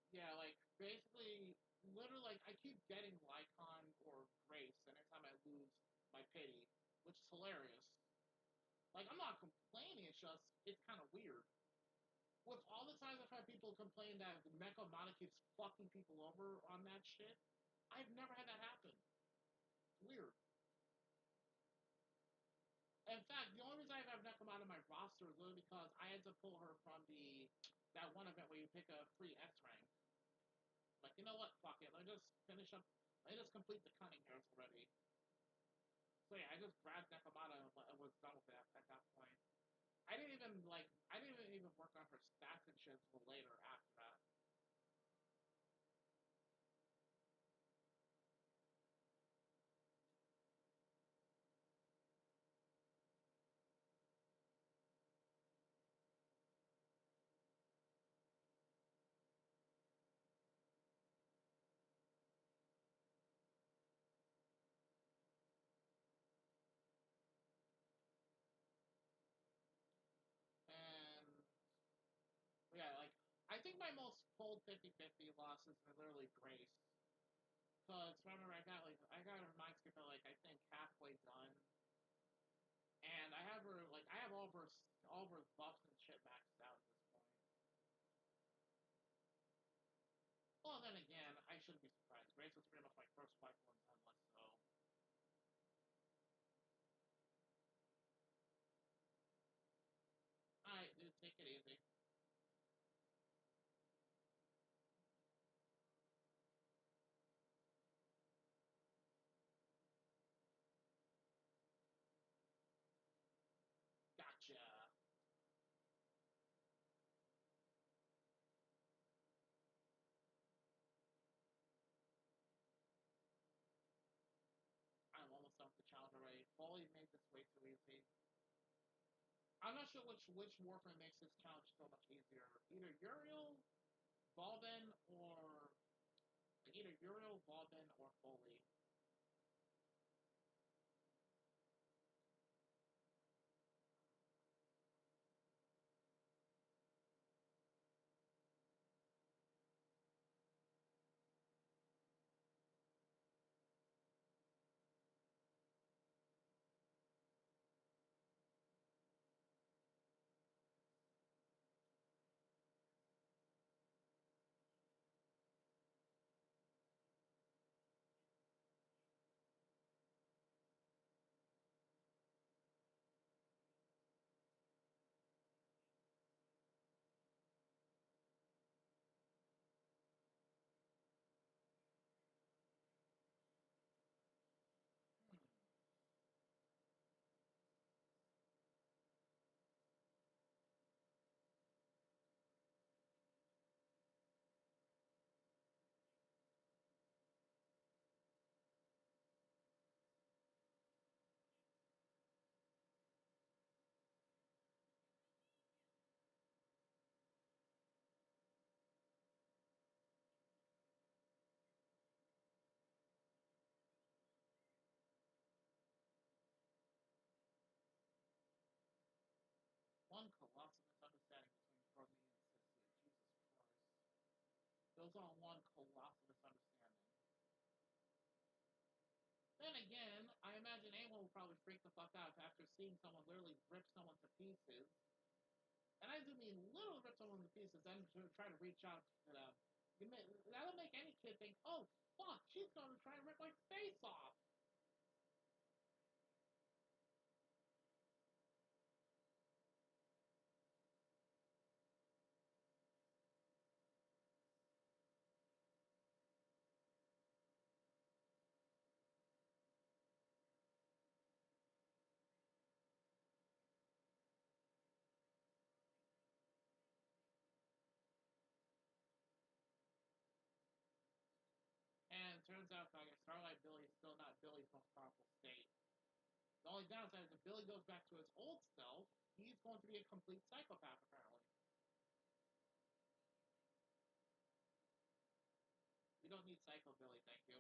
Yeah, like basically, literally, like I keep getting Lycon or Grace, and every time I lose my pity, which is hilarious. Like I'm not complaining, it's just it's kind of weird. With all the times I've had people complain that Mecha Mana keeps fucking people over on that shit, I've never had that happen. It's weird. In fact, the only reason I have Nekomata on my roster is literally because I had to pull her from that one event where you pick a free S rank. Like, you know what? Fuck it. Let me just finish up. Let me just complete the cunning hairs already. So yeah, I just grabbed Nekomata and was done with that at that point. I didn't even work on her stats and shit until later after that. And yeah, like I think my most pulled 50-50 losses are literally Grace. Cause remember I got her mind skip at like I think halfway done. And I have her like I have all of her buffs and shit maxed out at this point. Well then again, I shouldn't be surprised. Grace was pretty much my first wife one unless so. Alright, dude, take it easy. way too easy. I'm not sure which Warframe makes this challenge so much easier. Valben, or either Uriel, Valben, or Foley. One colossal misunderstanding between Frozen and Sissy. Jesus Christ. Those are one colossal misunderstanding. Then again, I imagine anyone will probably freak the fuck out after seeing someone literally rip someone to pieces. And I do mean literally rip someone to pieces, then to try to reach out to them. That'll make any kid think, oh fuck, she's going to try and rip my face off. And it turns out that Starlight Billy is still not Billy's most powerful state. The only downside is if Billy goes back to his old self, he's going to be a complete psychopath, apparently. We don't need Psycho Billy, thank you.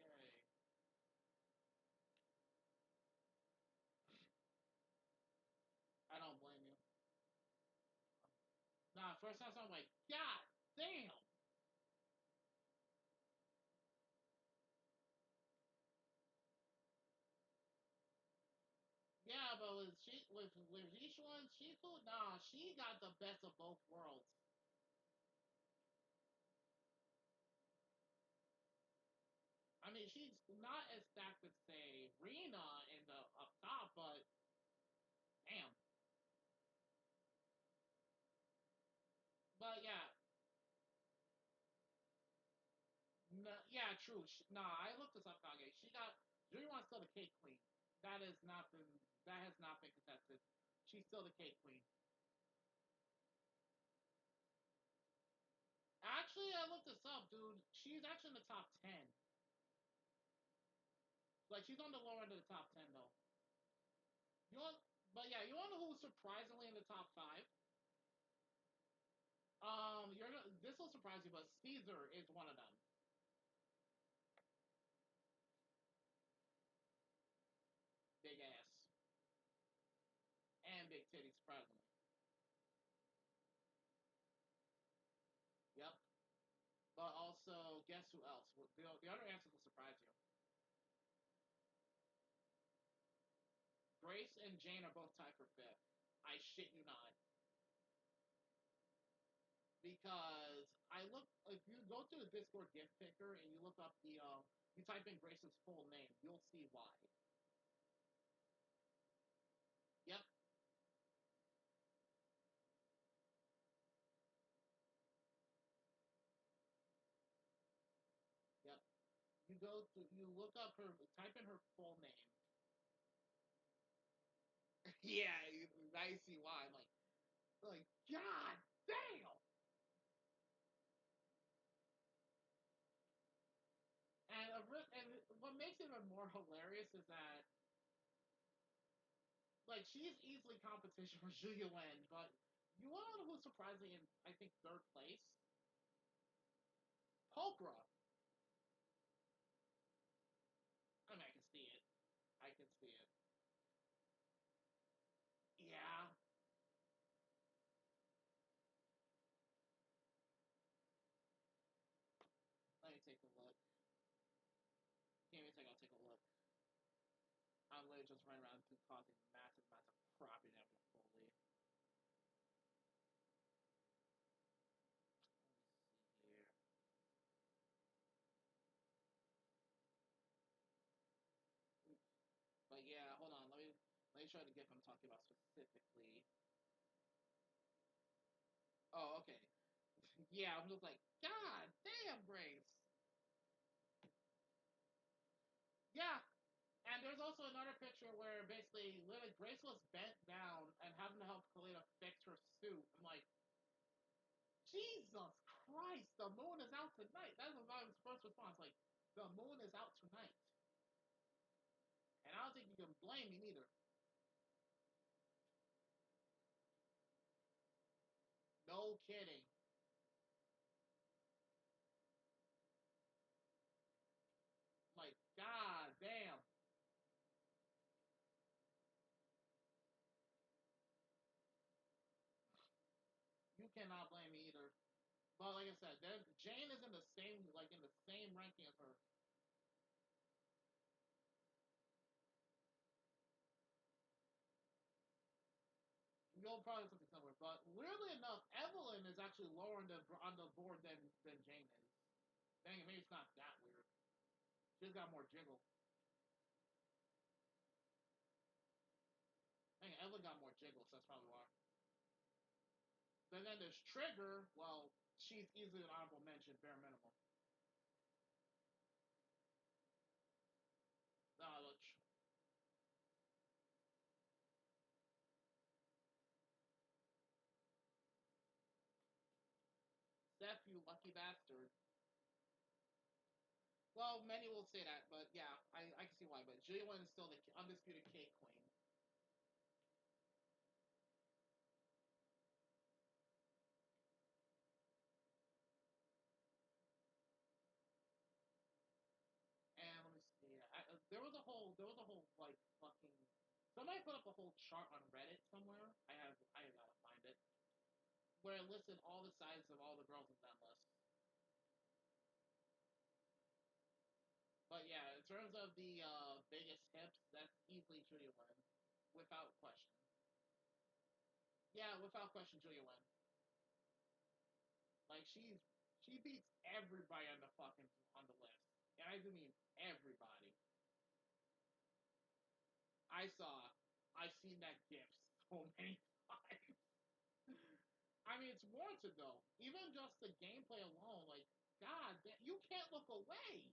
Yay. I don't blame you. Nah, first time I'm like, God damn! Yeah, Yeah, but with each one, Shifu, nah, she got the best of both worlds. I mean, she's not as stacked as say Rena in the up top, but damn. But yeah, no, yeah, true. Nah, I looked this up, Kage. She got Julian's still the cake queen. That is not been that has not been contested. She's still the cake queen. Actually, I looked this up, dude. She's actually in the top 10. Like she's on the lower end of the top 10 though. You want, but yeah, you want to know who's surprisingly in the top 5? This will surprise you, but Caesar is one of them. Big ass and big titties, surprisingly. Yep. But also, guess who else? The other answer will surprise you. Grace and Jane are both tied for fifth. I shit you not. Because I look, if you go to the Discord gift picker and you look up you type in Grace's full name, you'll see why. Yep, yep. You look up type in her full name. Yeah, I see why. Like, God damn! And what makes it even more hilarious is that like she's easily competition for Julia Wen, but you want to know who's surprisingly in I think third place? Pokra. I mean, I can see it. I can see it. Yeah. Let me take a look. Give me a second. I'll take a look. I'm literally just running around through causing massive, massive property damage fully. Let me see here. But yeah, hold on. Let me try to get what I'm talking about specifically. Oh, okay. Yeah, I'm just like, God damn, Grace. Yeah, and there's also another picture where basically literally Grace was bent down and having to help Kalina fix her suit. I'm like, Jesus Christ, the moon is out tonight. That was my first response. Like, the moon is out tonight. And I don't think you can blame me neither. No kidding. Like, god damn. You cannot blame me either. But like I said, Jane is in the same ranking as her. You'll probably something similar. But weirdly enough, Evelyn is actually lower on the board than Jane is. Dang it, maybe it's not that weird. She's got more jiggle. Dang it, Evelyn got more jiggle, so that's probably why. Then there's Trigger. Well, she's easily an honorable mention, bare minimum. Look, Steph, you lucky bastard. Well, many will say that, but yeah, I can see why. But Jalen is still the undisputed cake queen. And let me see. There was a whole like fucking. Somebody put up a whole chart on Reddit somewhere. I gotta find it, where it listed all the sizes of all the girls in that list. But yeah, in terms of the biggest hips, that's easily Judy Lynn. without question. Yeah, without question, Julia wins. Like she beats everybody on the fucking on the list, and I do mean everybody. I saw, I've seen that gif so many times. I mean, it's warranted though. Even just the gameplay alone, like God, you can't look away.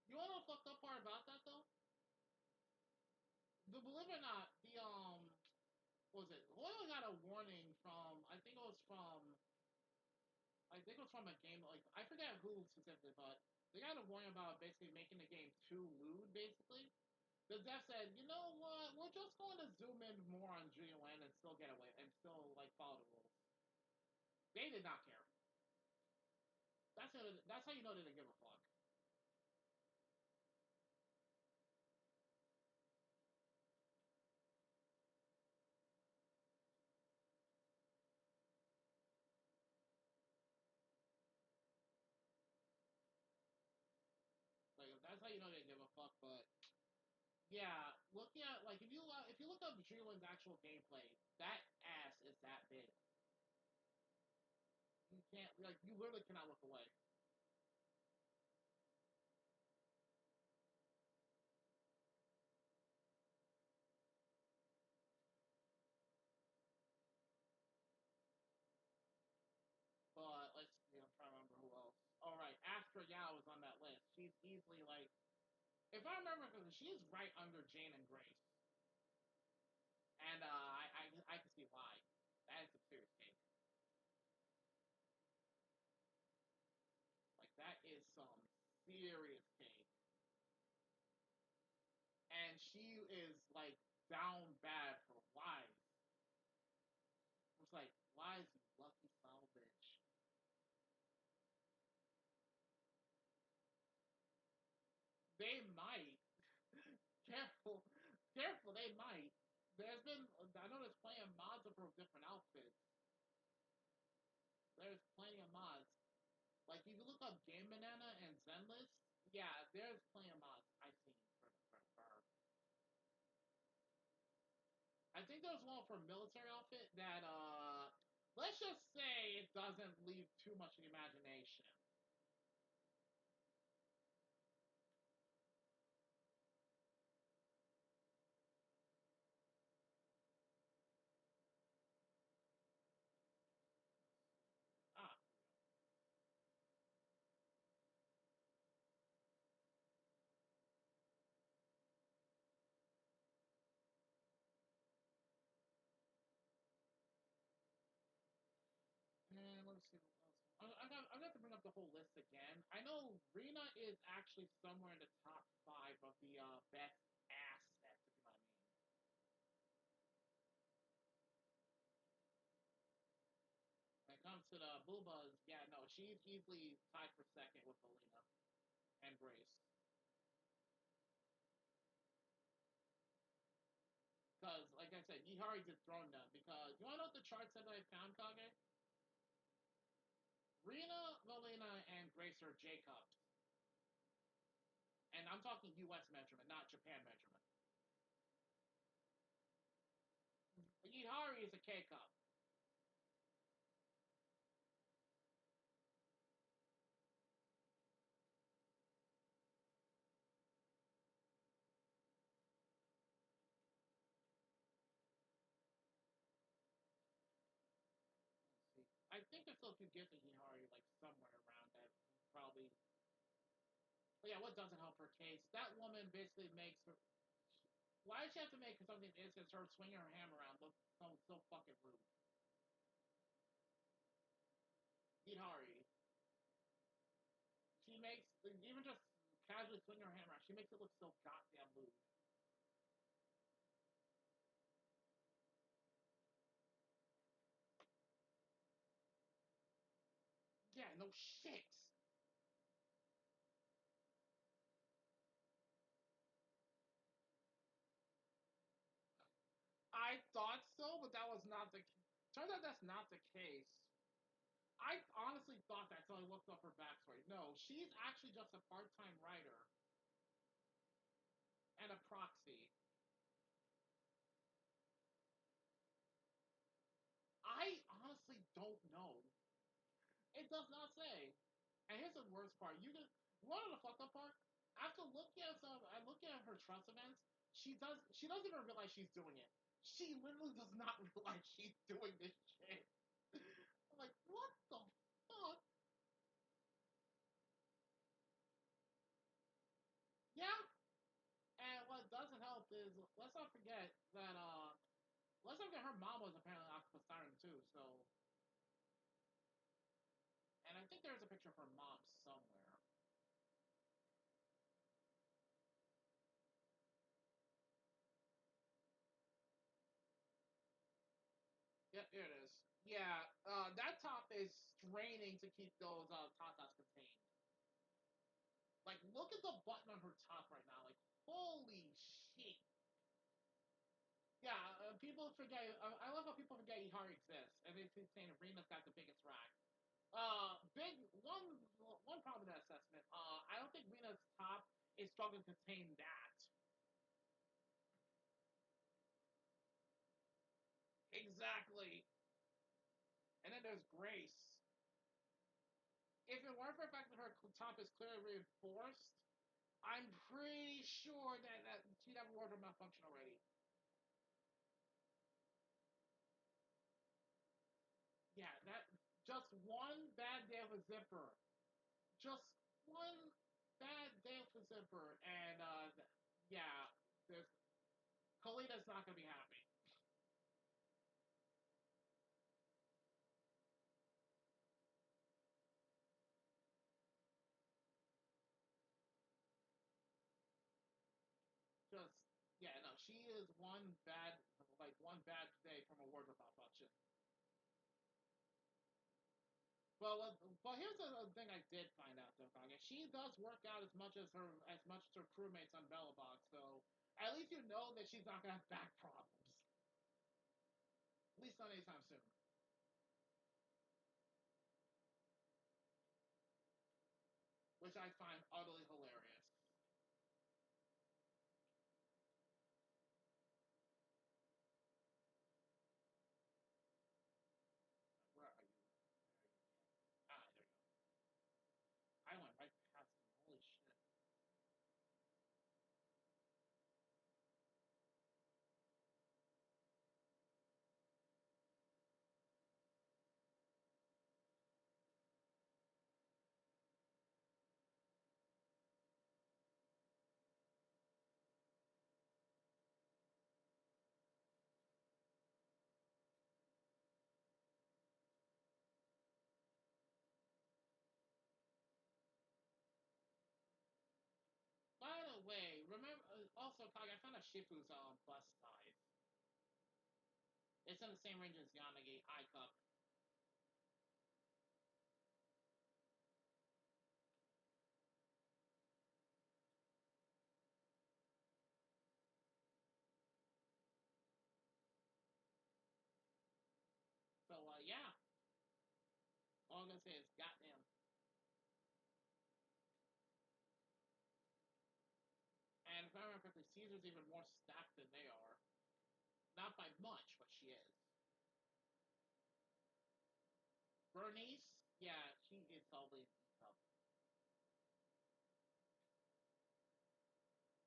You know the fucked up part about that though? Believe it or not, the what was it? Loyal got a warning from I think it was from a game like I forget who specifically, but they got a warning about basically making the game too lewd. Basically, the dev said, you know what, we're just going to zoom in more on Julian and still get away and still like follow the rules. They did not care. That's how you know they didn't give a fuck. Like that's how you know they didn't give a fuck. But yeah, looking at like if you look up Julian's actual gameplay, that ass is that big. You can't like you literally cannot look away. But let's see, I'm trying to remember who else. All right, Astra Yao was on that list. She's easily like, if I remember correctly, she's right under Jane and Grace, and I can see why. That is some serious cake. Like that is some serious cake, and she is like down bad for Wise. It's like Wise, you lucky son of a bitch. They might. Careful, careful. They might. There's been I know there's plenty of mods for different outfits. There's plenty of mods. Like if you look up Game Banana and Zenlist, yeah, there's plenty of mods I've seen for her. I think there's one for military outfit that let's just say it doesn't leave too much imagination. Ah, and let's see what else. I'm going to bring up the whole list again. I know Rena is actually somewhere in the top five of the best assets, if you know what I mean. When it comes to the Boobas, yeah, no, she's easily tied for second with Alina and Grace. Because, like I said, Yihari dethroned them. Because, you want to know what the chart said that I found, Kage? Rina, Melina, and Grace are J-Cups. And I'm talking US measurement, not Japan measurement. Yihari is a K-Cup. Let's see. I think there's still a few gifts of Yihari, like, somewhere around that. Probably. But yeah, what doesn't help her case? That woman basically makes her. Why does she have to make something instance her swinging her hammer around look so fucking rude? Yihari. She makes even just casually swinging her hammer around. She makes it look so goddamn lewd. Yeah, no shit. I thought so, but that was not the. Turns out that's not the case. I honestly thought that until I looked up her backstory. No, she's actually just a part-time writer and a proxy. I honestly don't know. It does not say. And here's the worst part. One of the fucked up part. After looking at her trust events, she doesn't even realize she's doing it. She literally does not realize she's doing this shit. I'm like, what the fuck? Yeah. And what doesn't help is let's not forget her mom was apparently Octopus Siren too. So, and I think there's a picture of her mom somewhere. Yep, here it is. Yeah, that top is straining to keep those tatas contained. Like, look at the button on her top right now. Like, holy shit. Yeah, people forget. I love how people forget Ihari exists, and they keep saying Rena's got the biggest rack. Big one problem with that assessment. I don't think Rena's top is struggling to contain that. Exactly. And then there's Grace. If it weren't for the fact that her top is clearly reinforced, I'm pretty sure that she'd have a wardrobe malfunction already. Yeah, that just one bad day of a zipper, just one bad day of a zipper, and yeah, there's Kalita's not gonna be happy. Just yeah, no, she is one bad day from a wardrobe malfunction. But here's the thing I did find out though, Kage. She does work out as much as her crewmates on Bellabox, so at least you know that she's not gonna have back problems. At least not anytime soon. Which I find utterly hilarious. Where are you? Ah, there you go. I went right past them. Holy shit. By the way, remember also Kage, I found a Shifu's bus side. It's in the same range as Yanagi High Cup. So yeah. All I'm gonna say is goddamn. And if I remember correctly, Caesar's even more stacked than they are. Not by much, but she is. Bernice, yeah, she is probably tough.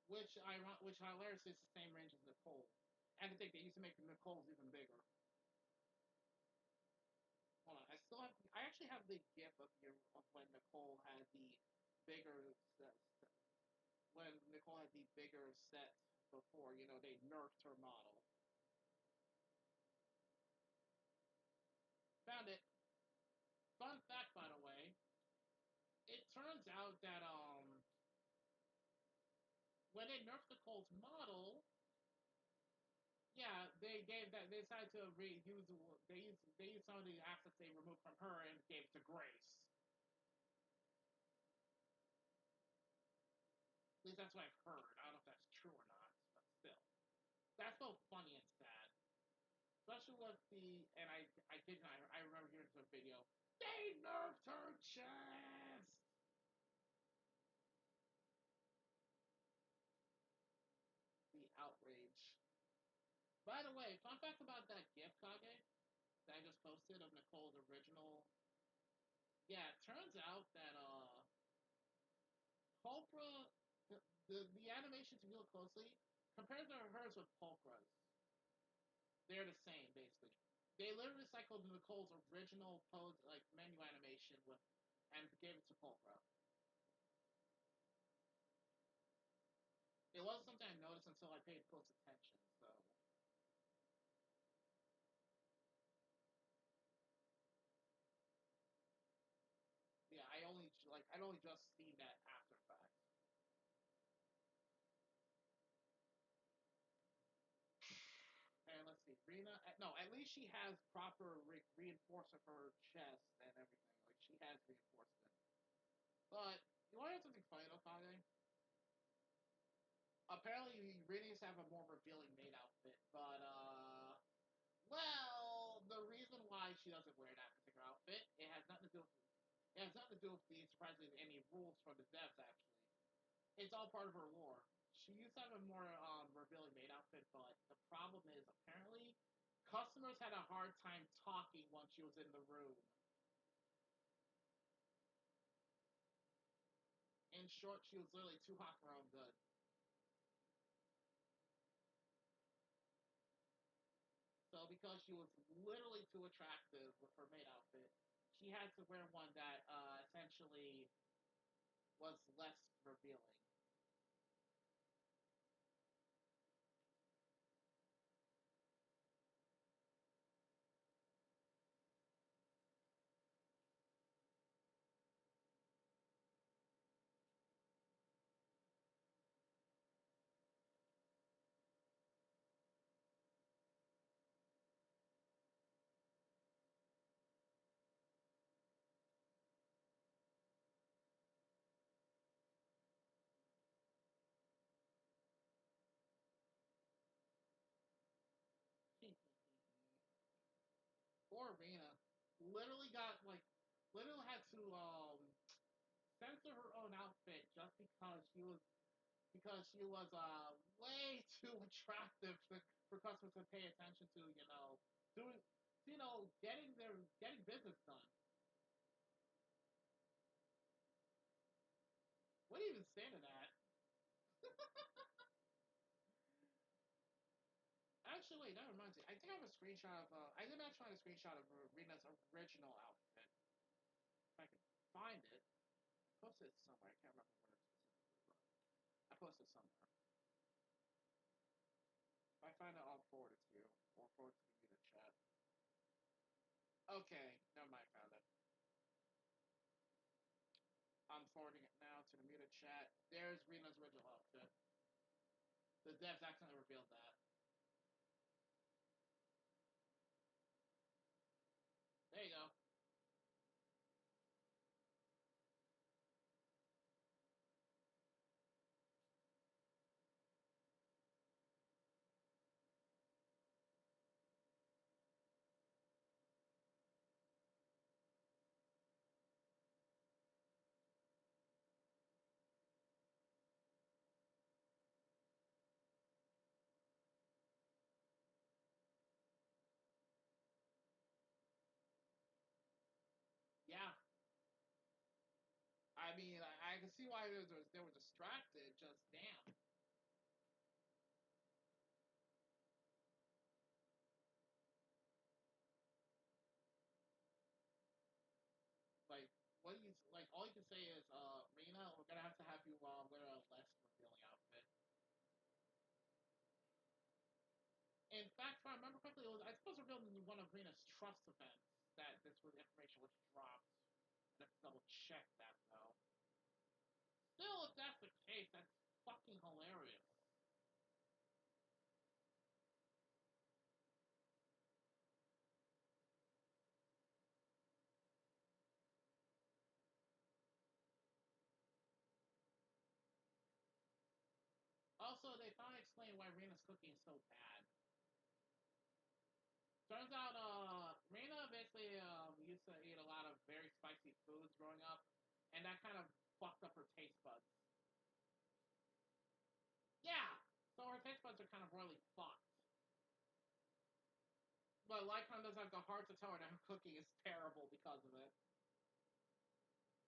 Which hilariously is the same range as Nicole. And I think they used to make the Nicole's even bigger. Hold on, I actually have the gif of when Nicole had the bigger set, when Nicole had the bigger set before. They nerfed her model. Found it. Fun fact, by the way, it turns out that when they nerfed Nicole's model, yeah, they decided to reuse they used some of the assets they removed from her and gave it to Grace. At least that's what I've heard. I don't know if that's true or not, but still, that's both funny and sad. Especially with the, and I did not, I remember hearing some video, they nerfed her chest! The outrage. By the way, fun fact about that GIF, Kage, that I just posted of Nicole's original. Yeah, it turns out that, Pulcra, the animations, if you look closely, compared to hers with Pulcra's, they're the same, basically. They literally recycled Nicole's original pose, like, menu animation with, and gave it to Pulcra. It wasn't something I noticed until I paid close attention, so. Yeah, I'd only just seen that after fact. And let's see, Rena. No, at least she has proper reinforcement for her chest and everything. Like, she has reinforcement. But you want to hear something funny though, Kage? Apparently, Rena used to have a more revealing maid outfit, but well, the reason why she doesn't wear that particular outfit, it has nothing to do with the surprisingly any rules from the devs actually. It's all part of her lore. She used to have a more revealing maid outfit, but the problem is apparently customers had a hard time talking once she was in the room. In short, she was literally too hot for her own good. So because she was literally too attractive with her maid outfit, she had to wear one that essentially was less revealing. Poor Rena. Literally got like literally had to censor her own outfit just because she was way too attractive for customers to pay attention to, doing getting business done. What do you even say to that? Actually, wait, that reminds me. I think I have a screenshot of. I did actually find a screenshot of Rena's original outfit. If I can find it, I posted it somewhere. I can't remember where specifically, but I posted it somewhere. If I find it, I'll forward it to you, or forward it to the muted chat. Okay, never mind, I found it. I'm forwarding it now to the muted chat. There's Rena's original outfit. The devs accidentally revealed that. There you go. Yeah. I mean, I can see why they were distracted. Just damn. Like, what do you like? All you can say is, Rena, we're gonna have to have you wear a less revealing outfit. In fact, if I remember correctly, I suppose revealed in one of Rena's trust events that this was information was dropped. I have to double check that though. Still, if that's the case, that's fucking hilarious. Also, they finally explained why Rena's cooking is so bad. Turns used to eat a lot of very spicy foods growing up, and that kind of fucked up her taste buds. Yeah, so her taste buds are kind of royally fucked. But Lycon doesn't have the heart to tell her that her cooking is terrible because of it.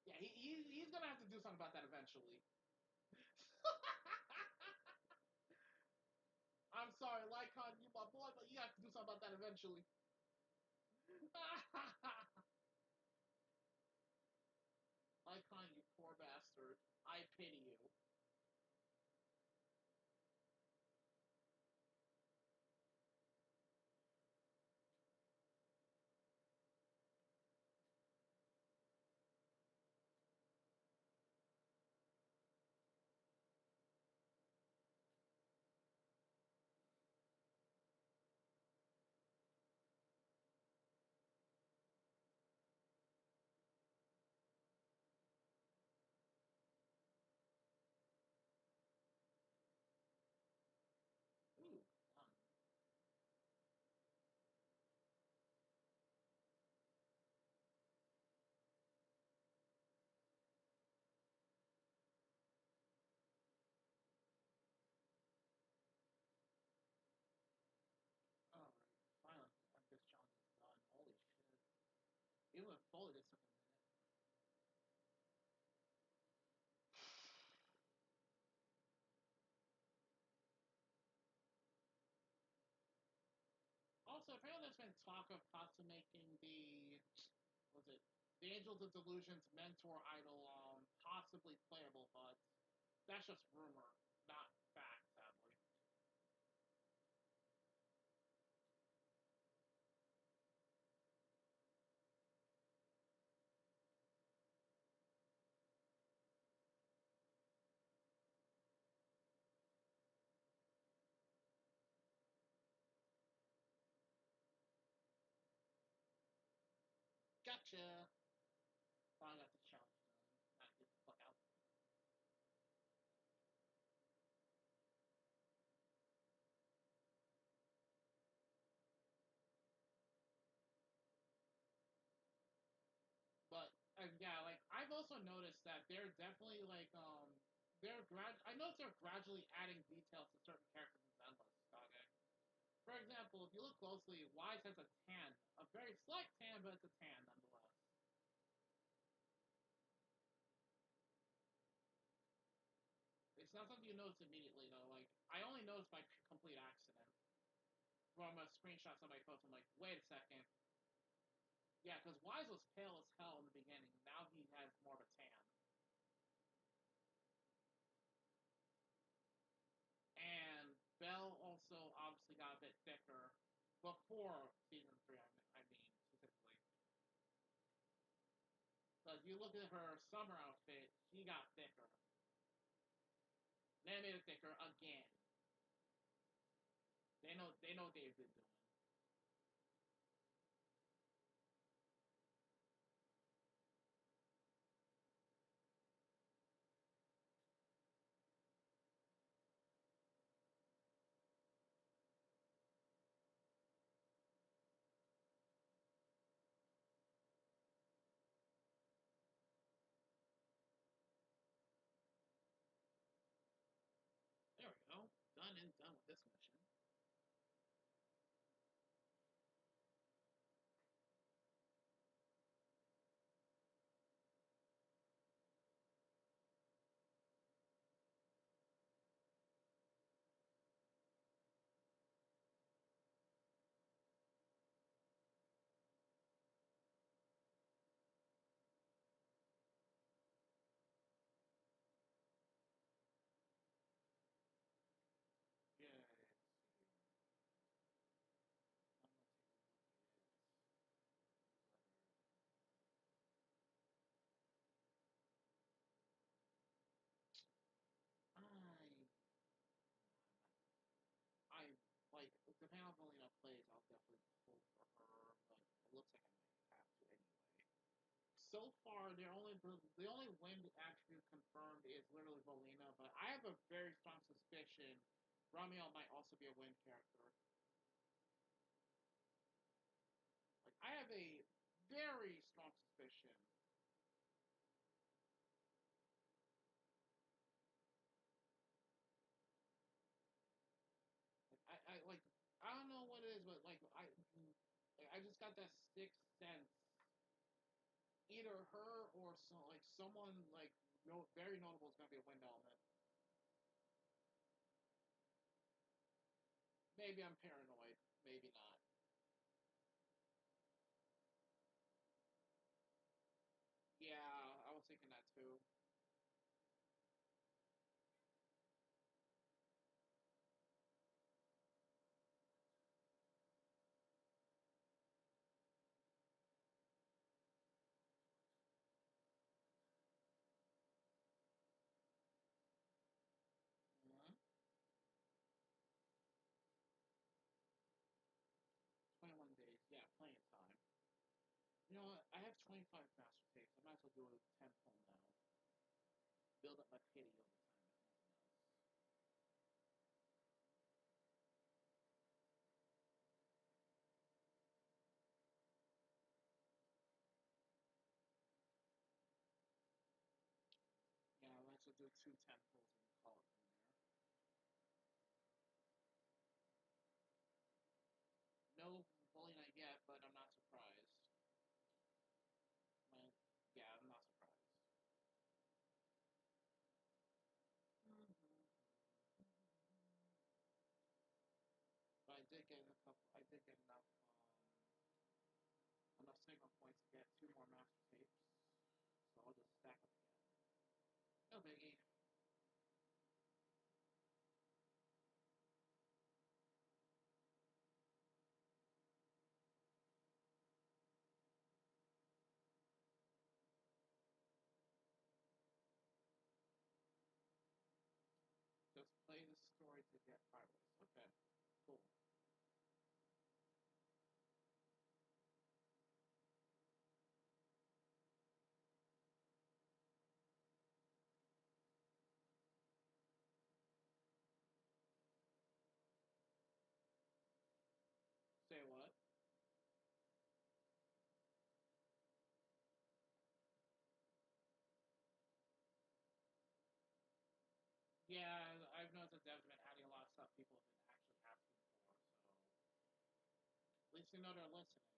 Yeah, he's gonna have to do something about that eventually. I'm sorry, Lycon, you my boy, but you have to do something about that eventually. Lycon, you poor bastard. I pity you. Ooh, alright, finally, this challenge is done. Holy shit. Even with Foley, this took a minute. Also, apparently there's been talk of possibly making was it, the Angels of Delusion's mentor idol, possibly playable, but that's just rumor, not fact, sadly. Gotcha! Finally got the challenge done. Now get the fuck out. But yeah, like I've also noticed that they're definitely like I noticed they're gradually adding details to certain characters in Zenless Kage. For example, if you look closely, Wise has a tan, a very slight tan, but it's a tan nonetheless. It's not something you notice immediately though. Like I only noticed by complete accident from a screenshot somebody posted. I'm like, wait a second. Yeah, because Wise was pale as hell in the beginning. Now he has more of a tan. And Belle also obviously got a bit thicker before season 3, I mean, specifically. So if you look at her summer outfit, she got thicker. Then made it thicker again. They know what they've been doing. There we go. Done and done with this mission. Yeah, let's see. I'm gonna take a look at whether I like depending on Valina plays, I'll definitely pull for her, but it looks like I might have to anyway. So far, the only wind attribute confirmed is literally Valina, but I have a very strong suspicion Ramiel might also be a wind character. Like I have a very strong suspicion. I don't know what it is, but I just got that sixth sense. Either her or someone very notable is gonna be a wind element. Maybe I'm paranoid. Maybe not. Yeah, I was thinking that too. Mhm. 21 days. Yeah, plenty of time. You know what? I have 25 master tapes. I might as well do a 10 pull now. Build up my pity over time, if nothing else. Yeah, I might as well do two 10 pulls and call it from there. No bully not yet, but I'm not surprised. My, yeah, I'm not surprised. Mm-hmm. But I did get a couple. I did get enough signal points to get two more master tapes. So I'll just stack them together. No biggie. Just play the story to get fireways. Okay, cool. Say what? Yeah, I've noticed that Dev's been adding a lot of stuff people have been actually asking for, so at least we know they're listening.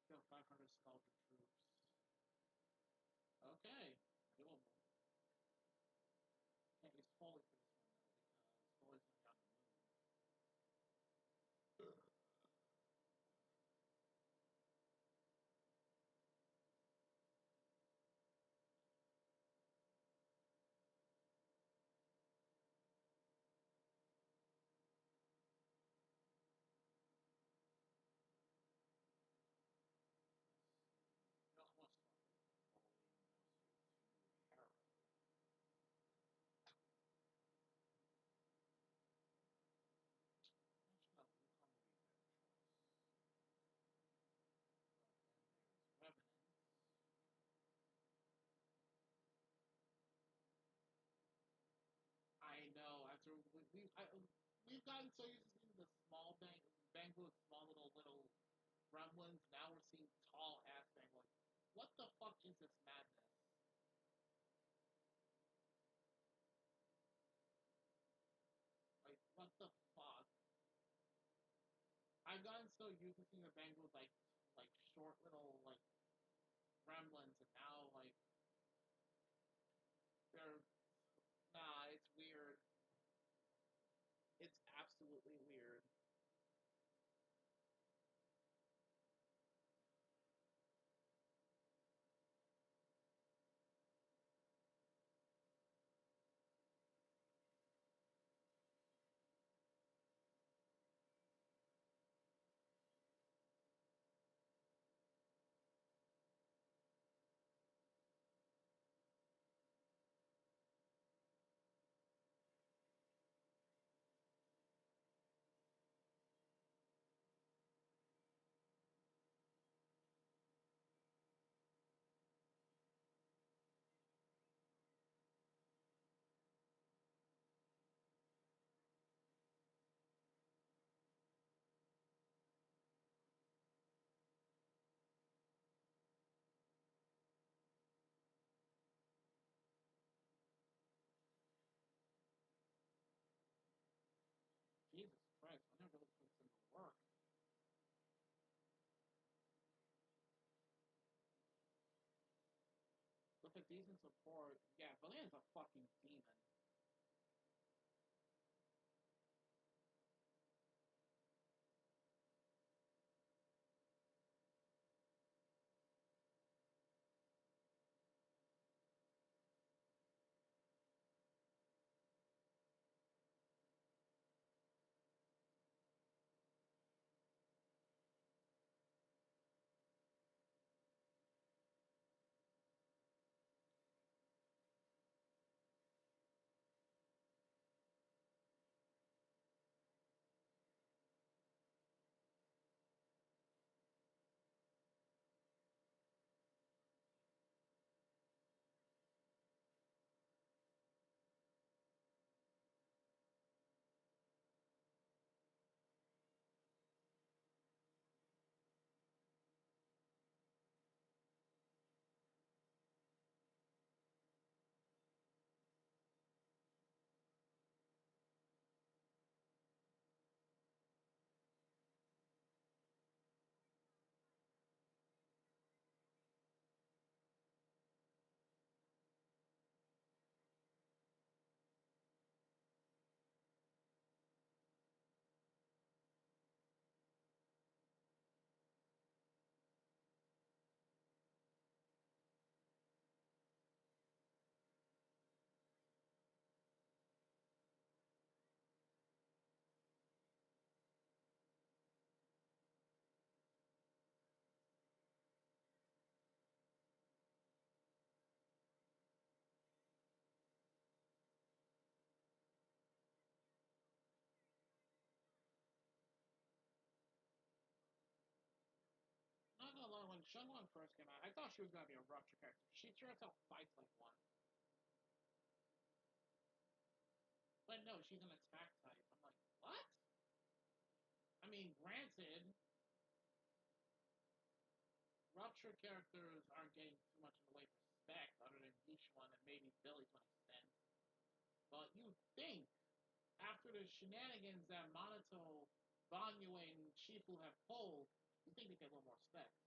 Kill 500 Sculptor troops. Okay, doable. Can't use Foley for this one though, because Foley's gonna be on the move. You also want to swap it with Foley and also to Harrow. Actually, no, Wukong would be a better choice. But then there's Revenant. I know. We've gotten so used to seeing the small bang with small little gremlins. Now we're seeing tall ass bang. Like, what the fuck is this madness? Like, what the fuck? I've gotten so used to seeing the bang with like short little gremlins, and now they're nah. It's weird. It's absolutely weird. with a decent support, yeah, Valen's a fucking demon. Not gonna lie, when Shunwan first came out, I thought she was gonna be a rupture character. She sure as hell fights like one. But no, she's an attack type. I'm like, what? I mean, granted, rupture characters aren't getting too much in the way of respect, other than Yishuan and maybe Billy to an extent. But you think, after the shenanigans that Monato, Banyu, and Shifu have pulled, you think they get a little more respect.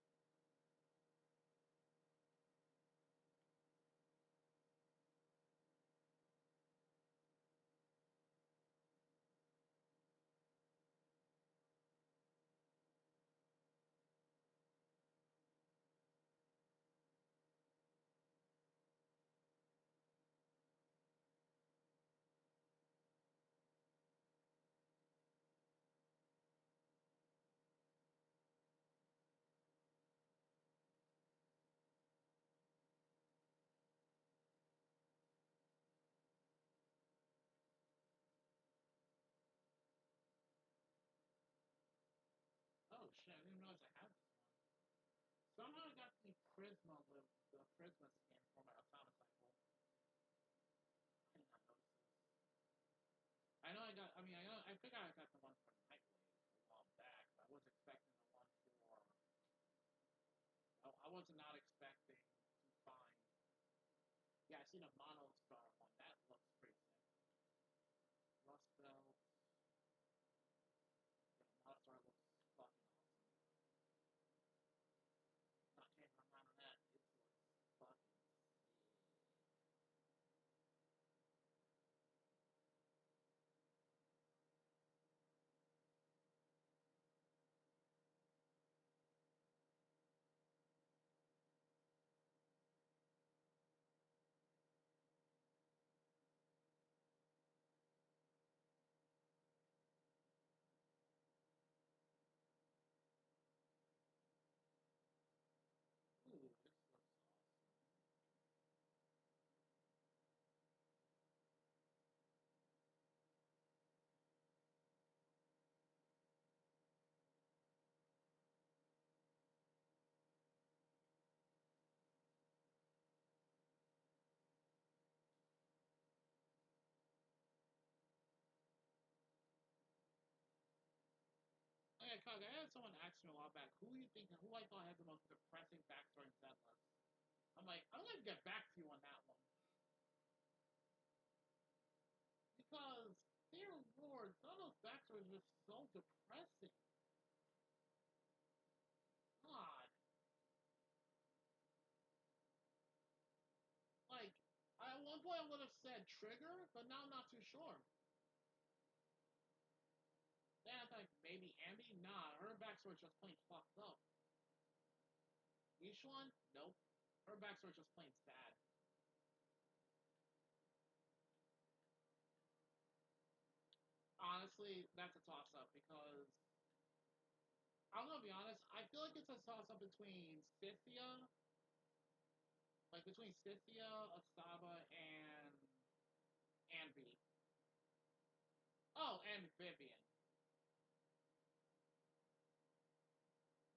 Oh shit, I didn't realize I had this one. Somehow I got the Prisma skin for my Asana cycle. I did not notice this. I know I got, I mean, I figured I got the one for Nightwave a while back. I was expecting the one for, I was not expecting to find, yeah, I seen a Mono Star one. That looks pretty sick. Rust Belt, yeah, Mono Star looks fucking awesome. Not changing my mind on that. It looks fucking sick. Ooh, this looks awesome. Oh yeah, Cog, I had someone ask me a while back, who I thought had the most depressing backstory in Zenless. I'm like, I'm gonna get back to you on that one. Because, dear lord, some of those backstories were so depressing. God. one point I would have said Trigger, but now I'm not too sure. Then I thought maybe Ambi? Nah, her backstory just plain fucked up. Each one? Nope. Her backstory just plain sad. Honestly, that's a toss-up because I'm gonna be honest. I feel like it's a toss-up between Scythia, between Scythia, Asaba, and Ambi. Oh, and Vivian.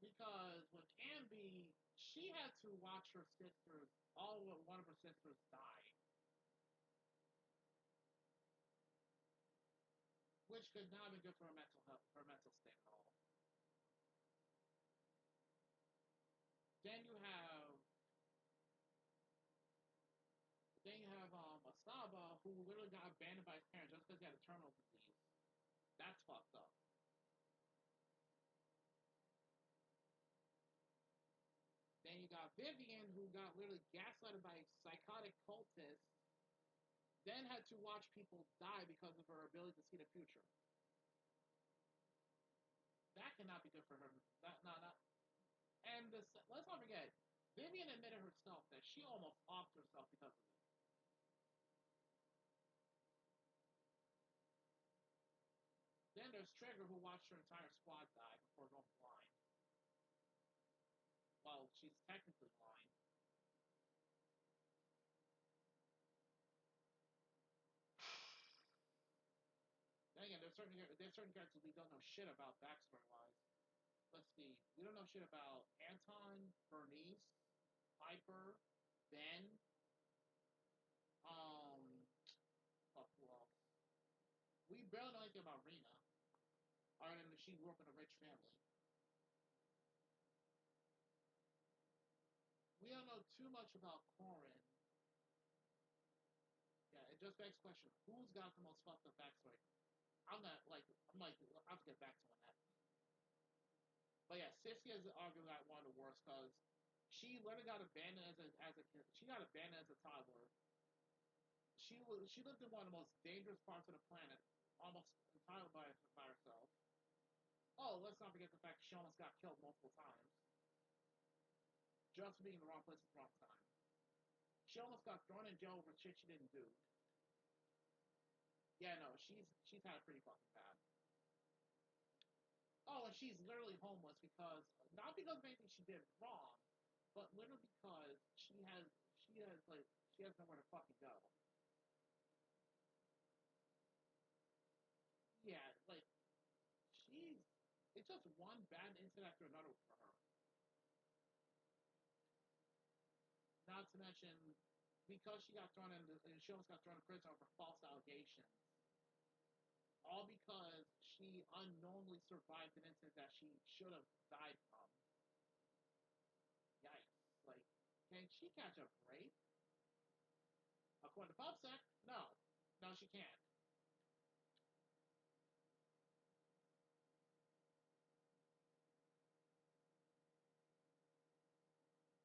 Because with Ambi, she had to watch her sisters, one of her sisters die, which could not be good for her mental health, her mental state at all. Then you have Asaba, who literally got abandoned by his parents just because he had a terminal disease. That's fucked up. Then you got Vivian, who got literally gaslighted by psychotic cultists, then had to watch people die because of her ability to see the future. That cannot be good for her. Not. And let's not forget, Vivian admitted herself that she almost offed herself because of this. Then there's Trigger, who watched her entire squad die before going blind. Well, she's technically blind. Then again, there's certain characters we don't know shit about backstory wise. Let's see. We don't know shit about Anton, Bernice, Piper, Ben. Fuck, who else? We barely know anything about Rena, other than that she grew up in a rich family. We don't know too much about Corin. Yeah, it just begs the question: who's got the most fucked up backstory? I'll have to get back to on that. But yeah, Sissy is arguably one of the worst because she literally got abandoned as a kid. She got abandoned as a toddler. She lived in one of the most dangerous parts of the planet, almost entirely by herself. Oh, let's not forget the fact that she almost got killed multiple times just for being in the wrong place at the wrong time. She almost got thrown in jail over shit she didn't do. Yeah, no, she's had it pretty fucking bad. Oh, and she's literally homeless because not because of anything she did wrong, but literally because she has nowhere to fucking go. Yeah, she's it's just one bad incident after another for her. Not to mention because she almost got thrown in prison over false allegations. All because she unknowingly survived an incident that she should have died from. Yikes. Can she catch a break? According to PubSec, no. No, she can't.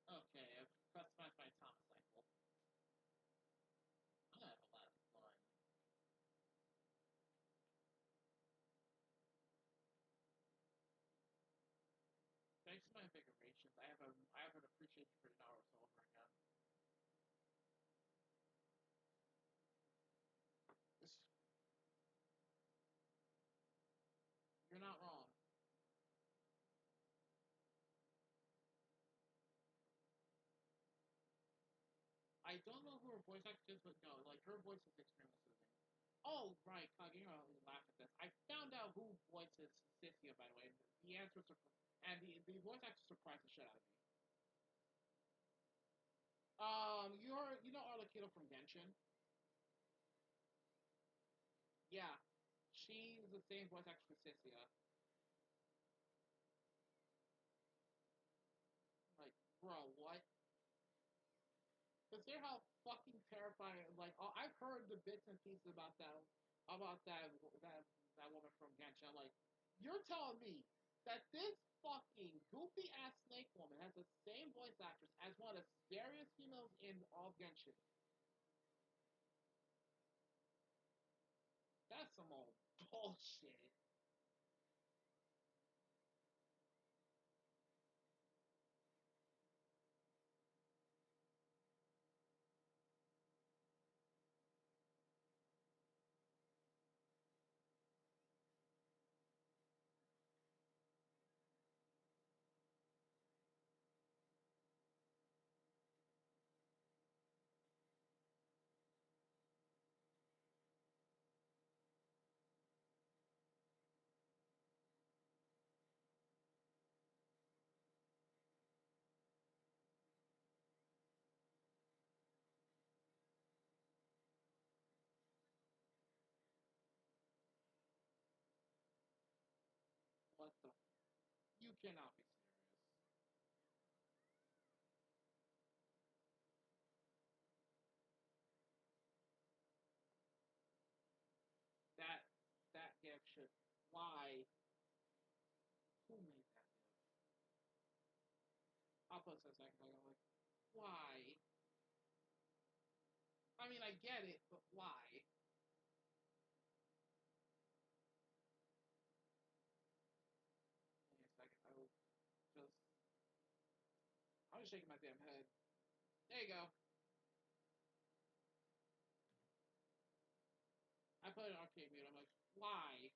Okay, I've customized my atomic cycle. I'm gonna have a lot of fun. Thanks to my invigorations, I have an appreciation for an hour or so over again. This, you're not wrong. I don't know who her voice actor is, but no, her voice is extremely soothing. Oh, right, you're gonna laugh at this. I found out who voices Cynthia, by the way. The answer is, and the voice actor surprised the shit out of me. You know Arlecchino from Genshin? Yeah, she's the same voice actor for Cynthia. Like, bro, what? Consider how fucking terrifying. I've heard the bits and pieces about that woman from Genshin. I'm like, you're telling me that this fucking goofy ass snake woman has the same voice actress as one of the scariest females in all of Genshin? some old bullshit. What the? You cannot be serious. That that gift should. Why? Who made that gift? I'll put this a second. I'm like, why? I mean, I get it, but why? Give me a second. I will just. I was shaking my damn head. There you go. I put it on arcade mute. I'm like, why?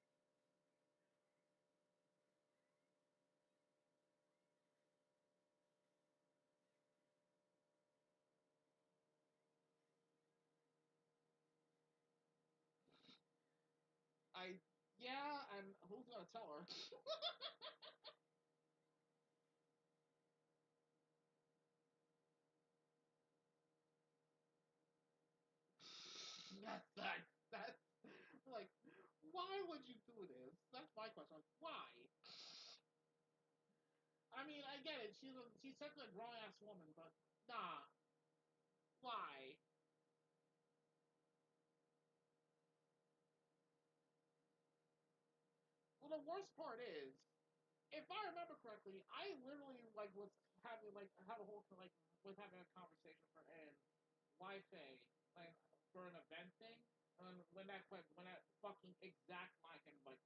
I yeah, and who's gonna tell her? That's like, why would you do this? That's my question. Like, why? I mean, I get it. She's such a grown ass woman, but nah, why? Well, the worst part is, if I remember correctly, I literally like was having like had a whole like was having a conversation with her and Wi-Fi like for an event thing. And when that fucking exact line came, like,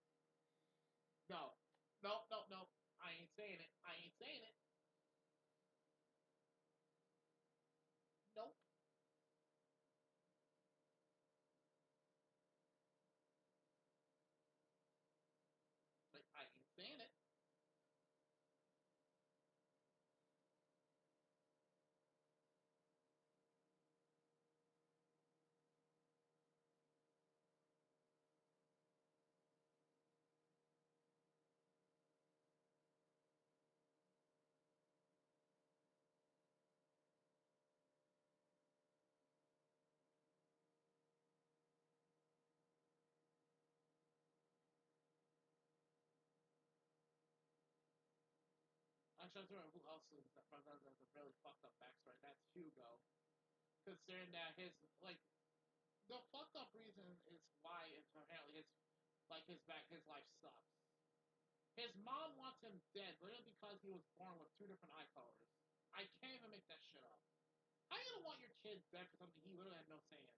no, no, no, no, I ain't saying it. I ain't saying it. Nope. Like, I ain't saying it. I'm trying to remember who else is that has a really fucked up backstory. That's Hugo. Considering that his like the fucked up reason is why it's apparently his life sucks. His mom wants him dead literally because he was born with two different eye colors. I can't even make that shit up. How you gonna want your kid dead for something he literally had no say in?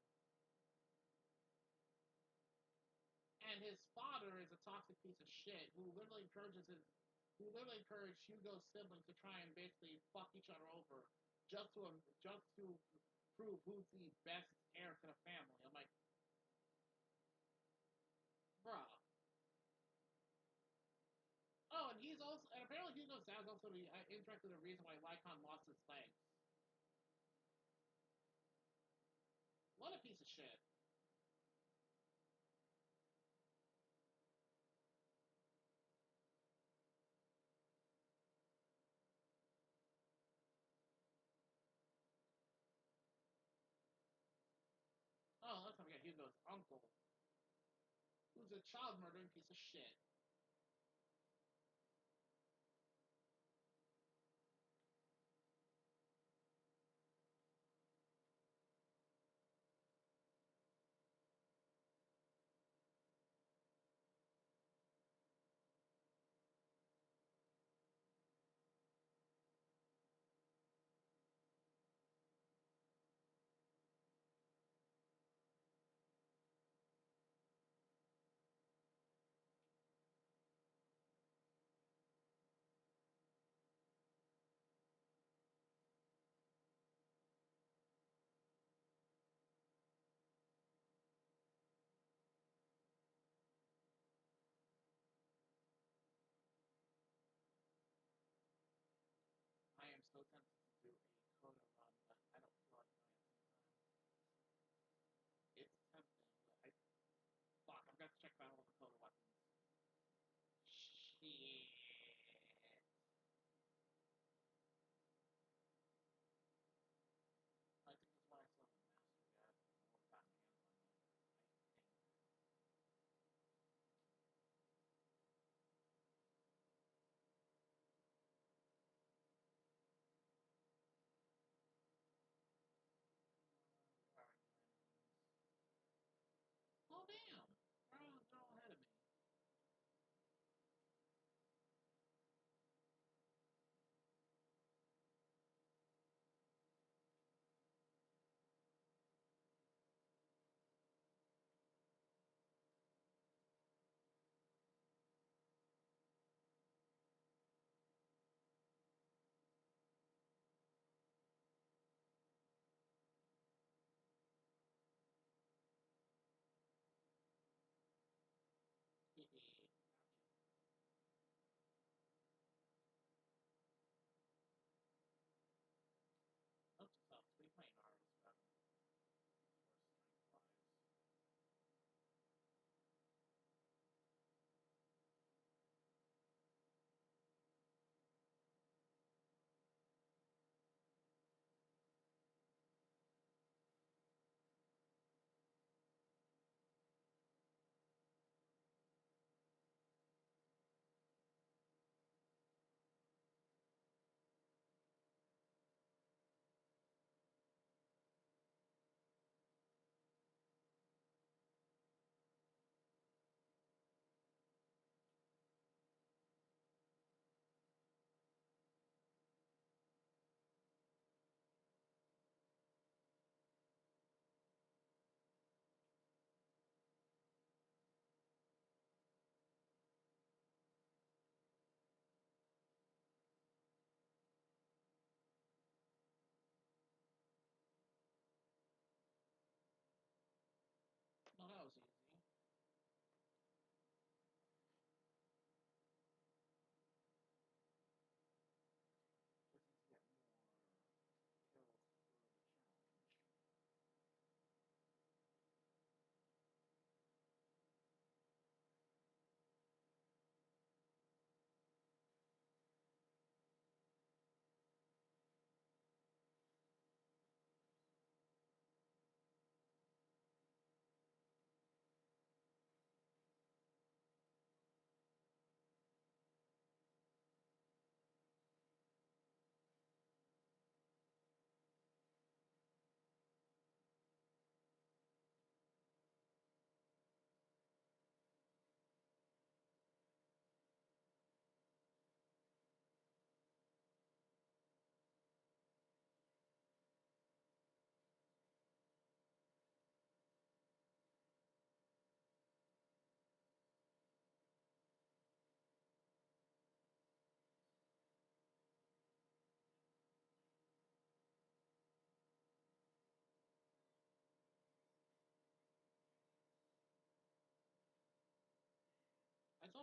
And his father is a toxic piece of shit who literally encouraged Hugo's siblings to try and basically fuck each other over just to prove who's the best heir to the family. I'm like, bruh. Oh, and apparently Hugo's dad's also the interested in the reason why Lycon lost his legs. What a piece of shit. Oh, let's not forget Hugo's uncle, who's a child murdering piece of shit.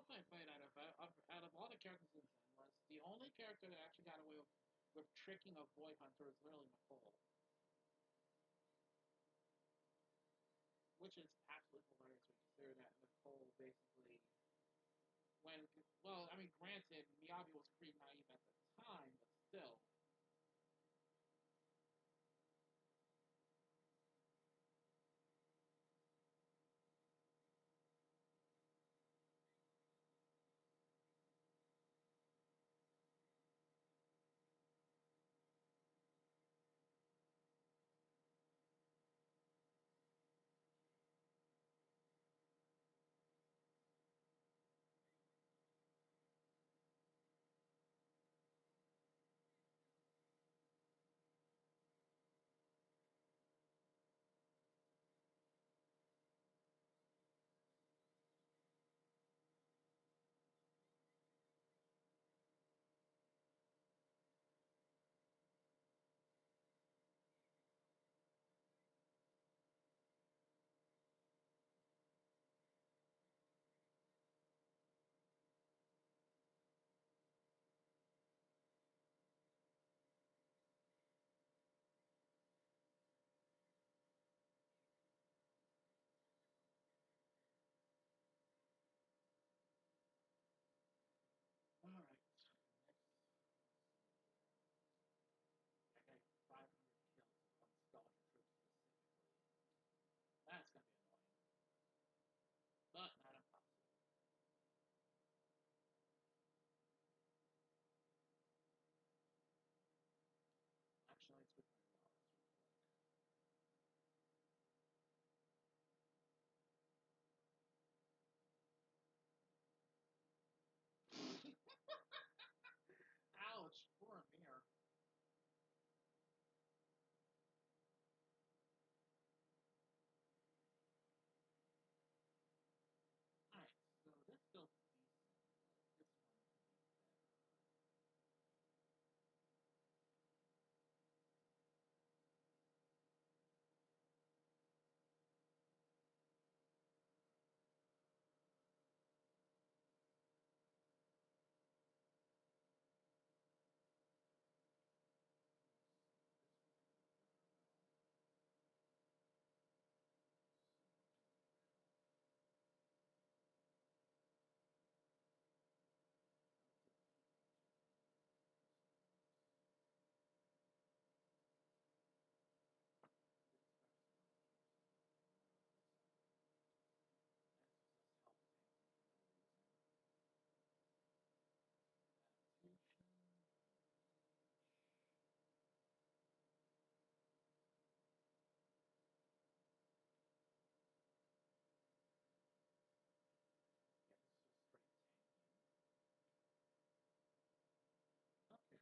myself I played out of all the characters in Zenless, the only character that actually got away with tricking a Void Hunter is literally Nicole, which is absolutely hilarious when you consider that Nicole basically when well, I mean, granted, Miyabi was pretty naive at the time, but still. All right. Next, I got 500 kills on Stalker Troops specifically. That's gonna be annoying, but not impossible. Actually, let's switch my rollers real quick. Ouch, poor Amir. Alright, so this still decent, but this one could be better. Yeah, this is just straight tanking. Okay, switch from go to melee only. Awesome.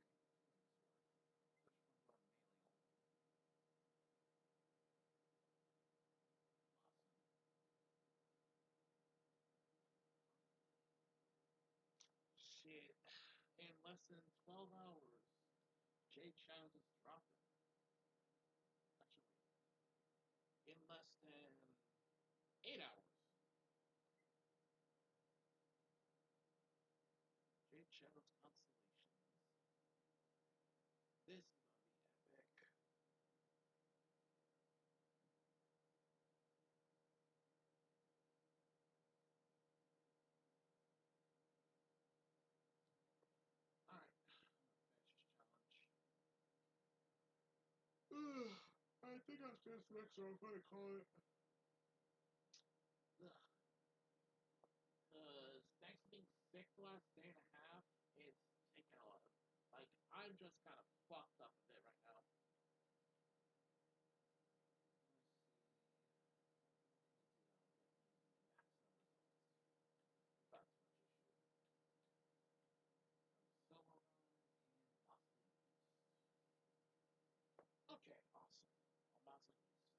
Shit. In less than 12 hours, Jade Shadow just dropped him. Actually, in less than 8 hours, Jade Shadow's Constellations. This is gonna be epic. Alright, I'm gonna finish this challenge. I think after this next one, I'm gonna call it. Because thanks to being sick the last day and a half, it's taken a lot of. Like, I'm just kind of fucked up a bit right now. Let me see. Without too much issue. Silver Run and Mosley East. Okay, awesome. On Mosley East.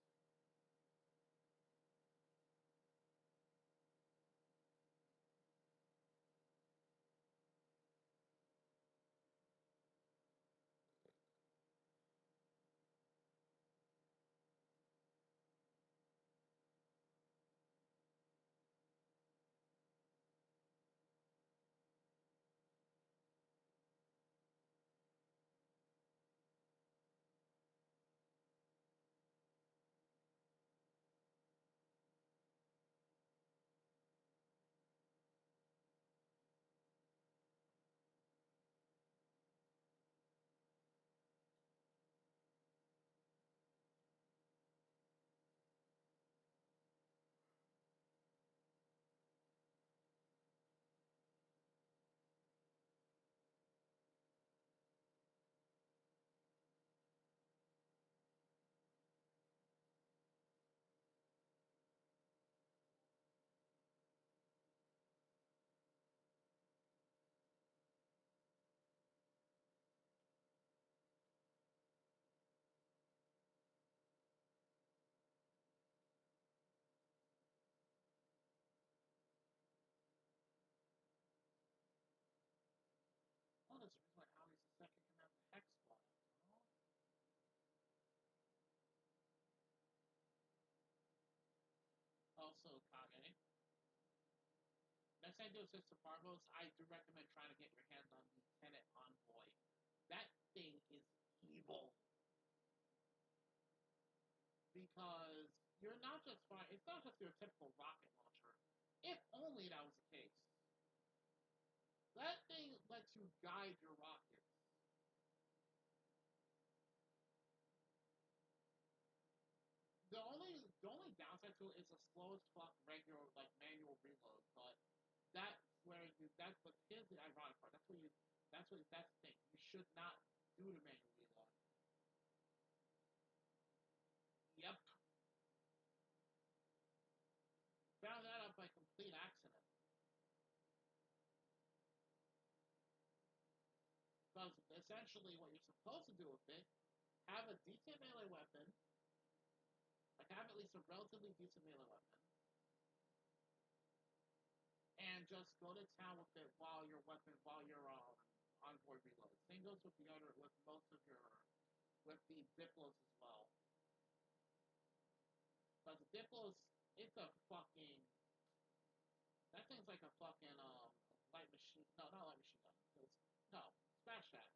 also, Kage, next time you do System Farmos, I do recommend trying to get your hands on the Tenet Envoy. That thing is evil. Because you're not just fine, it's not just your typical rocket launcher. If only that was the case. That thing lets you guide your rockets. The only downside to it is a slow as fuck regular like manual reload, but that's but here's the ironic part. That's the thing. You should not do the manual reload. Yep. Found that out by complete accident. Because essentially what you're supposed to do with it, have a decent melee weapon, like have at least a relatively decent melee weapon, and just go to town with it while your envoy reloads. Same goes with most of your with the Diplos as well. But the Diplos, it's a fucking that thing's like a fucking light machine. No, not light machine gun. No, scratch that.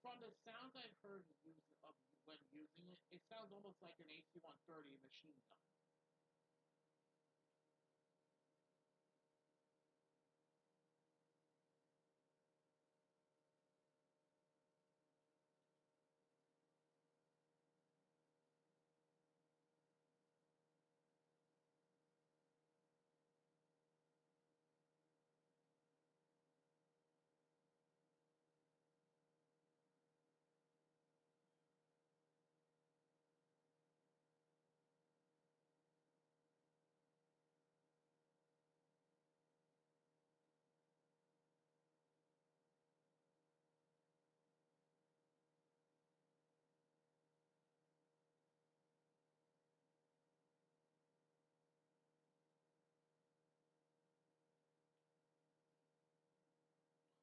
From the sounds I've heard when using it, it sounds almost like an AC-130 machine gun.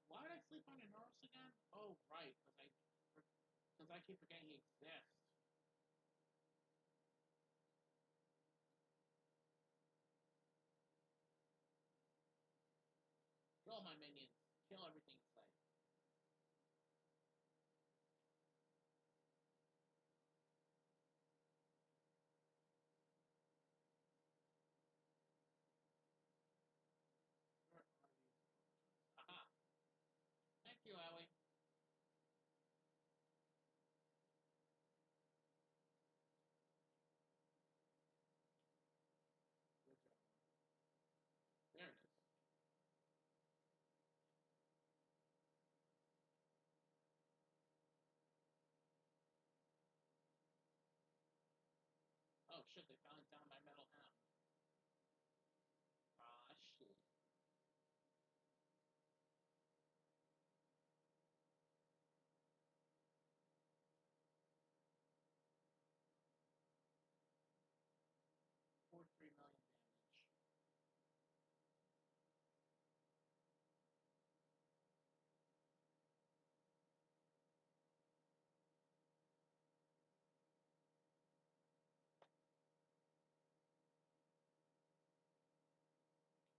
Why did I sleep on your nerves again? Oh, right, because I keep forgetting he exists. Kill my minions. Kill everything in sight. Where are you? Aha. Thank you, Ellie. Good job. There it is. Oh shit, they finally found my metal ham. Ah, shit. $43 million damage.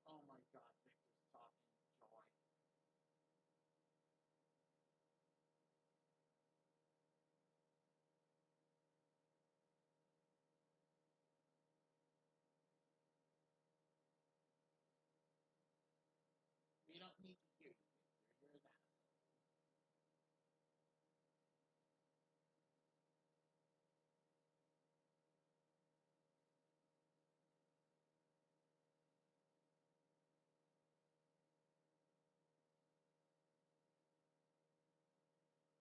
Oh my god, Victor's talking joy. We don't need to hear you, Victor. You're an asshole.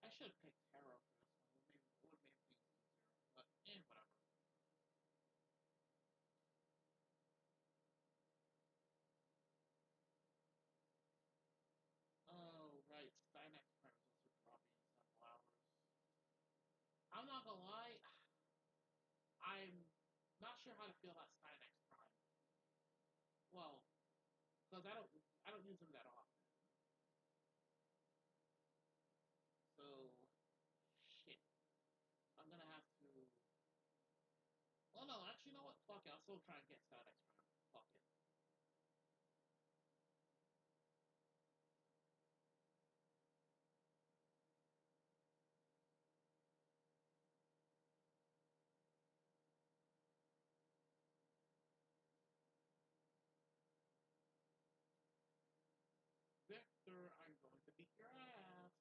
I should have picked Tarot for this one. Would have made things easier. But, whatever. Oh, right. Cynex Prime is also dropping in several hours. I'm not gonna lie, I'm not sure how to feel about Cynex Prime. Well, because I don't use them that often. So shit. I'm gonna have to. Well, no, actually, you know what? Fuck it. I'll still try and get Cynex Prime. Fuck it. Victor, I'm going to beat your ass.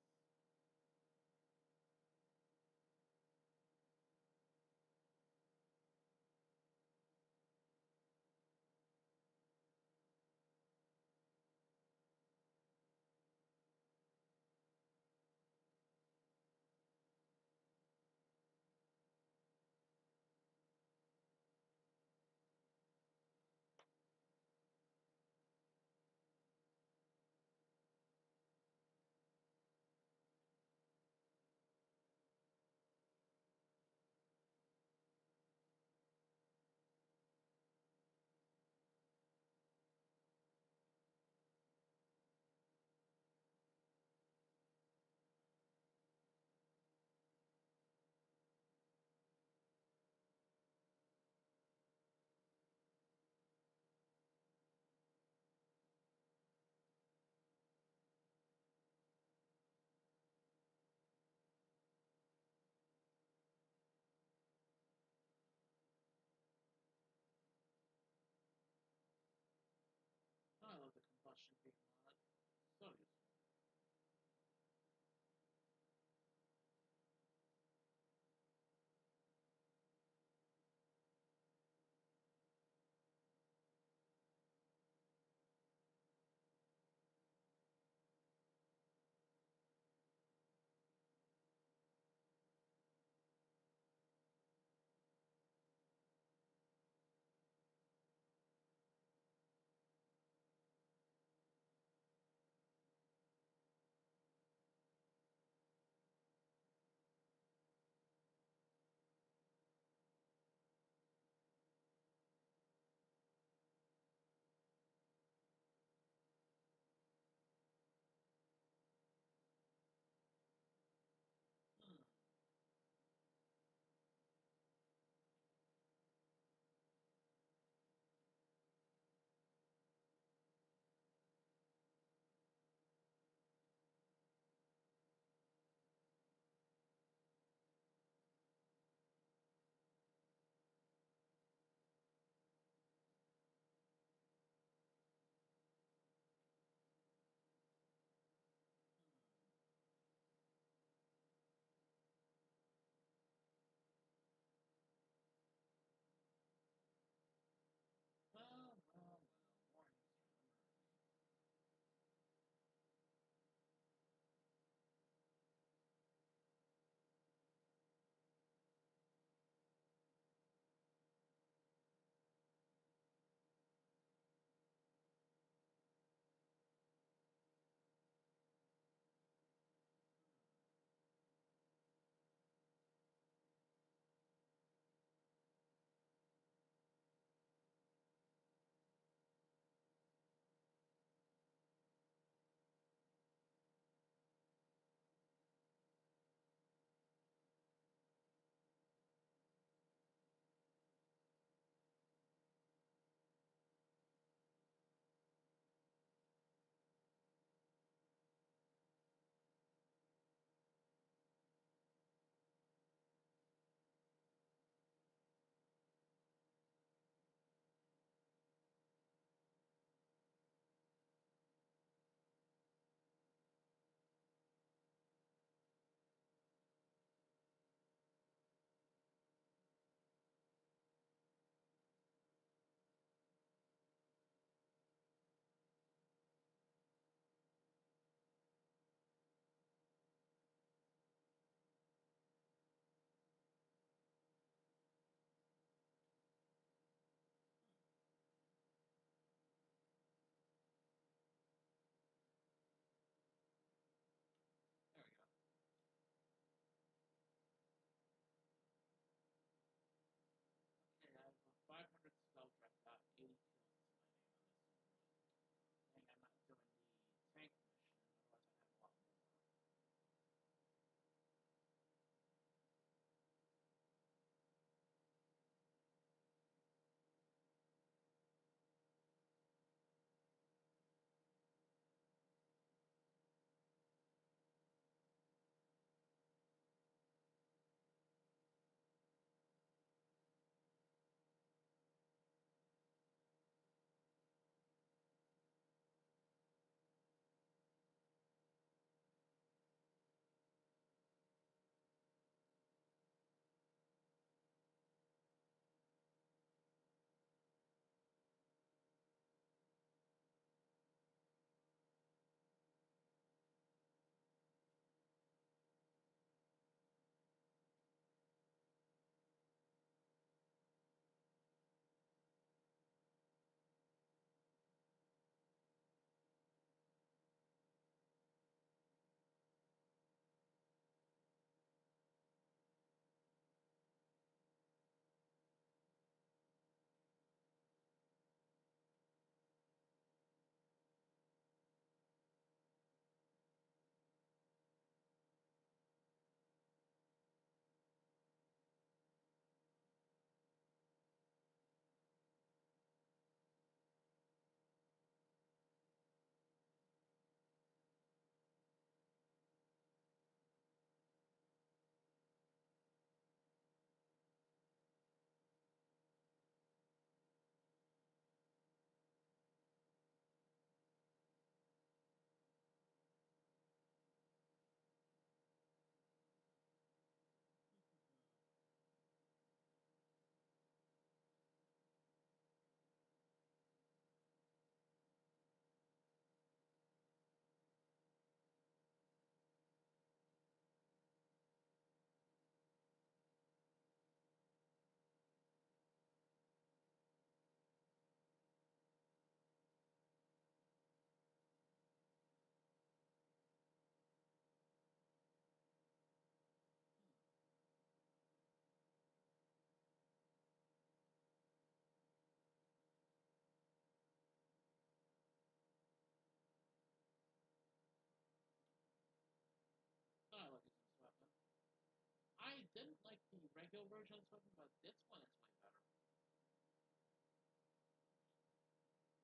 didn't like the regular version of Swift, but this one is way better.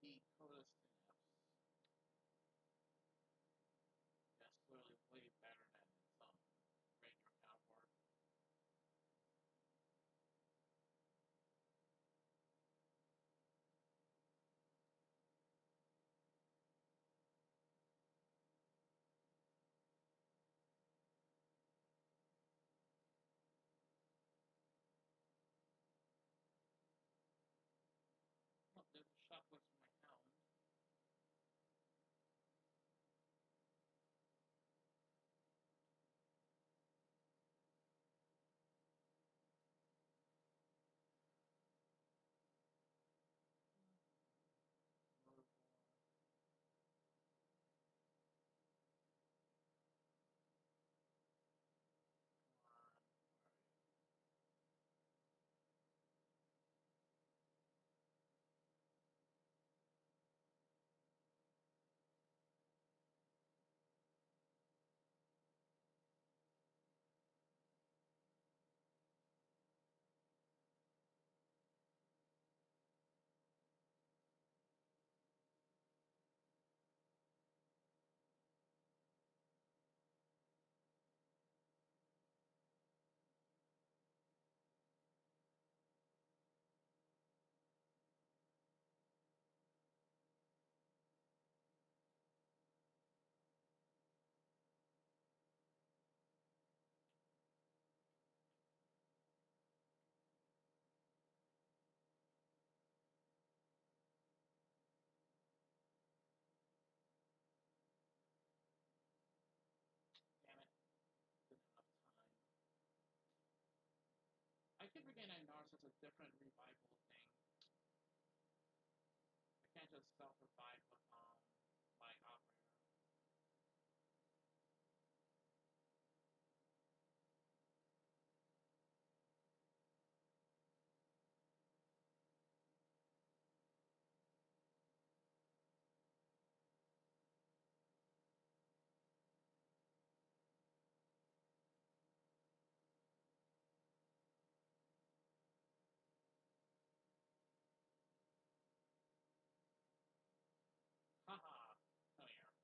The Coda Snaps. That's clearly way better than some regular counterpart. Oh, there's a shockwave from my hound. Murder Come on. Alright. Damn it. Didn't have enough time. I keep forgetting that Naruto's a different revival thing. I can't just self-revive with my operator. Haha. Come here.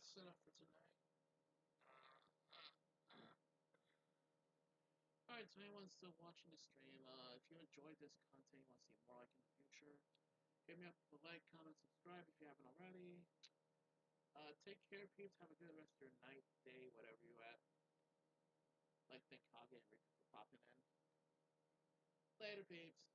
that's enough for tonight. Alright, so anyone's still watching the stream, if you enjoyed this content, you want to see more like in the future, hit me up with a like, comment, subscribe if you haven't already. Take care, peeps. Have a good rest of your night, day, whatever you at. Like, thank Kage and Riku for popping in. Later, peeps.